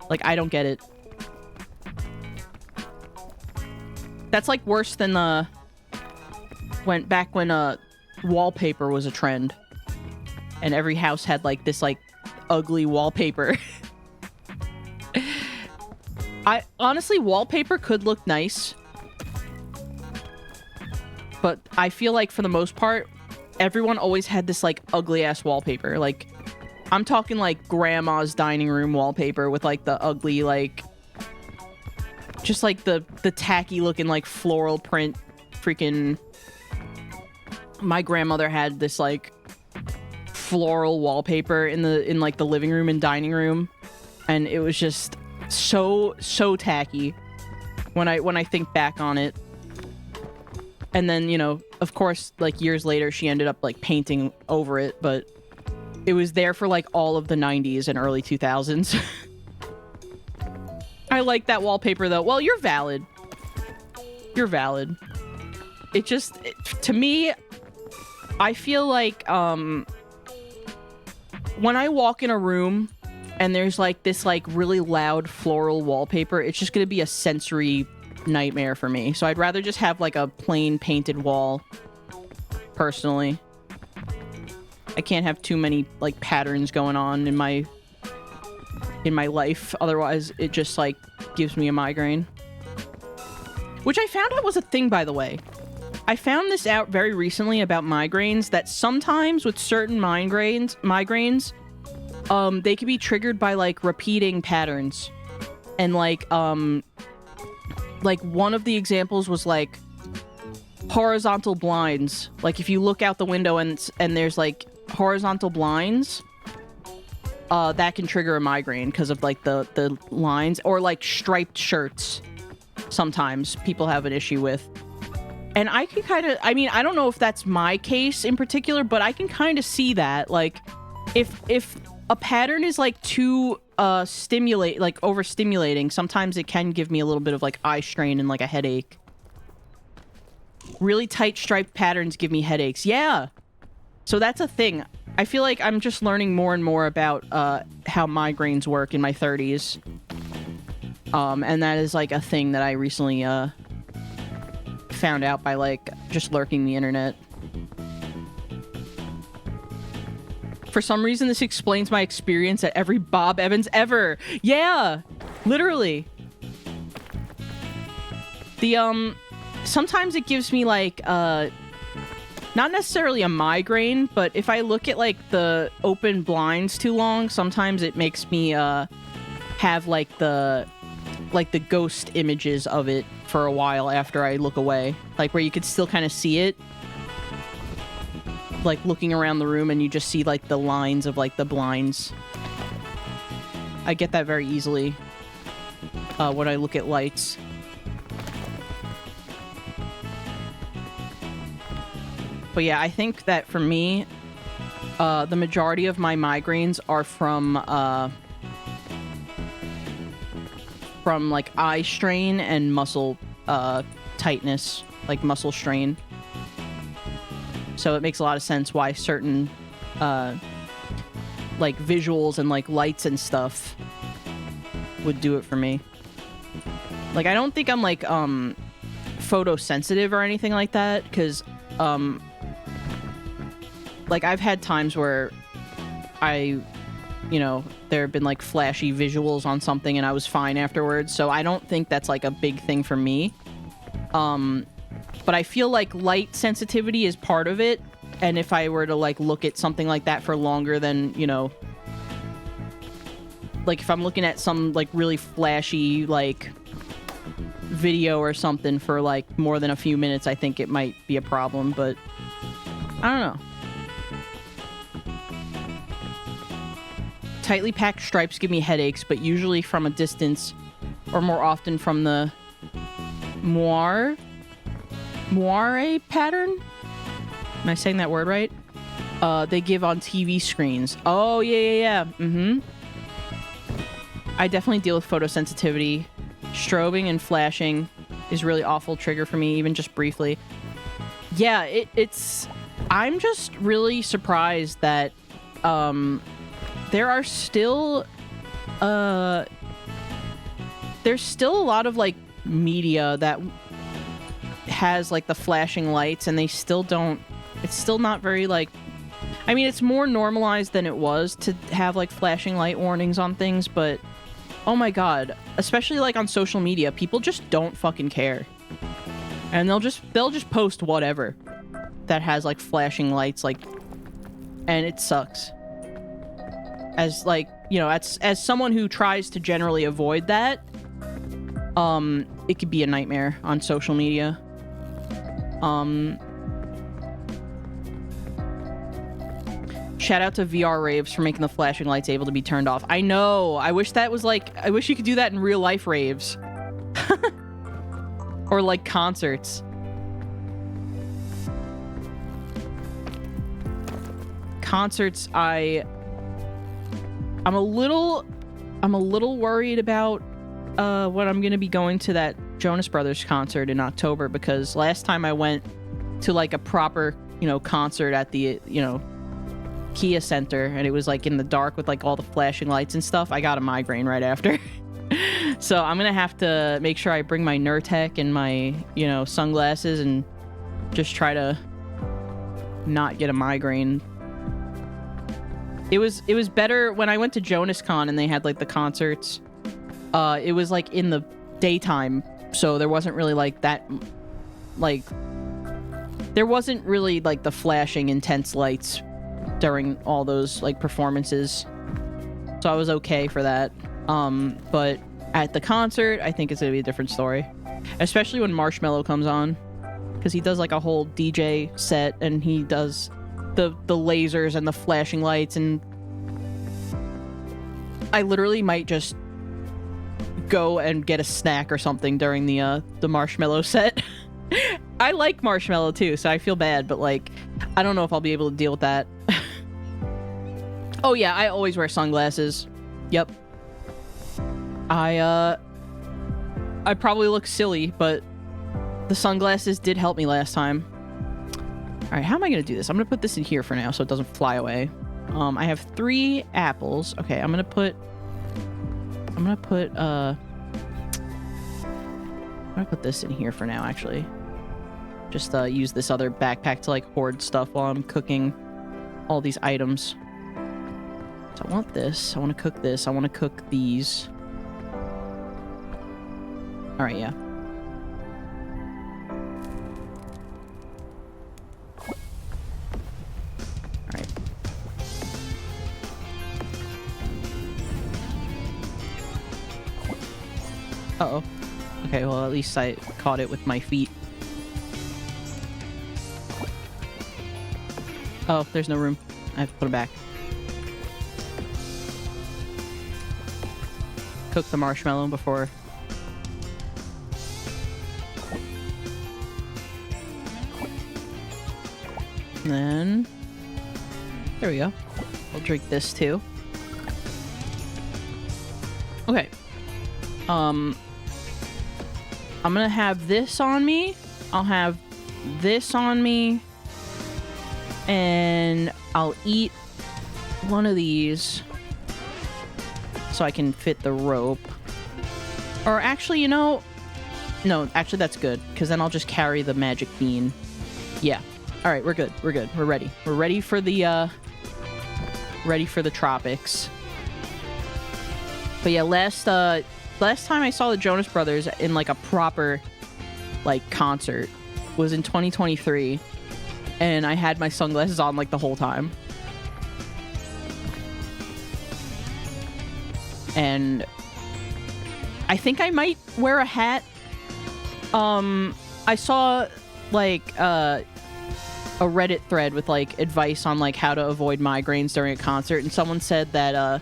Like, I don't get it. That's, like, worse than the... back when wallpaper was a trend. And every house had, like, this, like, ugly wallpaper. Honestly, wallpaper could look nice. But I feel like, for the most part, everyone always had this, like, ugly-ass wallpaper. Like, I'm talking, like, grandma's dining room wallpaper with, like, the ugly, like... just, like, the tacky-looking, like, floral print freaking... My grandmother had this, like, floral wallpaper in like, the living room and dining room. And it was just so tacky when I think back on it. And then, you know, of course, like, years later, she ended up, like, painting over it, but it was there for, like, all of the 90s and early 2000s. I like that wallpaper, though. Well, you're valid. You're valid. It just... to me, I feel like, when I walk in a room and there's, like, this, like, really loud floral wallpaper, it's just gonna be a sensory nightmare for me. So I'd rather just have, like, a plain painted wall, personally. I can't have too many, like, patterns going on in my life. Otherwise, it just, like, gives me a migraine. Which I found out was a thing, by the way. I found this out very recently about migraines, that sometimes with certain migraines, they can be triggered by, like, repeating patterns. And, like, one of the examples was, like, horizontal blinds. Like, if you look out the window and there's, like, horizontal blinds, that can trigger a migraine because of, like, the lines. Or, like, striped shirts. Sometimes people have an issue with. And I can kind of... I mean, I don't know if that's my case in particular, but I can kind of see that. Like, if a pattern is, like, too overstimulating, sometimes it can give me a little bit of, like, eye strain and, like, a headache. Really tight striped patterns give me headaches. Yeah! So that's a thing. I feel like I'm just learning more and more about how migraines work in my 30s. And that is, like, a thing that I recently found out by, like, just lurking the internet. For some reason, this explains my experience at every Bob Evans ever. Yeah! Literally. Sometimes it gives me, like, not necessarily a migraine, but if I look at, like, the open blinds too long, sometimes it makes me, have, like, the ghost images of it for a while after I look away. Like, where you could still kind of see it. Like, looking around the room and you just see, like, the lines of, like, the blinds. I get that very easily when I look at lights. But yeah, I think that for me, the majority of my migraines are from like, eye strain and muscle tightness, like muscle strain. So it makes a lot of sense why certain like, visuals and, like, lights and stuff would do it for me. Like, I don't think I'm, like, photosensitive or anything like that, because like, I've had times where you know, there have been, like, flashy visuals on something and I was fine afterwards, so I don't think that's, like, a big thing for me. But I feel like light sensitivity is part of it, and if I were to, like, look at something like that for longer than, you know... Like, if I'm looking at some, like, really flashy, like, video or something for, like, more than a few minutes, I think it might be a problem, but... I don't know. Tightly packed stripes give me headaches, but usually from a distance, or more often from the moire pattern? Am I saying that word right? They give on TV screens. Oh, yeah. Mm-hmm. I definitely deal with photosensitivity. Strobing and flashing is really awful trigger for me, even just briefly. Yeah, it's... I'm just really surprised that there are still... there's still a lot of, like, media that has, like, the flashing lights, and they still don't... It's still not very, like... I mean, it's more normalized than it was to have, like, flashing light warnings on things, but... Oh my god. Especially, like, on social media, people just don't fucking care. And they'll just post whatever that has, like, flashing lights, like... And it sucks. As, like, you know, as someone who tries to generally avoid that, it could be a nightmare on social media. Shout out to VR raves for making the flashing lights able to be turned off. I know. I wish that was like... I wish you could do that in real life raves. Or like concerts. Concerts, I'm a little worried about what I'm gonna be going to that Jonas Brothers concert in October, because last time I went to like a proper, you know, concert at the, you know, Kia Center, and it was like in the dark with like all the flashing lights and stuff, I got a migraine right after. So I'm gonna have to make sure I bring my Nurtec and my, you know, sunglasses and just try to not get a migraine. It was better when I went to JonasCon and they had like the concerts. It was like in the daytime, so there wasn't really like that, like there wasn't really like the flashing intense lights during all those like performances, so I was okay for that. But at the concert, I think it's gonna be a different story, especially when Marshmello comes on, because he does like a whole DJ set and he does the lasers and the flashing lights, and I literally might just go and get a snack or something during the Marshmello set. I like Marshmello too, so I feel bad, but like I don't know if I'll be able to deal with that. Oh yeah, I always wear sunglasses. Yep. I probably look silly, but the sunglasses did help me last time. Alright, how am I gonna do this? I'm gonna put this in here for now so it doesn't fly away. I have 3 apples. Okay, I'm gonna put this in here for now, actually. Just use this other backpack to like hoard stuff while I'm cooking all these items. So I want this. I want to cook this. I want to cook these. Alright, yeah. Alright. Uh-oh. Okay, well, at least I caught it with my feet. Oh, there's no room. I have to put it back. Cook the marshmallow before... And then... There we go. I'll drink this too. Okay. I'm gonna have this on me. I'll have this on me. And I'll eat one of these so I can fit the rope. Or actually, you know... No, actually that's good, because then I'll just carry the magic bean. Yeah. Alright, we're good. We're good. We're ready. We're ready for the, tropics. But yeah, last time I saw the Jonas Brothers in, like, a proper, like, concert was in 2023. And I had my sunglasses on, like, the whole time. And I think I might wear a hat. I saw, like, a Reddit thread with, like, advice on, like, how to avoid migraines during a concert. And someone said that,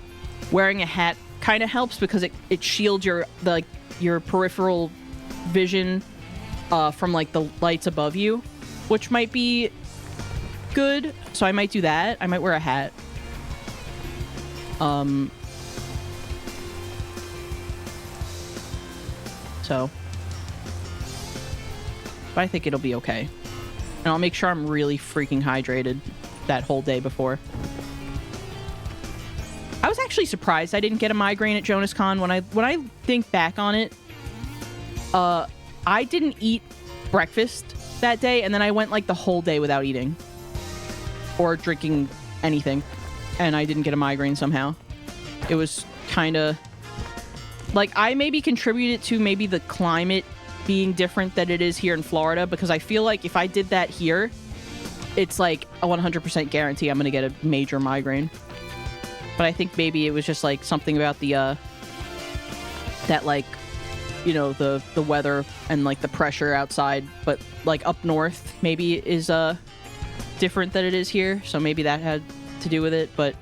wearing a hat kind of helps because it shields your peripheral vision, from, like, the lights above you, which might be good. So I might do that. I might wear a hat. So But I think it'll be okay. And I'll make sure I'm really freaking hydrated that whole day before. I was actually surprised I didn't get a migraine at JonasCon. When I think back on it, I didn't eat breakfast that day, and then I went like the whole day without eating or drinking anything, and I didn't get a migraine somehow. It was kind of like I maybe contributed to maybe the climate being different than it is here in Florida, because I feel like if I did that here, it's like a 100% guarantee I'm going to get a major migraine. But I think maybe it was just like something about the that like, you know, the weather and like the pressure outside, but like up north maybe is different than it is here, so maybe that had to do with it. But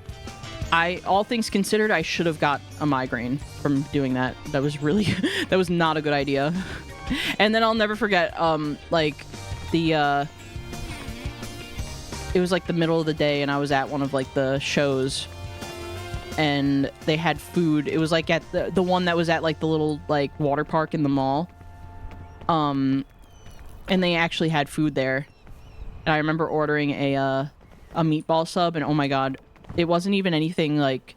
all things considered, I should have got a migraine from doing that. That was really that was not a good idea. And then I'll never forget like the it was like the middle of the day, and I was at one of like the shows, and they had food. It was like at the one that was at like the little like water park in the mall. And they actually had food there. And I remember ordering a meatball sub, and oh my god, it wasn't even anything like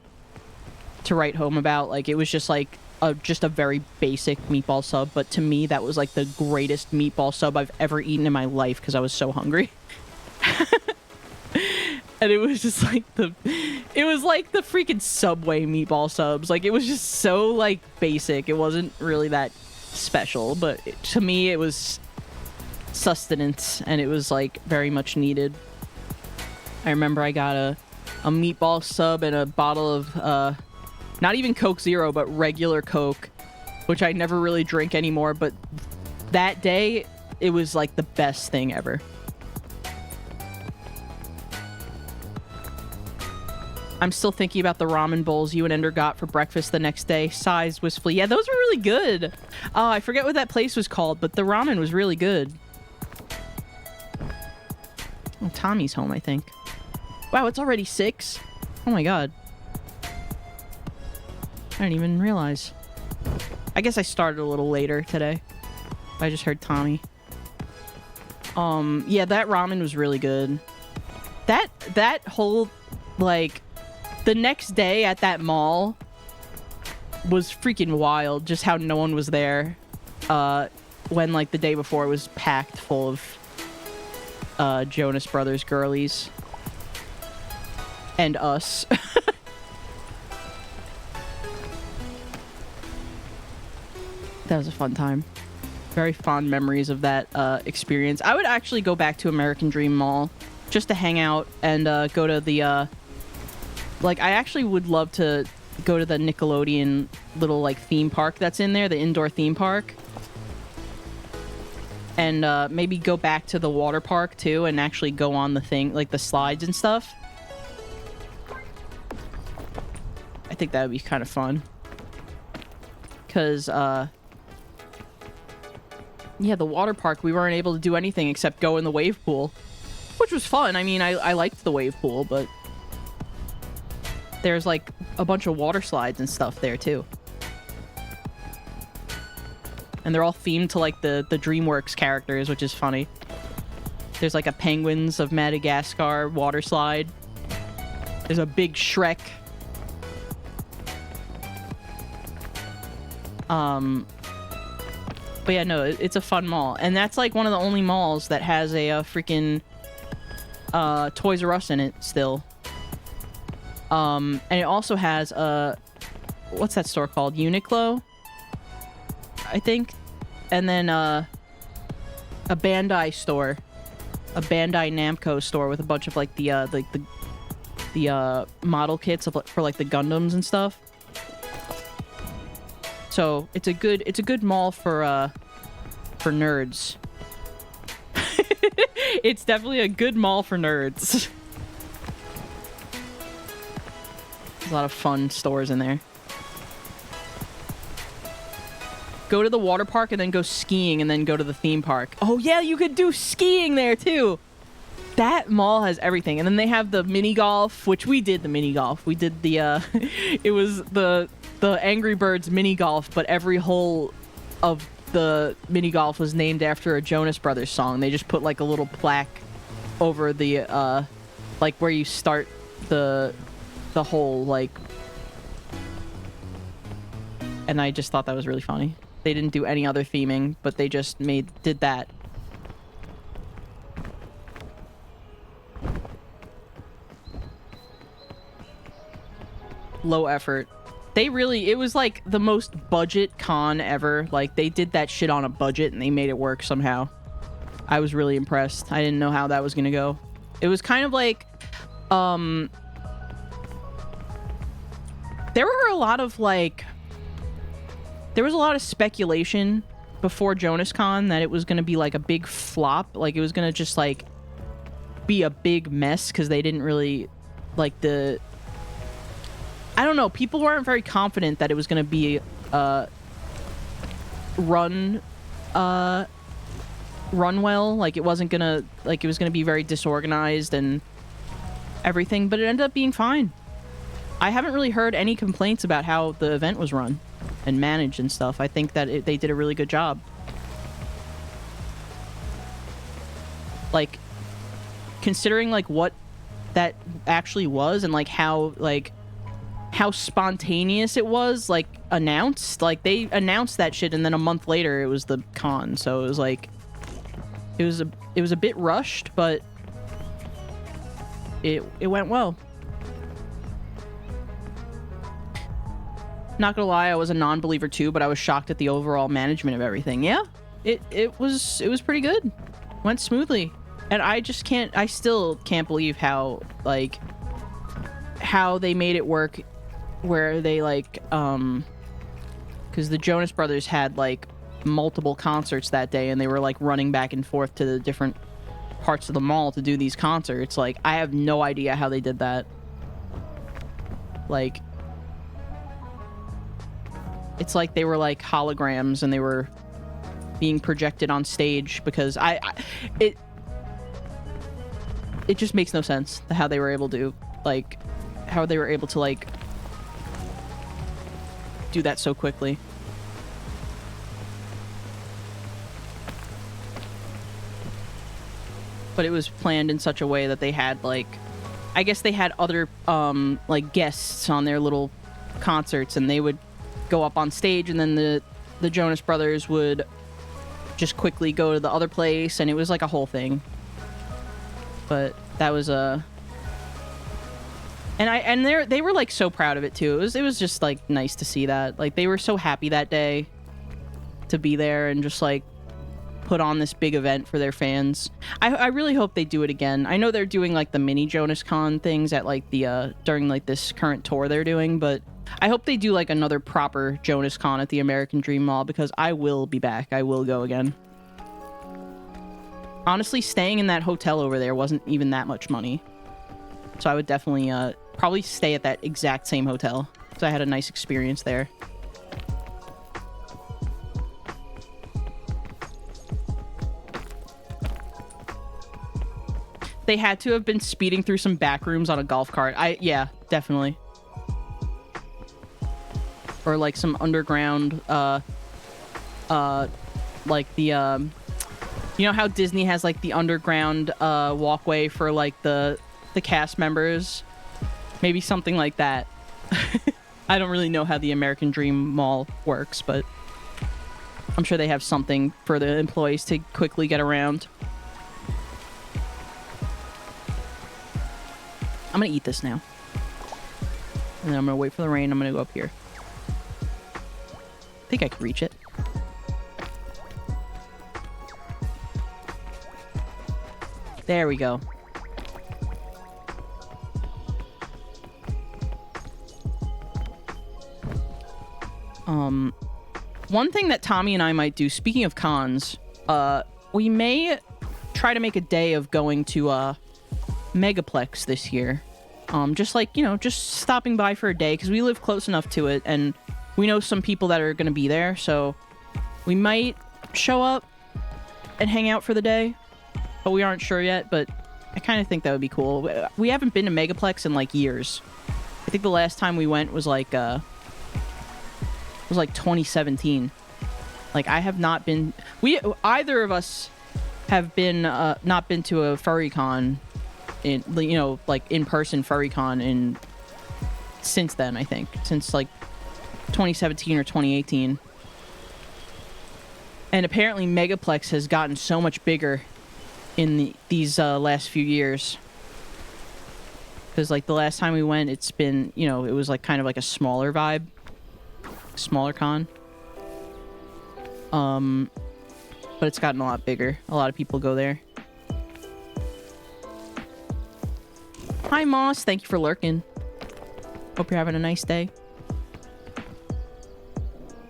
to write home about. Like it was just like just a very basic meatball sub, but to me that was like the greatest meatball sub I've ever eaten in my life because I was so hungry. And it was just like it was like the freaking Subway meatball subs. Like it was just so like basic. It wasn't really that special, but to me it was sustenance, and it was like very much needed. I remember I got a meatball sub and a bottle of not even Coke Zero, but regular Coke, which I never really drink anymore, but that day it was like the best thing ever. I'm still thinking about the ramen bowls you and Ender got for breakfast the next day. Sighs wistfully. Yeah, those were really good. Oh, I forget what that place was called, but the ramen was really good. Oh, Tommy's home, I think. Wow, it's already 6? Oh my god. I didn't even realize. I guess I started a little later today. I just heard Tommy. Yeah, that ramen was really good. That whole, like, the next day at that mall was freaking wild, just how no one was there. When, like, the day before it was packed full of Jonas Brothers girlies. And us. That was a fun time. Very fond memories of that experience. I would actually go back to American Dream Mall just to hang out and go to the... like, I actually would love to go to the Nickelodeon little, like, theme park that's in there, the indoor theme park. And maybe go back to the water park, too, and actually go on the thing, like, the slides and stuff. I think that would be kind of fun. Because, yeah, the water park, we weren't able to do anything except go in the wave pool. Which was fun. I mean, I liked the wave pool, but... there's, like, a bunch of water slides and stuff there, too. And they're all themed to, like, the DreamWorks characters, which is funny. There's, like, a Penguins of Madagascar water slide. There's a big Shrek. But yeah, no, it's a fun mall. And that's, like, one of the only malls that has a freaking Toys R Us in it still. And it also has what's that store called? Uniqlo, I think. And then a Bandai store, a Bandai Namco store with a bunch of like the model kits for like the Gundams and stuff. So it's a good mall for nerds. It's definitely a good mall for nerds. There's a lot of fun stores in there. Go to the water park and then go skiing and then go to the theme park. Oh yeah, you could do skiing there too. That mall has everything. And then they have the mini golf, which we did the mini golf. We did the it was the Angry Birds mini golf, but every hole of the mini golf was named after a Jonas Brothers song. They just put like a little plaque over the like where you start the hole, like, and I just thought that was really funny. They didn't do any other theming, but they just did that. Low effort. They really, it was like the most budget con ever. Like, they did that shit on a budget and they made it work somehow. I was really impressed. I didn't know how that was gonna go. It was kind of like, there were a lot of like, there was a lot of speculation before JonasCon that it was gonna be like a big flop. Like, it was gonna just like be a big mess because they didn't really like the, I don't know, people weren't very confident that it was going to be run well. Like, it wasn't going to, like, it was going to be very disorganized and everything, but it ended up being fine. I haven't really heard any complaints about how the event was run and managed and stuff. I think that they did a really good job. Like, considering, like, what that actually was and, like, how spontaneous it was, like, announced. Like, they announced that shit, and then a month later, it was the con. So it was, like, it was a bit rushed, but it went well. Not gonna lie, I was a non-believer too, but I was shocked at the overall management of everything. Yeah, it was pretty good. Went smoothly. And I still can't believe how, like, how they made it work, where they, like, because the Jonas Brothers had, like, multiple concerts that day, and they were, like, running back and forth to the different parts of the mall to do these concerts. Like, I have no idea how they did that. Like, it's like they were, like, holograms, and they were being projected on stage, because it just makes no sense how they were able to, like, do that so quickly. But it was planned in such a way that they had, like, I guess they had other, like, guests on their little concerts, and they would go up on stage, and then the Jonas Brothers would just quickly go to the other place, and it was like a whole thing. But that was and they were, like, so proud of it too. It was just, like, nice to see that. Like, they were so happy that day to be there and just, like, put on this big event for their fans. I really hope they do it again. I know they're doing, like, the mini JonasCon things at, like, the during, like, this current tour they're doing, but I hope they do, like, another proper JonasCon at the American Dream Mall, because I will be back. I will go again. Honestly, staying in that hotel over there wasn't even that much money. So I would definitely probably stay at that exact same hotel, because I had a nice experience there. They had to have been speeding through some back rooms on a golf cart. Yeah, definitely. Or, like, some underground, like the, you know how Disney has, like, the underground walkway for, like, the cast members? Maybe something like that. I don't really know how the American Dream Mall works, but I'm sure they have something for the employees to quickly get around. I'm gonna eat this now. And then I'm gonna wait for the rain. I'm gonna go up here. I think I can reach it. There we go. One thing that Tommy and I might do, speaking of cons, we may try to make a day of going to Megaplex this year. Just, like, you know, just stopping by for a day, because we live close enough to it, and we know some people that are going to be there, so we might show up and hang out for the day, but we aren't sure yet. But I kind of think that would be cool. We haven't been to Megaplex in, like, years. I think the last time we went was like 2017. Like, I have not been... Either of us have been, not been to a furry con, like, in-person furry con since then, I think. Since, like, 2017 or 2018. And apparently Megaplex has gotten so much bigger in these last few years. Because, like, the last time we went, it's been, it was, like, kind of like a smaller vibe. Smaller con. But it's gotten a lot bigger. A lot of people go there. Hi, Moss. Thank you for lurking. Hope you're having a nice day.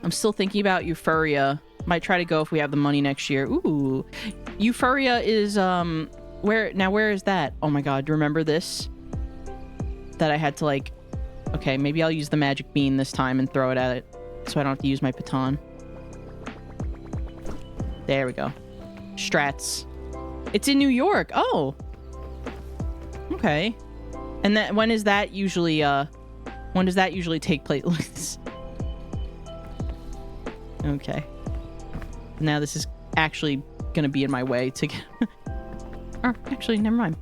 I'm still thinking about Euphoria. Might try to go if we have the money next year. Ooh. Euphoria is, where is that? Oh my god, do you remember this? That I had to, like... Okay, maybe I'll use the magic bean this time and throw it at it. So I don't have to use my baton. There we go. Strats. It's in New York. Oh. Okay. And then when does that usually take place? Okay. Now this is actually gonna be in my way to get... Or, actually, never mind.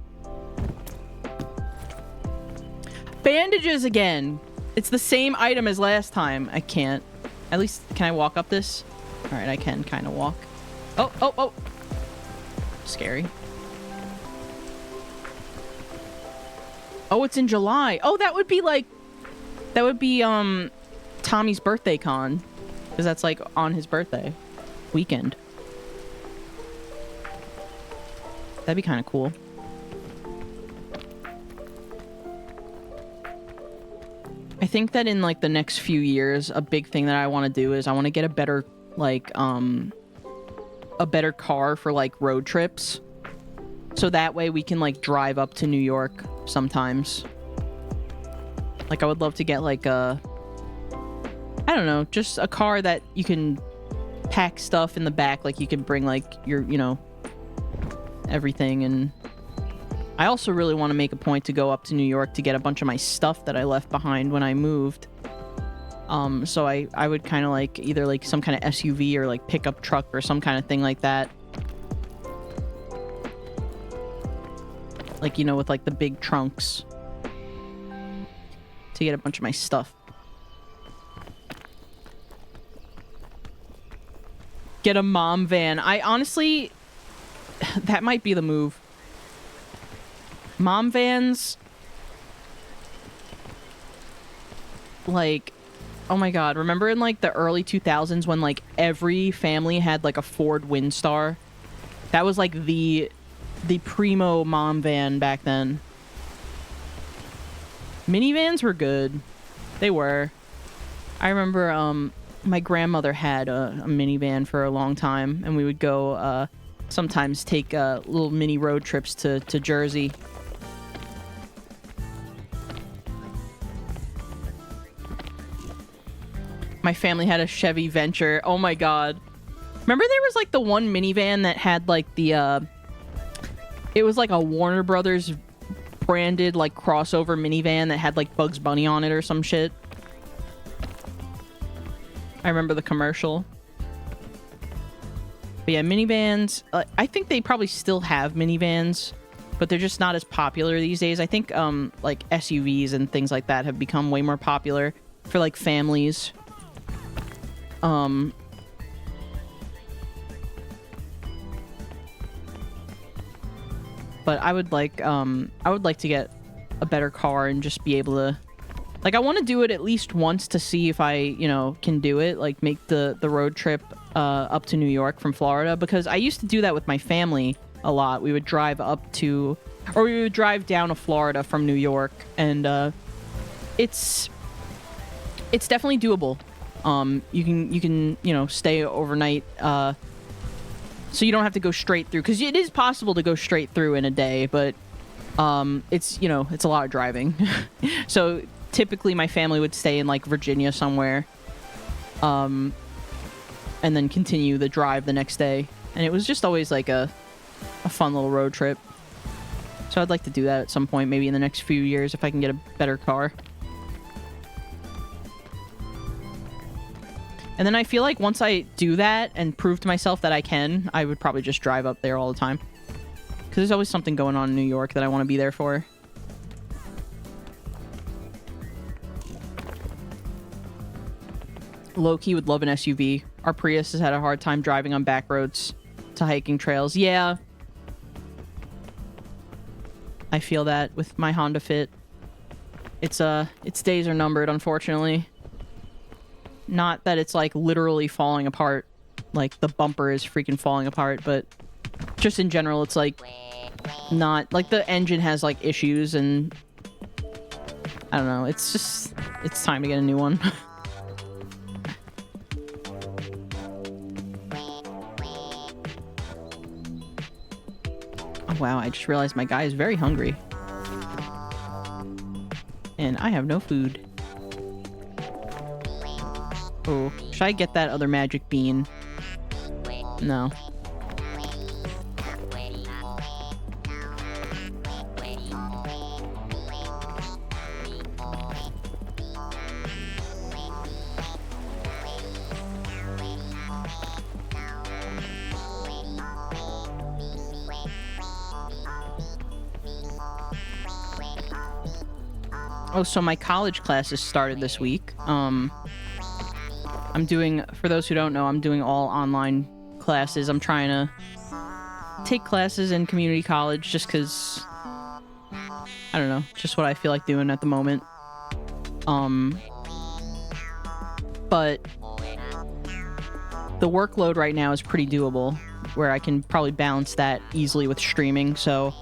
Bandages again! It's the same item as last time. I can't. At least, can I walk up this? Alright, I can kind of walk. Oh! Scary. Oh, it's in July. Oh, that would be like... That would be, Tommy's birthday con. Because that's, like, on his birthday. Weekend. That'd be kind of cool. I think that in, like, the next few years, a big thing that I want to do is I want to get a better, like, a better car for, like, road trips. So that way we can, like, drive up to New York sometimes. Like, I would love to get, like, I don't know, just a car that you can pack stuff in the back. Like, you can bring, like, your, everything. And I also really want to make a point to go up to New York to get a bunch of my stuff that I left behind when I moved. So I would kind of like either like some kind of SUV or like pickup truck or some kind of thing like that. Like, with like the big trunks. To get a bunch of my stuff. Get a mom van. I honestly... That might be the move. Mom vans... Like... Oh my god, remember in like the early 2000s when like every family had like a Ford Windstar? That was like the primo mom van back then. Minivans were good. They were. I remember my grandmother had a minivan for a long time, and we would go sometimes take little mini road trips to Jersey. My family had a Chevy Venture. Oh my god. Remember there was like the one minivan that had like the it was like a Warner Brothers branded like crossover minivan that had like Bugs Bunny on it or some shit. I remember the commercial. But yeah, minivans, I think they probably still have minivans, but they're just not as popular these days. I think like SUVs and things like that have become way more popular for like families. But I would like to get a better car and just be able to, like, I want to do it at least once to see if I, can do it, like make the road trip up to New York from Florida, because I used to do that with my family a lot. We would drive up to, or we would drive down to Florida from New York, and it's definitely doable. You can stay overnight, so you don't have to go straight through, because it is possible to go straight through in a day, but it's a lot of driving. So typically my family would stay in like Virginia somewhere, and then continue the drive the next day, and it was just always like a fun little road trip. So I'd like to do that at some point, maybe in the next few years, if I can get a better car. And then I feel like once I do that and prove to myself that I can, I would probably just drive up there all the time. Because there's always something going on in New York that I want to be there for. Low-key would love an SUV. Our Prius has had a hard time driving on back roads to hiking trails. Yeah. I feel that with my Honda Fit. Its days are numbered, unfortunately. Not that it's, like, literally falling apart. Like, the bumper is freaking falling apart, but just in general, it's, like, not... Like, the engine has, like, issues, and... I don't know. It's just... It's time to get a new one. Oh, wow. I just realized my guy is very hungry. And I have no food. Oh, should I get that other magic bean? No. Oh, so my college classes started this week. I'm doing, for those who don't know, I'm doing all online classes. I'm trying to take classes in community college just because, I don't know, just what I feel like doing at the moment. But the workload right now is pretty doable, where I can probably balance that easily with streaming. So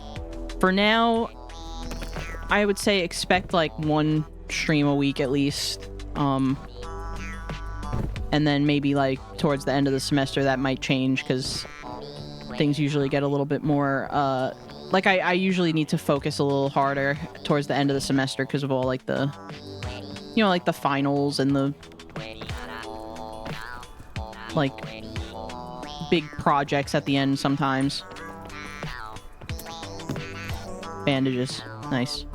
for now, I would say expect like one stream a week at least. And then maybe like towards the end of the semester that might change because things usually get a little bit more like I usually need to focus a little harder towards the end of the semester because of all like the, you know, like the finals and the like big projects at the end sometimes. Bandages. Nice.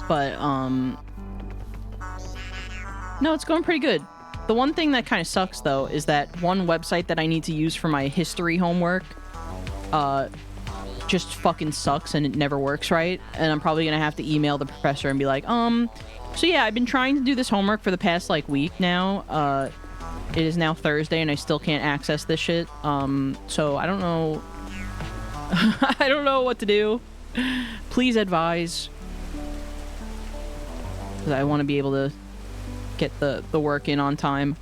But, no, it's going pretty good. The one thing that kind of sucks, though, is that one website that I need to use for my history homework, just fucking sucks and it never works right. And I'm probably gonna have to email the professor and be like, so yeah, I've been trying to do this homework for the past, like, week now. It is now Thursday and I still can't access this shit. So I don't know. I don't know what to do. Please advise. Because I want to be able to get the work in on time.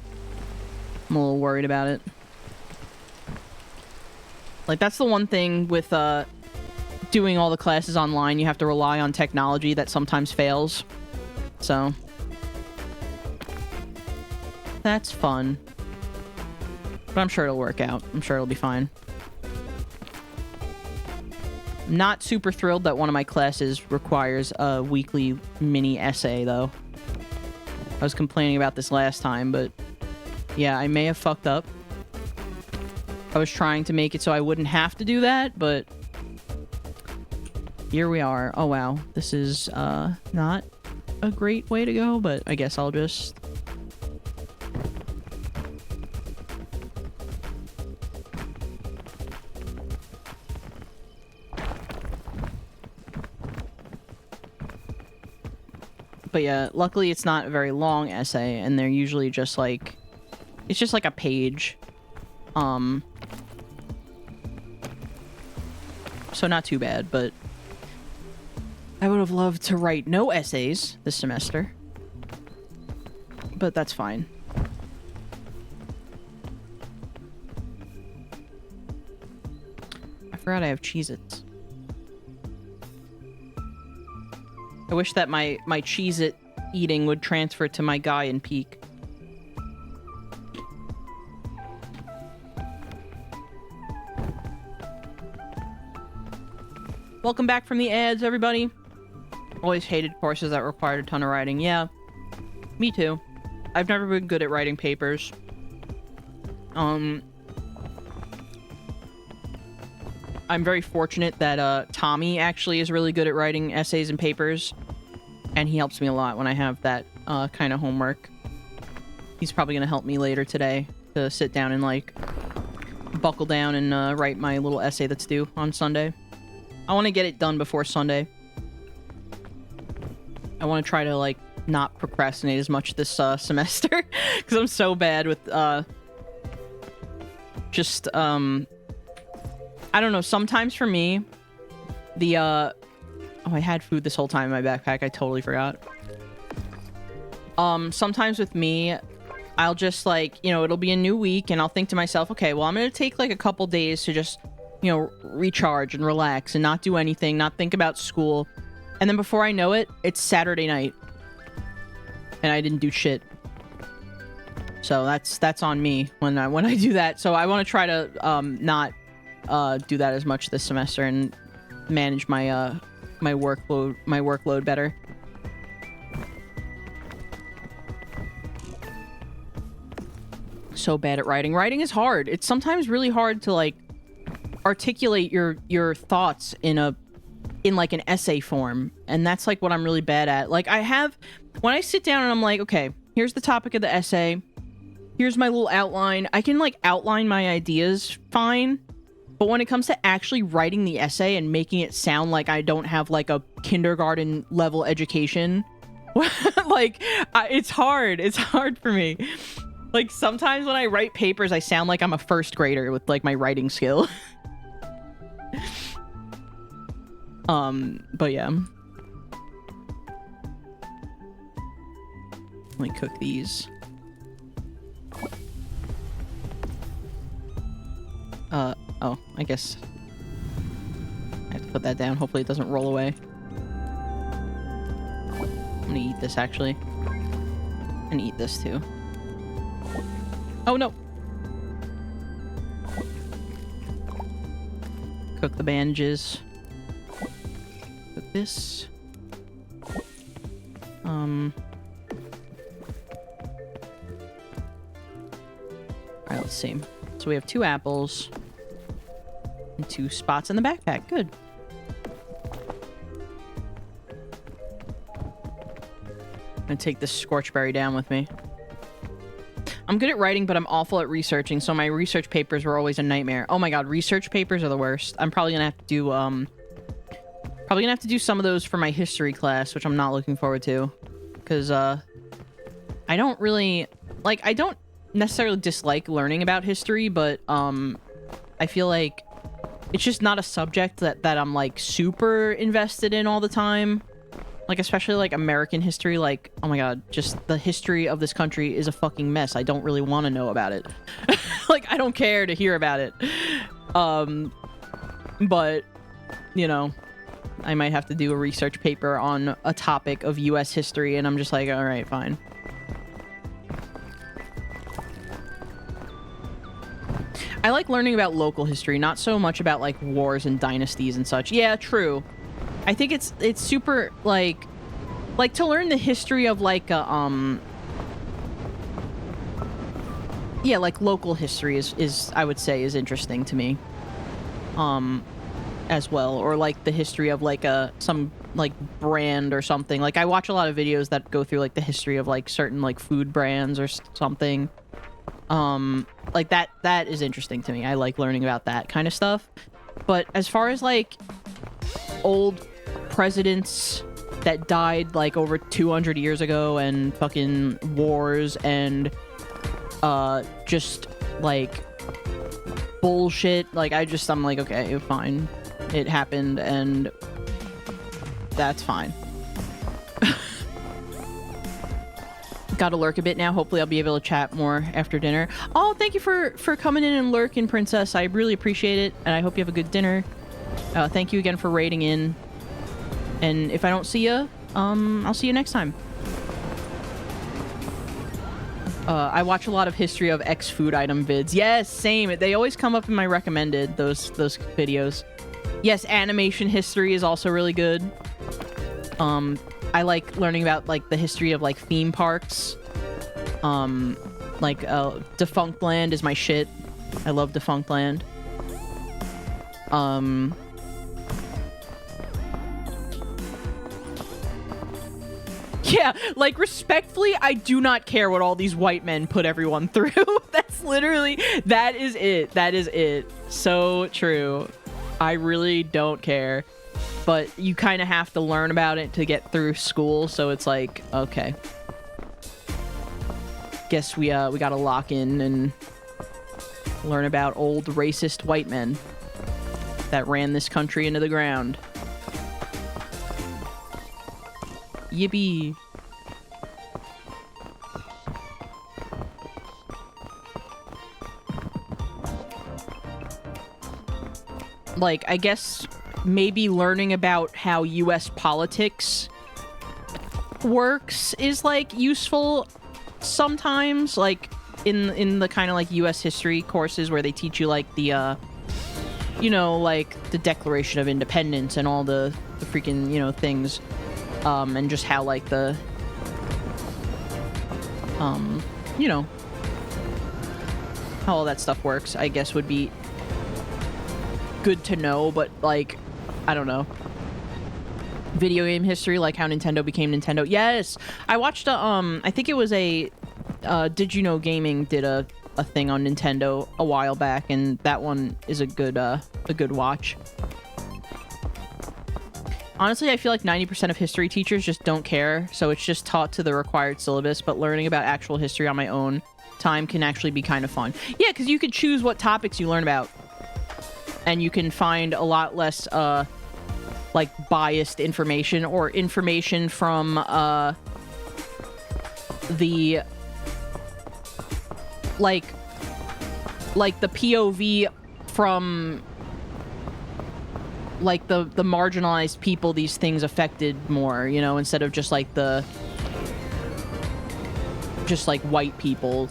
I'm a little worried about it. Like, that's the one thing with doing all the classes online. You have to rely on technology that sometimes fails. So that's fun. But I'm sure it'll work out. I'm sure it'll be fine. Not super thrilled that one of my classes requires a weekly mini essay, though. I was complaining about this last time, but yeah, I may have fucked up. I was trying to make it so I wouldn't have to do that, but here we are. Oh, wow. This is not a great way to go, but I guess I'll just... But yeah, luckily it's not a very long essay, and they're usually just like... It's just like a page. So not too bad, but... I would have loved to write no essays this semester. But that's fine. I forgot I have Cheez-Its. I wish that my Cheez-It eating would transfer to my guy in Peak. Welcome back from the ads, everybody. Always hated courses that required a ton of writing. Yeah, me too. I've never been good at writing papers. I'm very fortunate that Tommy actually is really good at writing essays and papers. And he helps me a lot when I have that kind of homework. He's probably going to help me later today to sit down and, like, buckle down and write my little essay that's due on Sunday. I want to get it done before Sunday. I want to try to, like, not procrastinate as much this semester. Because I'm so bad with, just, I don't know. Sometimes for me, the, oh, I had food this whole time in my backpack. I totally forgot. Sometimes with me, I'll just, like, you know, it'll be a new week, and I'll think to myself, okay, well, I'm gonna take, like, a couple days to just, you know, recharge and relax and not do anything, not think about school. And then before I know it, it's Saturday night. And I didn't do shit. So that's on me when I do that. So I want to try to not do that as much this semester and manage my my workload better. So bad at writing. Writing is hard. It's sometimes really hard to, like, articulate your thoughts in like an essay form, and that's, like, what I'm really bad at. Like, when I sit down and I'm like, okay, here's the topic of the essay, here's my little outline, I can, like, outline my ideas fine, but when it comes to actually writing the essay and making it sound like I don't have, like, a kindergarten level education, like, it's hard for me. Like, sometimes when I write papers, I sound like I'm a first grader with, like, my writing skill. But yeah. Let me cook these. Oh, I guess I have to put that down. Hopefully it doesn't roll away. I'm gonna eat this, actually. And eat this, too. Oh, no! Cook the bandages. Cook this. Alright, let's see. So we have 2 apples. And 2 spots in the backpack. Good. I'm gonna take this scorchberry down with me. I'm good at writing, but I'm awful at researching, so my research papers were always a nightmare. Oh my god, research papers are the worst. I'm probably gonna have to do, some of those for my history class, which I'm not looking forward to. Because, I don't really... Like, I don't necessarily dislike learning about history, but, I feel like it's just not a subject that I'm, like, super invested in all the time. Like, especially, like, American history, like, oh my god, just the history of this country is a fucking mess. I don't really want to know about it. Like, I don't care to hear about it. But, you know, I might have to do a research paper on a topic of US history, and I'm just like, alright, fine. I like learning about local history, not so much about, like, wars and dynasties and such. Yeah, true. I think it's super, like to learn the history of, like, yeah, like, local history is I would say is interesting to me, as well, or, like, the history of, like, some, like, brand or something. Like, I watch a lot of videos that go through, like, the history of, like, certain, like, food brands or something. Like, that is interesting to me. I like learning about that kind of stuff. But as far as, like, old presidents that died, like, over 200 years ago, and fucking wars and just, like, bullshit, like, I'm like, okay, fine, it happened and that's fine. Gotta lurk a bit now. Hopefully I'll be able to chat more after dinner. Oh, thank you for coming in and lurking, Princess. I really appreciate it, and I hope you have a good dinner. Thank you again for raiding in. And if I don't see you, I'll see you next time. I watch a lot of history of X food item vids. Yes, same. They always come up in my recommended, those videos. Yes, animation history is also really good. I like learning about, like, the history of, like, theme parks. Like, Defunct Land is my shit. I love Defunct Land. Yeah, like, respectfully, I do not care what all these white men put everyone through. That's literally, that is it. That is it. So true. I really don't care. But you kind of have to learn about it to get through school, so it's like, okay. Guess we gotta lock in and learn about old racist white men that ran this country into the ground. Yippee. Like, I guess maybe learning about how US politics works is, like, useful sometimes, like, in the kind of, like, US history courses where they teach you, like, the, you know, like, the Declaration of Independence and all the freaking, you know, things. And just how, like, the, you know, how all that stuff works, I guess would be good to know, but, like, I don't know. Video game history, like how Nintendo became Nintendo. Yes! I watched I think it was a, Did You Know Gaming did a thing on Nintendo a while back, and that one is a good watch. Honestly, I feel like 90% of history teachers just don't care, so it's just taught to the required syllabus, but learning about actual history on my own time can actually be kind of fun. Yeah, because you could choose what topics you learn about, and you can find a lot less, like, biased information, or information from, the, like the POV from, like, the marginalized people these things affected more, you know, instead of just, like, like, white people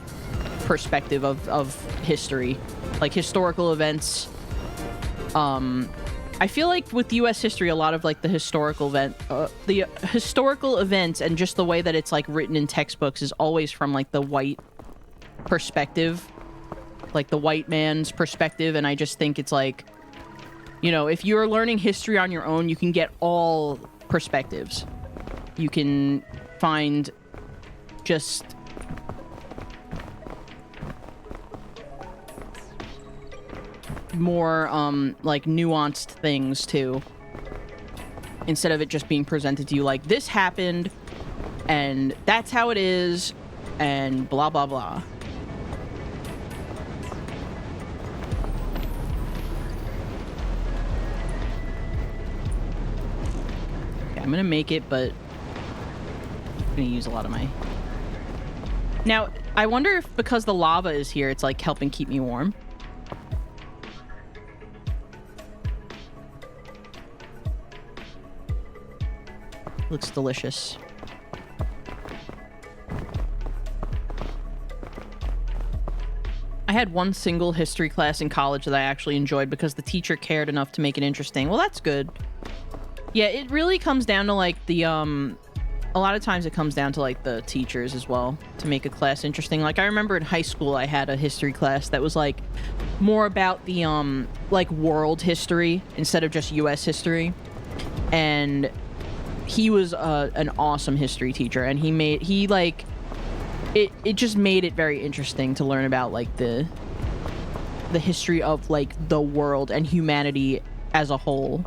perspective of history. Like, historical events. I feel like with U.S. history, a lot of, like, the historical events and just the way that it's, like, written in textbooks is always from, like, the white perspective. Like, the white man's perspective, and I just think it's, like, you know, if you're learning history on your own, you can get all perspectives. You can find just more, like, nuanced things, too. Instead of it just being presented to you like, this happened, and that's how it is, and blah, blah, blah. I'm gonna make it, but I'm gonna use a lot of my... Now, I wonder if because the lava is here, it's, like, helping keep me warm. Looks delicious. I had one single history class in college that I actually enjoyed because the teacher cared enough to make it interesting. Well, that's good. Yeah, it really comes down to, like, the, a lot of times it comes down to, like, the teachers as well to make a class interesting. Like, I remember in high school I had a history class that was, like, more about the, like, world history instead of just U.S. history. And he was an awesome history teacher, and it just made it very interesting to learn about, like, the history of, like, the world and humanity as a whole.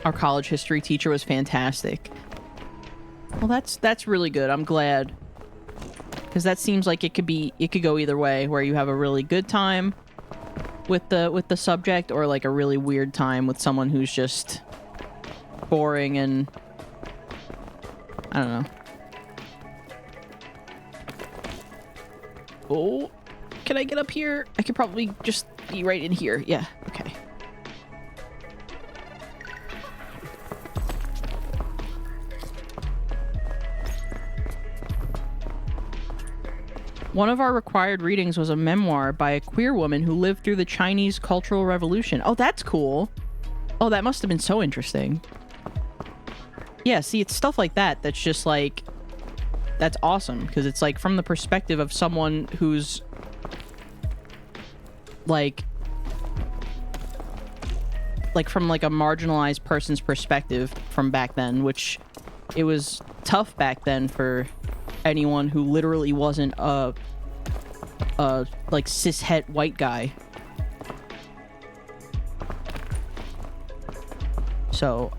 Our college history teacher was fantastic. Well, that's really good. I'm glad. Because that seems like it could go either way, where you have a really good time with the subject, or, like, a really weird time with someone who's just boring and I don't know. Oh, can I get up here? I could probably just be right in here. Yeah, okay. One of our required readings was a memoir by a queer woman who lived through the Chinese Cultural Revolution. Oh, that's cool. Oh, that must have been so interesting. Yeah, see, it's stuff like that that's just, like, that's awesome, because it's, like, from the perspective of someone who's, like, like from like a marginalized person's perspective from back then, which it was tough back then for anyone who literally wasn't a like cishet white guy. So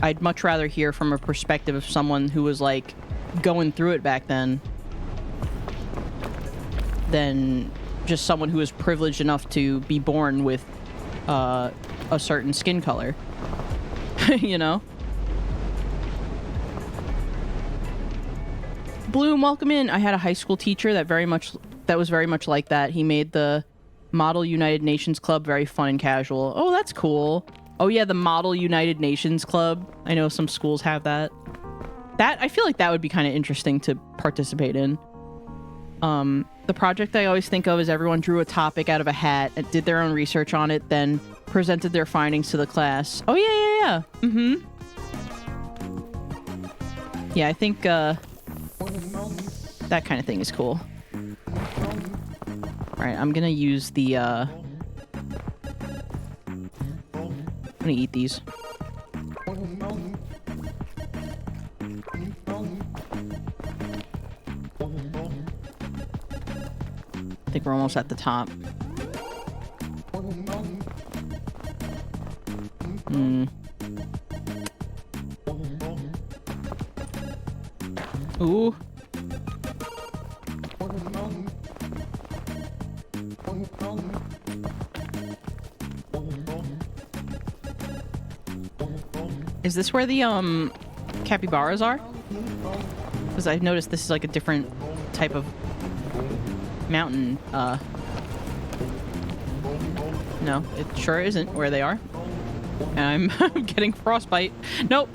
I'd much rather hear from a perspective of someone who was like going through it back then than just someone who was privileged enough to be born with a certain skin color. You know? Bloom, welcome in. I had a high school teacher that was very much like that. He made the Model United Nations Club very fun and casual. Oh, that's cool. Oh yeah, the Model United Nations Club. I know some schools have that. I feel like that would be kind of interesting to participate in. The project I always think of is everyone drew a topic out of a hat and did their own research on it, then presented their findings to the class. Oh yeah. Mm-hmm. Yeah, I think that kind of thing is cool. Alright, I'm gonna use the I'm gonna eat these. I think we're almost at the top. Ooh. Is this where the capybaras are? Because I've noticed this is like a different type of mountain. No, it sure isn't where they are. And I'm getting frostbite. Nope.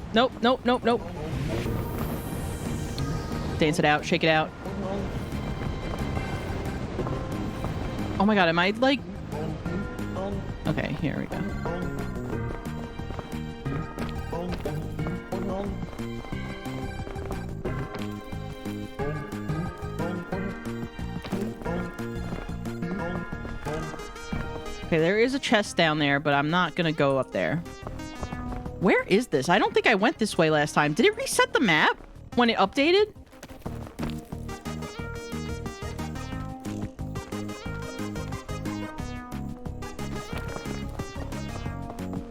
Dance it out, shake it out. Oh my god, am I like... Okay, here we go. Okay, there is a chest down there, but I'm not gonna go up there. Where is this? I don't think I went this way last time. Did it reset the map when it updated?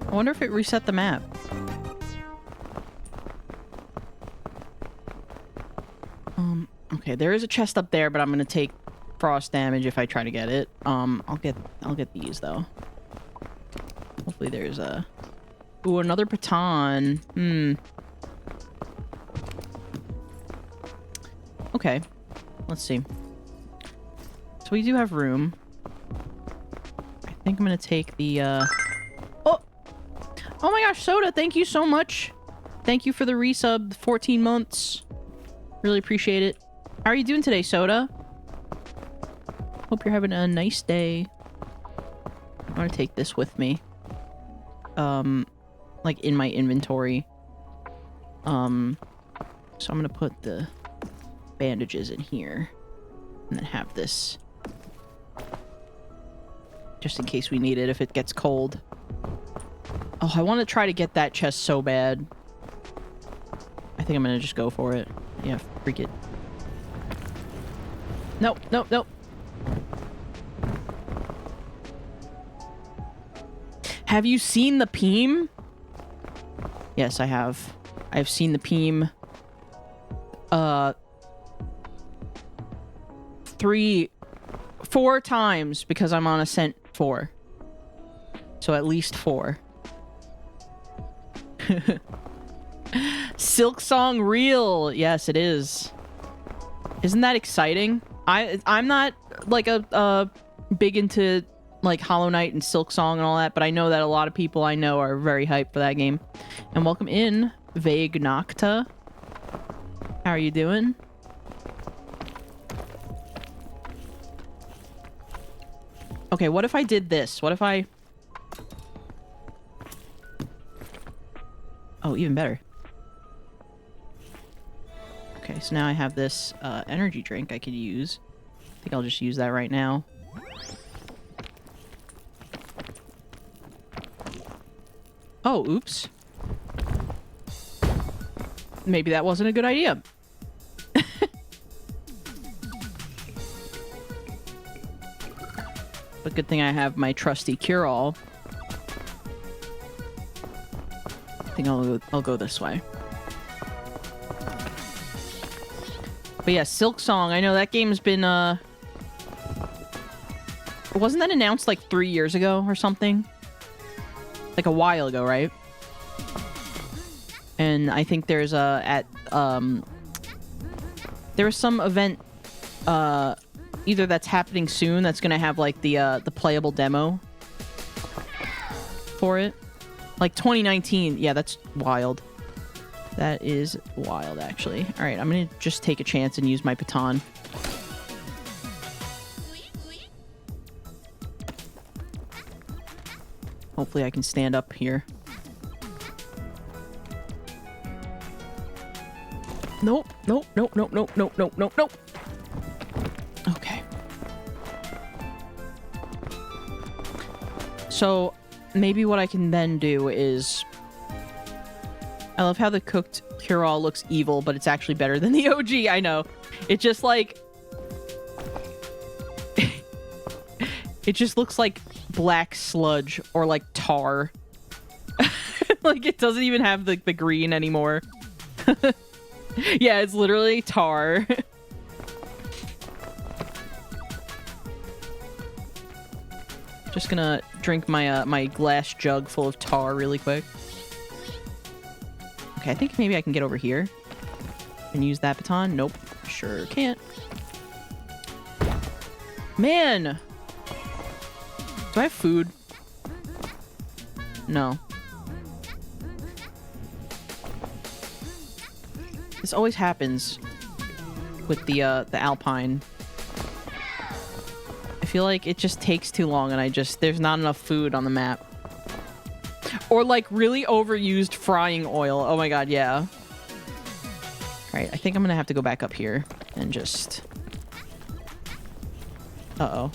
I wonder if it reset the map. Okay, there is a chest up there, but I'm gonna take frost damage if I try to get it. I'll get these though. Hopefully there's a... Ooh, another baton. Okay, let's see. So we do have room. I think I'm gonna take the Oh my gosh, Soda, thank you so much. Thank you for the resub, 14 months. Really appreciate it. How are you doing today, Soda? Hope you're having a nice day. I'm gonna take this with me. Like in my inventory. So I'm gonna put the bandages in here. And then have this. Just in case we need it if it gets cold. Oh, I want to try to get that chest so bad. I think I'm gonna just go for it. Yeah, freak it. Nope. Have you seen the Peem? Yes, I have. I've seen the Peem. 4 times because I'm on Ascent 4. So at least 4. Silk Song real. Yes, it is. Isn't that exciting? I'm not like a big into like Hollow Knight and Silk Song and all that, but I know that a lot of people I know are very hyped for that game. And welcome in, Vague Nocta. How are you doing? Okay, what if I did this? What if I... Oh, even better. Okay, so now I have this energy drink I could use. I think I'll just use that right now. Oh, oops. Maybe that wasn't a good idea. But good thing I have my trusty cure-all. I think I'll go this way. But yeah, Silk Song. I know that game's been, wasn't that announced like 3 years ago or something? Like a while ago, right? And I think there's there was some event, either that's happening soon that's gonna have like the playable demo for it. Like 2019. Yeah, that's wild. That is wild, actually. All right, I'm gonna just take a chance and use my baton. Hopefully I can stand up here. Nope, nope, nope, nope, nope, nope, nope, nope, nope. Okay. So, maybe what I can then do is... I love how the cooked cure-all looks evil, but it's actually better than the OG, I know. It just, like... it just looks like black sludge or, like, tar. Like, it doesn't even have, the green anymore. Yeah, it's literally tar. Just gonna drink my my glass jug full of tar really quick. Okay, I think maybe I can get over here and use that baton. Nope, sure can't. Man! Do I have food? No. This always happens with the ALPINE. I feel like it just takes too long and there's not enough food on the map. Or like really overused frying oil. Oh my god, yeah. Alright, I think I'm gonna have to go back up here and just... Uh-oh.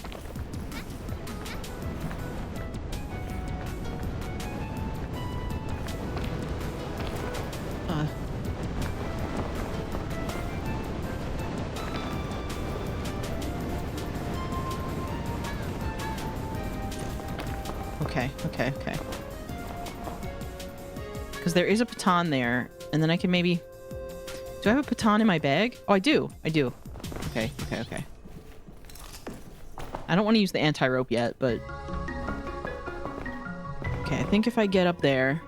Okay. Because there is a baton there, and then I can maybe... Do I have a baton in my bag? Oh, I do. Okay. I don't want to use the anti-rope yet, but... Okay, I think if I get up there...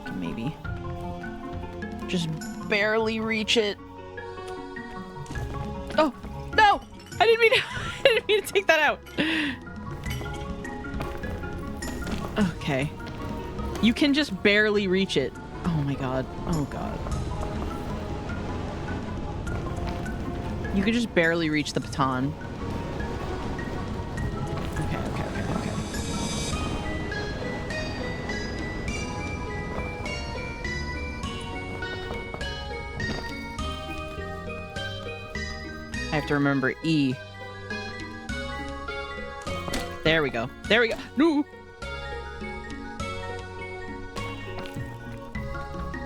I can maybe... just barely reach it. Oh, no! I didn't mean to take that out. Okay. You can just barely reach it. Oh my god. Oh god. You can just barely reach the baton. Okay. I have to remember E. There we go. No!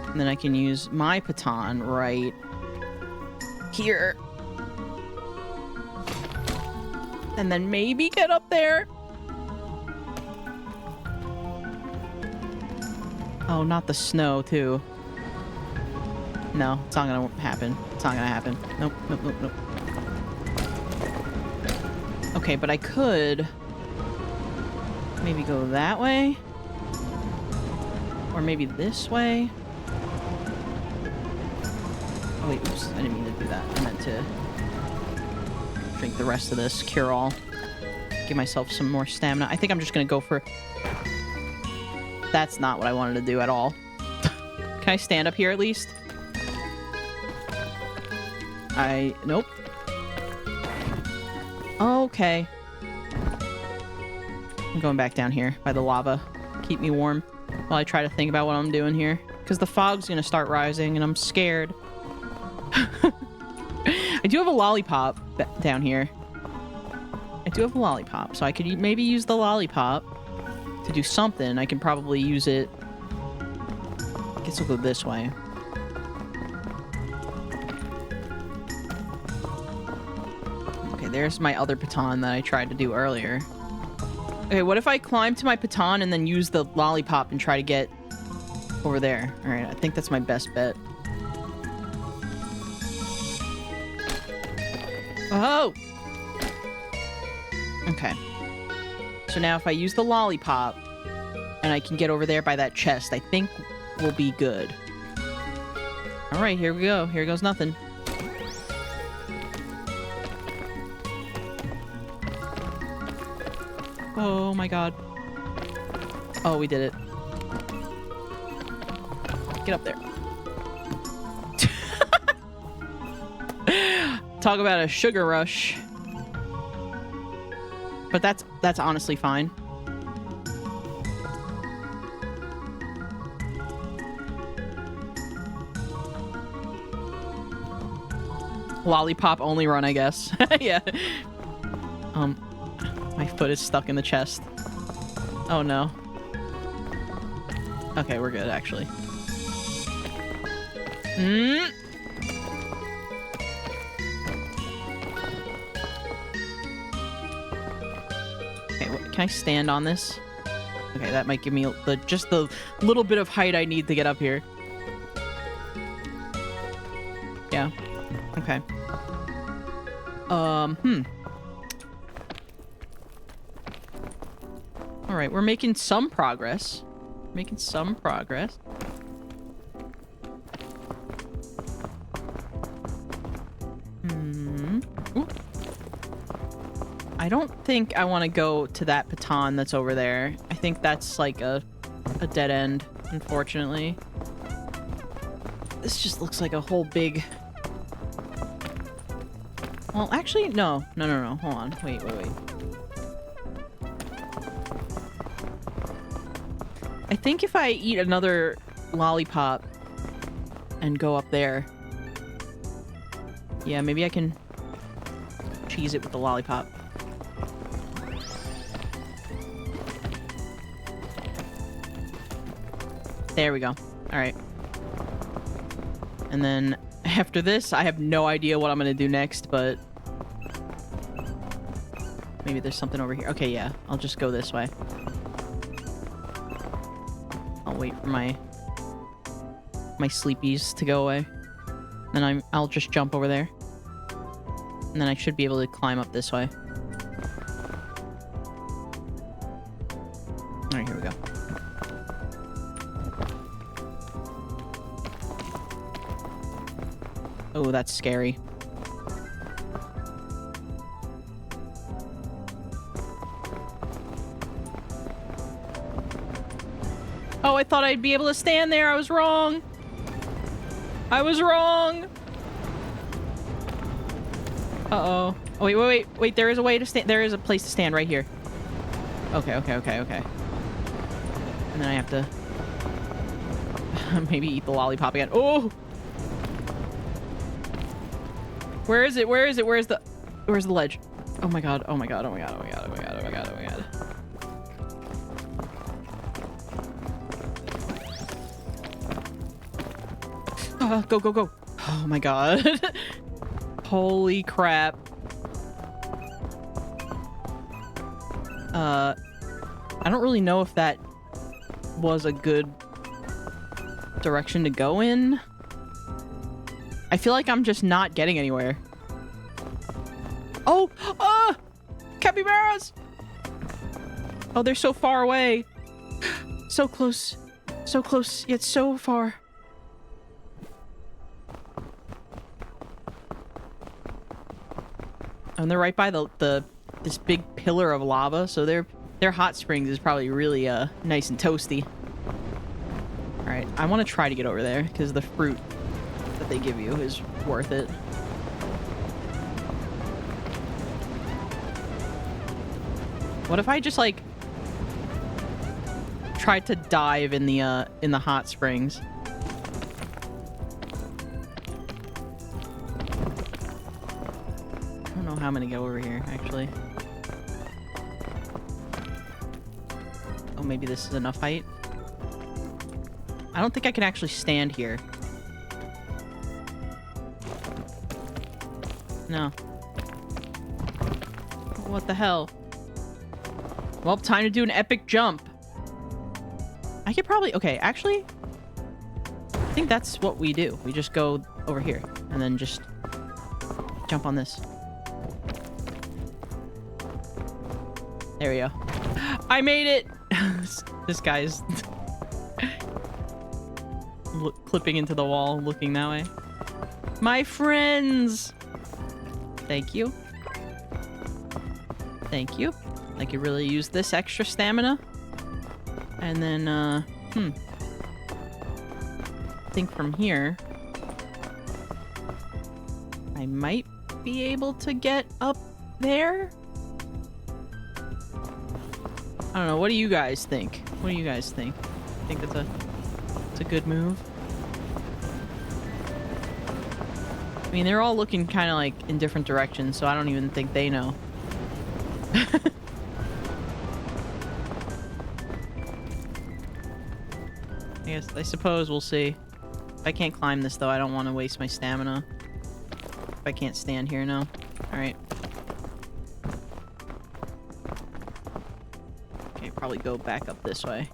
And then I can use my baton right here. And then maybe get up there. Oh, not the snow, too. No, it's not gonna happen. Nope. Okay, but I could maybe go that way. Or maybe this way. Oh wait, oops, I didn't mean to do that. I meant to drink the rest of this cure-all. Give myself some more stamina. I think I'm just gonna go for... That's not what I wanted to do at all. Can I stand up here at least? Nope. Okay. I'm going back down here by the lava. Keep me warm while I try to think about what I'm doing here. Because the fog's gonna start rising and I'm scared. I do have a lollipop down here. I do have a lollipop, so I could maybe use the lollipop to do something. I can probably use it. I guess we'll go this way. Okay, there's my other baton that I tried to do earlier. Okay, what if I climb to my baton and then use the lollipop and try to get over there? All right, I think that's my best bet. Oh! Okay. So now if I use the lollipop and I can get over there by that chest, I think we'll be good. All right, here we go. Here goes nothing. Oh my god. Oh, we did it. Get up there. Talk about a sugar rush. But that's honestly fine. Lollipop only run, I guess. Yeah. My foot is stuck in the chest. Oh no. Okay, we're good actually. Hmm. Okay, can I stand on this? Okay, that might give me just the little bit of height I need to get up here. Yeah. Okay. All right, we're making some progress. Making some progress. Ooh. I don't think I want to go to that baton that's over there. I think that's like a dead end, unfortunately. This just looks like a whole big... Well, actually, no. Hold on. Wait. I think if I eat another lollipop and go up there... Yeah, maybe I can cheese it with the lollipop. There we go. All right. And then after this, I have no idea what I'm going to do next, but maybe there's something over here. Okay, yeah. I'll just go this way. I'll wait for my sleepies to go away. Then I'll just jump over there. And then I should be able to climb up this way. All right, here we go. Oh, that's scary. Oh, I thought I'd be able to stand there. I was wrong. I was wrong. Uh-oh. Oh, wait. There is a way to stand. There is a place to stand right here. Okay. And then I have to maybe eat the lollipop again. Oh! Where is it? Where's the ledge? Oh my god. Go. Oh my god. Holy crap. I don't really know if that was a good direction to go in. I feel like I'm just not getting anywhere. Oh! Capybaras! Oh, they're so far away. So close. So close, yet so far. And they're right by this big pillar of lava, so their hot springs is probably really nice and toasty. All right, I want to try to get over there because the fruit that they give you is worth it. What if I just like tried to dive in the hot springs? I don't know how I'm gonna go over here actually. Oh, maybe this is enough height. I don't think I can actually stand here. No. What the hell? Well, time to do an epic jump. I could probably... Okay, actually... I think that's what we do. We just go over here. And then just... jump on this. There we go. I made it! This guy's... clipping into the wall, looking that way. My friends! Thank you. Thank you. I could really use this extra stamina. And then, I think from here, I might be able to get up there? I don't know. What do you guys think? What do you guys think? I think that's a good move. I mean, they're all looking kind of like in different directions, so I don't even think they know. I suppose we'll see. If I can't climb this, though, I don't want to waste my stamina. If I can't stand here, no. Alright. Okay, probably go back up this way.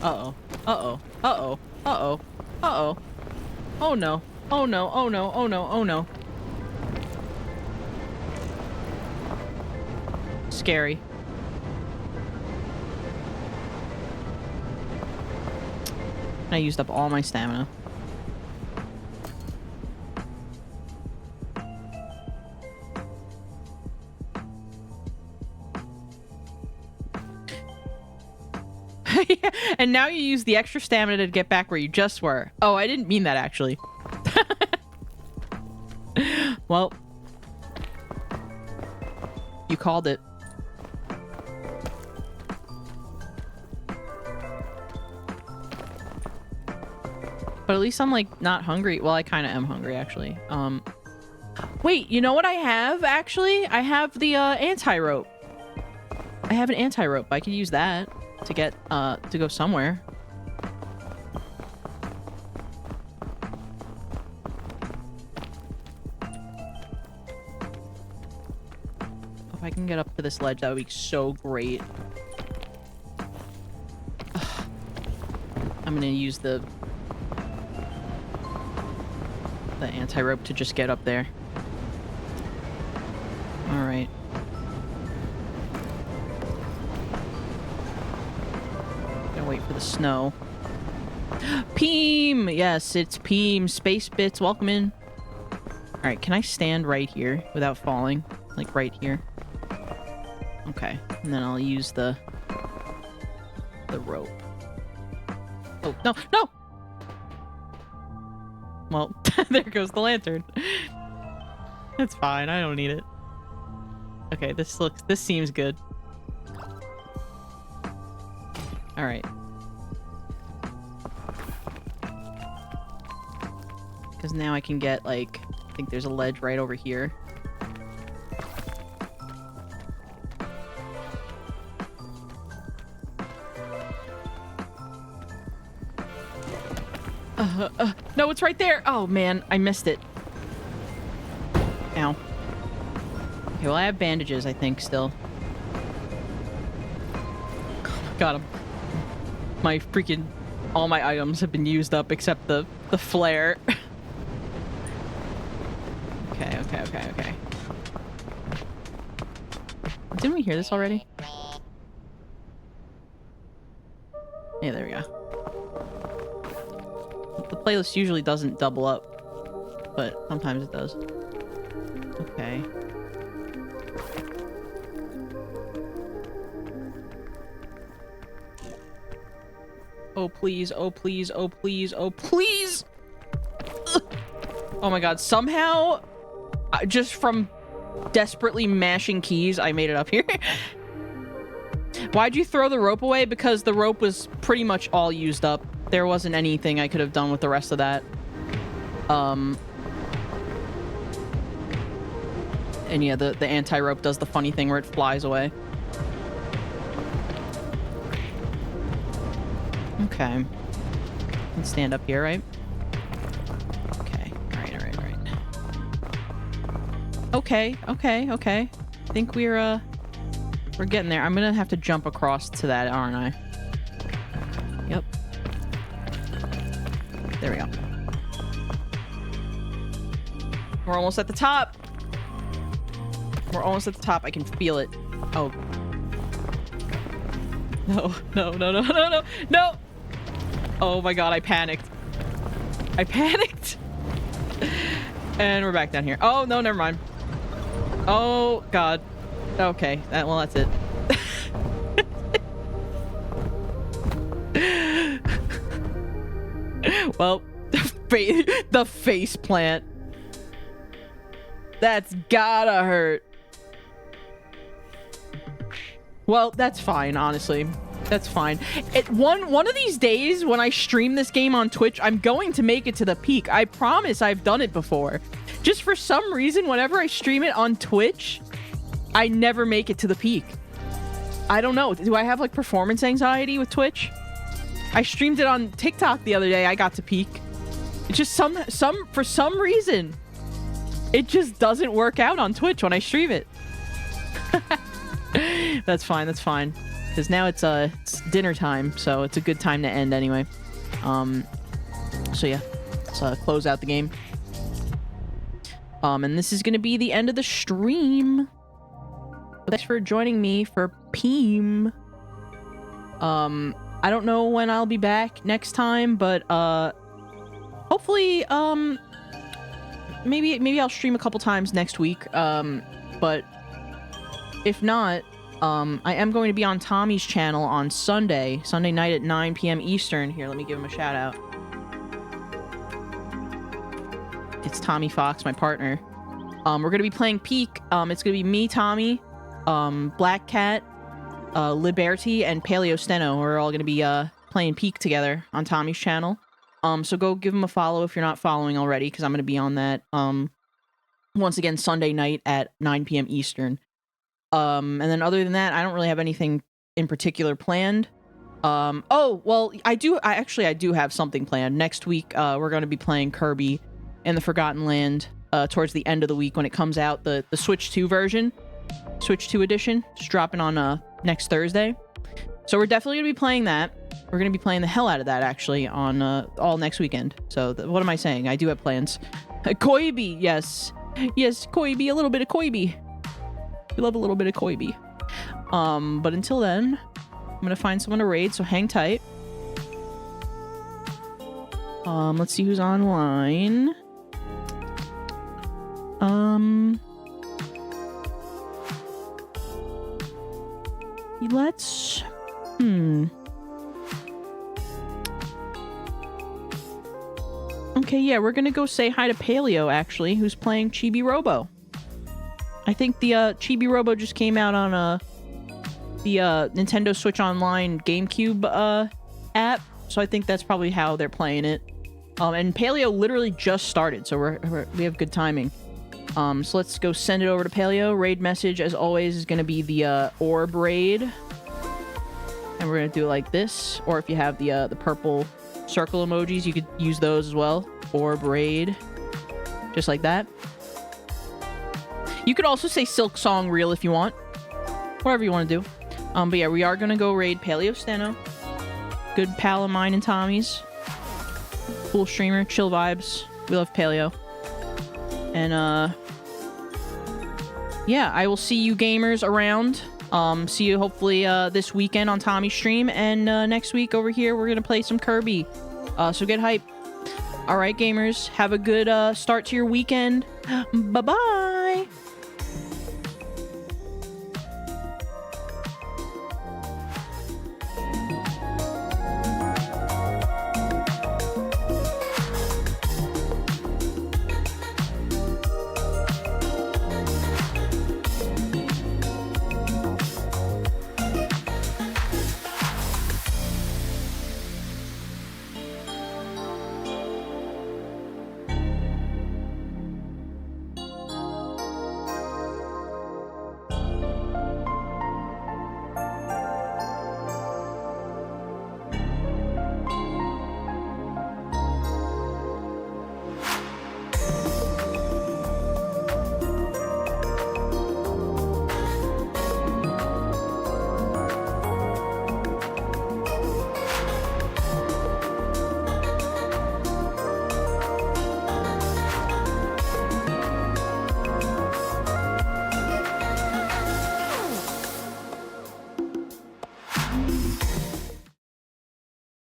Uh-oh. Uh-oh. Uh-oh. Uh-oh. Uh-oh. Oh, no. Oh, no. Oh, no. Oh, no. Oh, no. Scary. I used up all my stamina. Yeah, and now you use the extra stamina to get back where you just were. Oh, I didn't mean that, actually. Well, you called it. But at least I'm, like, not hungry. Well, I kind of am hungry, actually. Wait, you know what I have, actually? I have the, anti-rope. I have an anti-rope. I could use that to get, to go somewhere. If I can get up to this ledge, that would be so great. Ugh. I'm gonna use the anti-rope to just get up there. Alright. Gonna wait for the snow. Peem! Yes, it's Peem. Space Bits, welcome in. Alright, can I stand right here without falling? Like right here? Okay, and then I'll use the rope. Oh, no, no! Well, there goes the lantern. It's fine, I don't need it. Okay, this seems good. Alright. Because now I can get, like, I think there's a ledge right over here. No, it's right there. Oh, man. I missed it. Ow. Okay, well, I have bandages, I think, still. Got him. My freaking... All my items have been used up except the flare. Okay. Didn't we hear this already? Yeah, there we go. The playlist usually doesn't double up, but sometimes it does. Okay. Oh, please. Oh, please. Oh, please. Oh, please! Ugh. Oh my god. Somehow, just from desperately mashing keys, I made it up here. Why'd you throw the rope away? Because the rope was pretty much all used up. There wasn't anything I could have done with the rest of that. And yeah, the anti-rope does the funny thing where it flies away. Okay. Can stand up here, right? Okay. All right. Okay. I think we're getting there. I'm gonna have to jump across to that, aren't I? Yep. There we go. We're almost at the top. We're almost at the top. I can feel it. Oh. No. No! Oh my god, I panicked. And we're back down here. Oh, no, never mind. Oh, god. Okay, well, that's it. Well, the face plant. That's gotta hurt. Well, that's fine, honestly. That's fine. One of these days, when I stream this game on Twitch, I'm going to make it to the peak. I promise. I've done it before. Just for some reason, whenever I stream it on Twitch, I never make it to the peak. I don't know. Do I have like performance anxiety with Twitch? I streamed it on TikTok the other day. I got to peak. It's just for some reason, it just doesn't work out on Twitch when I stream it. That's fine. Because now it's dinner time, so it's a good time to end anyway. So yeah, let's close out the game. And this is gonna be the end of the stream. Thanks for joining me for Peem. I don't know when I'll be back next time, but hopefully maybe I'll stream a couple times next week. But if not, I am going to be on Tommy's channel on Sunday night at 9 p.m. Eastern. Here, let me give him a shout out. It's Tommy Fox, my partner. We're gonna be playing Peak. It's gonna be me, Tommy, Black Cat, Liberty, and Paleo Steno. We're all gonna be playing Peak together on Tommy's channel. So go give him a follow if you're not following already, because I'm gonna be on that once again Sunday night at 9 p.m. Eastern. And then other than that, I don't really have anything in particular planned. Oh, well, I do have something planned. Next week, we're going to be playing Kirby and the Forgotten Land towards the end of the week when it comes out. The Switch 2 version, Switch 2 edition, is dropping on next Thursday. So we're definitely going to be playing that. We're going to be playing the hell out of that, actually, on all next weekend. So what am I saying? I do have plans. Koibi, yes. Yes, Koibi, a little bit of Koibi. We love a little bit of Koibi. But until then, I'm going to find someone to raid, so hang tight. Let's see who's online. Let's... Okay, yeah, we're gonna go say hi to Paleo, actually, who's playing Chibi Robo. I think the Chibi Robo just came out on the Nintendo Switch Online GameCube app, so I think that's probably how they're playing it. And Paleo literally just started, so we have good timing. So let's go send it over to Paleo. Raid message, as always, is gonna be the orb raid, and we're gonna do it like this. Or if you have the purple circle emojis, you could use those as well. Orb raid, just like that. You could also say Silk Song Reel if you want. Whatever you want to do. But yeah, we are going to go raid Paleo Steno. Good pal of mine and Tommy's. Cool streamer, chill vibes. We love Paleo. And, yeah, I will see you gamers around. See you hopefully this weekend on Tommy's stream. And next week over here, we're going to play some Kirby. So get hype. Alright, gamers. Have a good start to your weekend. Bye-bye.